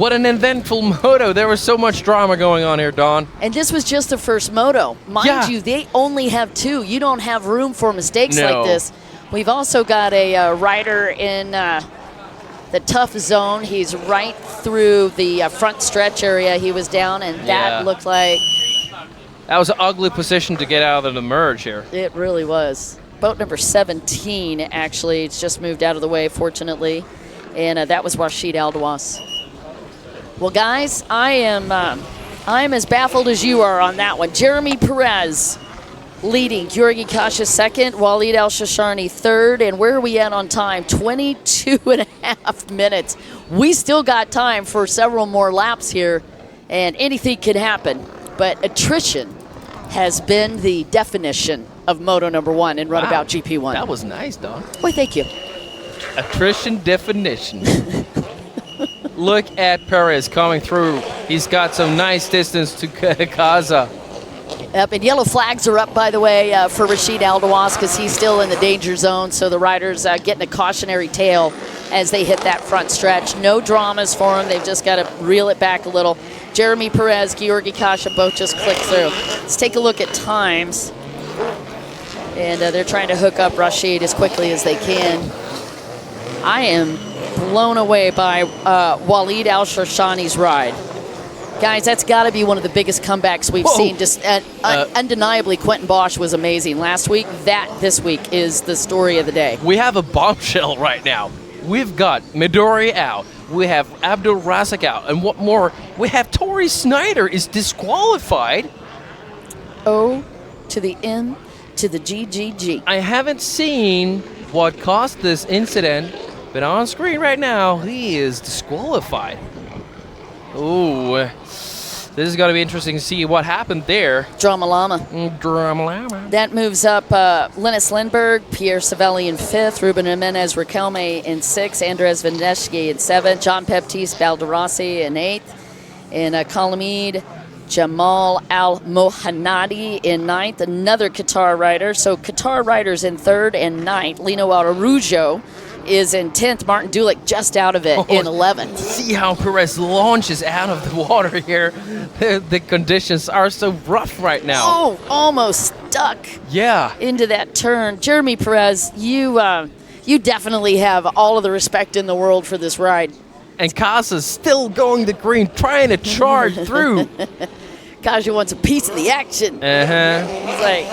What an eventful moto. There was so much drama going on here, Don. And this was just the first moto. Mind you, they only have 2. You don't have room for mistakes like this. We've also got a rider in the tough zone. He's right through the front stretch area. He was down, and that looked like... That was an ugly position to get out of the merge here. It really was. Boat number 17, actually. It's just moved out of the way, fortunately. And that was Rashid Aldawas. Well, guys, I am as baffled as you are on that one. Jeremy Perez leading, Georgi Kasha second, Walid Al-Shasharni third, and where are we at on time? 22.5 minutes. We still got time for several more laps here, and anything can happen. But attrition has been the definition of Moto number 1 in Runabout GP1. That was nice, Don. Why, thank you. Attrition definition. Look at Perez coming through. He's got some nice distance to Kaza. Yep, and yellow flags are up, by the way, for Rashid Aldawas because he's still in the danger zone. So the riders getting a cautionary tail as they hit that front stretch. No dramas for them. They've just got to reel it back a little. Jeremy Perez, Georgi Kasha both just clicked through. Let's take a look at times. And they're trying to hook up Rashid as quickly as they can. I am blown away by Walid Al-Shashani's ride. Guys, that's got to be one of the biggest comebacks we've seen. Just undeniably, Quentin Bosch was amazing last week. This week is the story of the day. We have a bombshell right now. We've got Midori out. We have Abdul Razak out. And what more? We have Tori Snyder is disqualified. O to the M to the GGG. I haven't seen what caused this incident, but on screen right now, he is disqualified. Ooh, this is going to be interesting to see what happened there. Drama Llama. Drama Llama. That moves up Linus Lindberg, Pierre Savelli in 5th, Ruben Jimenez Riquelme in 6th, Andres Vendeshki in 7th, John Baptiste Balderossi in 8th, and Khalamid Jamal Al-Mohanadi in 9th, another Qatar rider. So Qatar riders in 3rd and 9th. Lino Araujo is in 10th. Martin Dulick just out of it in 11th. See how Perez launches out of the water here. The conditions are so rough right now. Oh, almost stuck. Yeah. Into that turn. Jeremy Perez, you definitely have all of the respect in the world for this ride. And Kaza's still going the green, trying to charge through. Kaja wants a piece of the action. Uh-huh. He's like,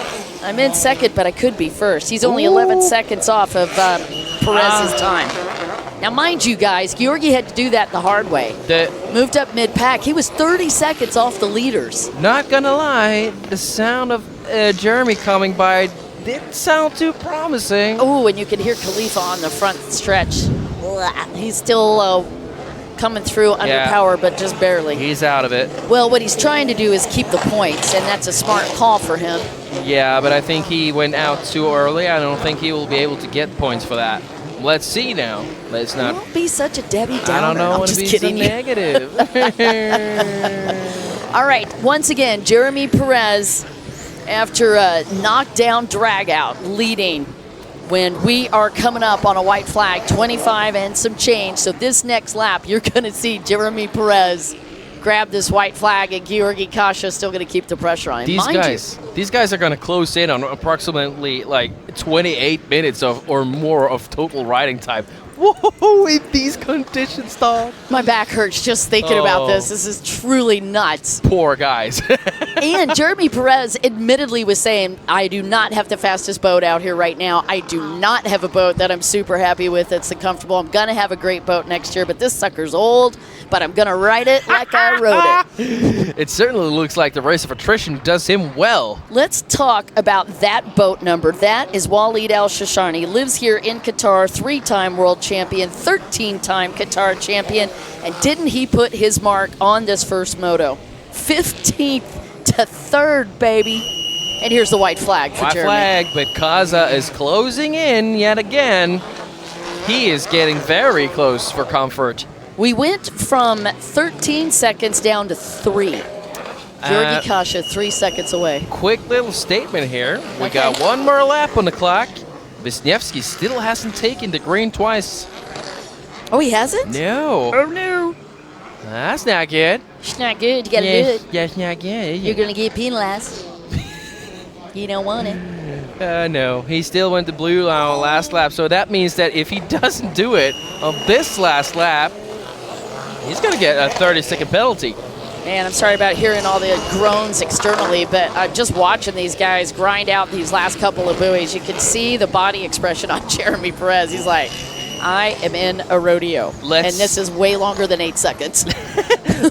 I'm in 2nd, but I could be 1st. He's only 11 seconds off of Perez's time. Now, mind you, guys, Georgi had to do that the hard way. Moved up mid-pack. He was 30 seconds off the leaders. Not gonna lie, the sound of Jeremy coming by didn't sound too promising. Oh, and you can hear Khalifa on the front stretch. He's still coming through under power, but just barely. He's out of it. Well, what he's trying to do is keep the points, and that's a smart call for him. Yeah, but I think he went out too early. I don't think he will be able to get points for that. Let's see now. Let's not. Don't be such a Debbie Downer. I don't know. I'm Want to just be kidding. so negative. All right. Once again, Jeremy Perez, after a knockdown drag out, leading when we are coming up on a white flag, 25 and some change. So this next lap, you're going to see Jeremy Perez grab this white flag, and Georgi Kasha still going to keep the pressure on him. These guys are going to close in on approximately like 28 minutes or more of total riding time. Whoa, in these conditions, dog. My back hurts just thinking about this. This is truly nuts. Poor guys. And Jeremy Perez admittedly was saying, I do not have the fastest boat out here right now. I do not have a boat that I'm super happy with that's comfortable. I'm going to have a great boat next year, but this sucker's old, but I'm going to ride it like I rode it. It certainly looks like the race of attrition does him well. Let's talk about that boat number. That is Walid Al-Shasharni. Lives here in Qatar, 3-time world champion, 13-time Qatar champion, and didn't he put his mark on this first moto? 15th to 3rd, baby. And here's the white flag for Jeremy. White flag, but Kaza is closing in yet again. He is getting very close for comfort. We went from 13 seconds down to 3. Georgi Kasha, 3 seconds away. Quick little statement here. We got one more lap on the clock. Wisniewski still hasn't taken the green twice. Oh, he hasn't? No. Oh, no. That's not good. It's not good. You got to do Yes, it. that's not good. You're going to get penalized. You don't want it. No, he still went to blue on last lap, so that means that if he doesn't do it on this last lap, he's going to get a 30-second penalty. Man, I'm sorry about hearing all the groans externally, but just watching these guys grind out these last couple of buoys, you can see the body expression on Jeremy Perez. He's like, I am in a rodeo, and this is way longer than 8 seconds.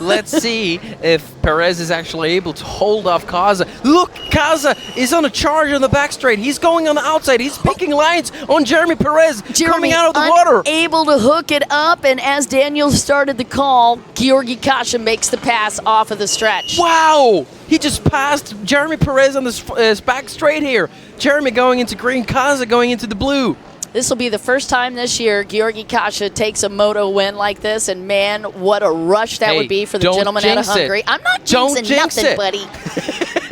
Let's see if Perez is actually able to hold off Kaza. Look, Kaza is on a charge on the back straight. He's going on the outside. He's picking lines on Jeremy Perez coming out of the water. Able to hook it up, and as Daniel started the call, Georgi Kasha makes the pass off of the stretch. Wow! He just passed Jeremy Perez on the back straight here. Jeremy going into green, Kaza going into the blue. This will be the first time this year Georgi Kasha takes a moto win like this, and man, what a rush that would be for the gentleman out of Hungary. I'm not jinxing nothing, buddy.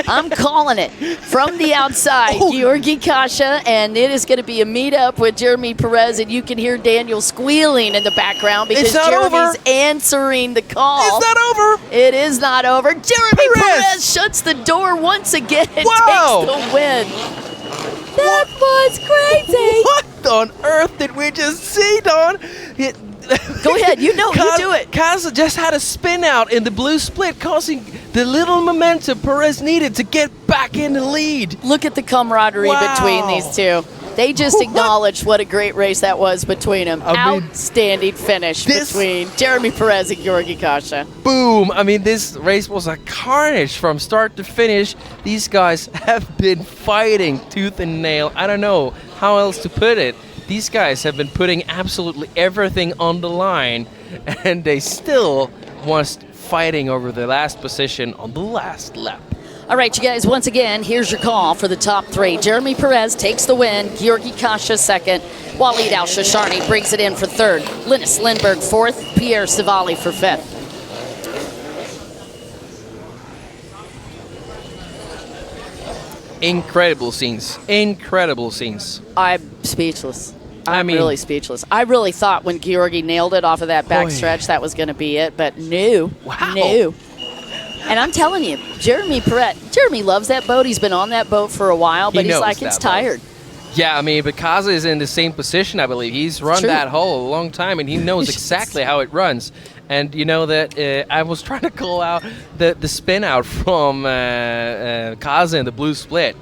I'm calling it from the outside. Georgi Kasha, and it is going to be a meet-up with Jeremy Perez, and you can hear Daniel squealing in the background because Jeremy's answering the call. It's not over. It is not over. Jeremy Perez shuts the door once again and takes the win. That was crazy. What on earth did we just see, Don? Go ahead. You know, you do it. Kaza just had a spin out in the blue split, causing the little momentum Perez needed to get back in the lead. Look at the camaraderie between these two. They just acknowledged what a great race that was between them. Outstanding finish between Jeremy Perez and Georgi Kasha. Boom! I mean, this race was a carnage from start to finish. These guys have been fighting tooth and nail. I don't know how else to put it. These guys have been putting absolutely everything on the line, and they still was fighting over the last position on the last lap. All right, you guys, once again, here's your call for the top three. Jeremy Perez takes the win, Georgi Kasha second, Walid Al-Shasharni brings it in for third, Linus Lindberg fourth, Pierre Savali for fifth. Incredible scenes. Incredible scenes. I'm speechless. I'm really speechless. I really thought when Georgi nailed it off of that back stretch, that was going to be it, but no. No. And I'm telling you, Jeremy loves that boat. He's been on that boat for a while, but he's like, it's tired. Yeah, I mean, but Kaza is in the same position, I believe. He's run that hole a long time, and he knows exactly how it runs. And you know that I was trying to call out the spin out from Kaza in the blue split.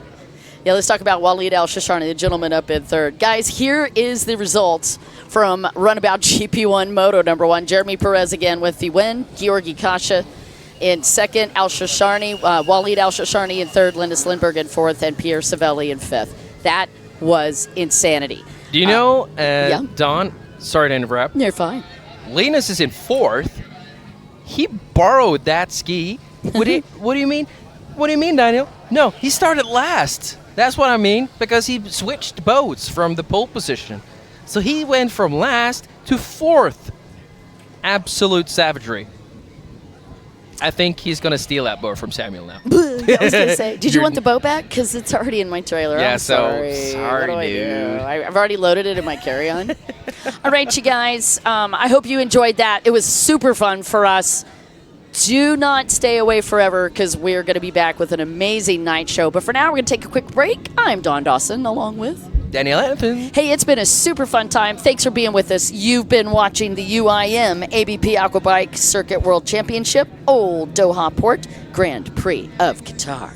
Yeah, let's talk about Walid Al-Shasharni, the gentleman up in third. Guys, here is the results from Runabout GP1 Moto number 1. Jeremy Perez again with the win. Georgi Kasha in second. Walid Al-Shasharni in third. Linus Lindberg in fourth. And Pierre Savelli in fifth. That was insanity. Do you know, Don, sorry to interrupt. You're fine. Linus is in fourth. He borrowed that ski. What do you mean? What do you mean, Daniel? No, he started last. That's what I mean, because he switched boats from the pole position. So he went from last to fourth. Absolute savagery. I think he's going to steal that boat from Samuel now. I was going to say, did you want the boat back? Because it's already in my trailer. Yeah, I'm sorry. What do I do? I've already loaded it in my carry-on. All right, you guys. I hope you enjoyed that. It was super fun for us. Do not stay away forever because we're going to be back with an amazing night show. But for now, we're going to take a quick break. I'm Don Dawson, along with Daniel Anthony. Hey, it's been a super fun time. Thanks for being with us. You've been watching the UIM-ABP Aquabike Circuit World Championship, Old Doha Port, Grand Prix of Qatar.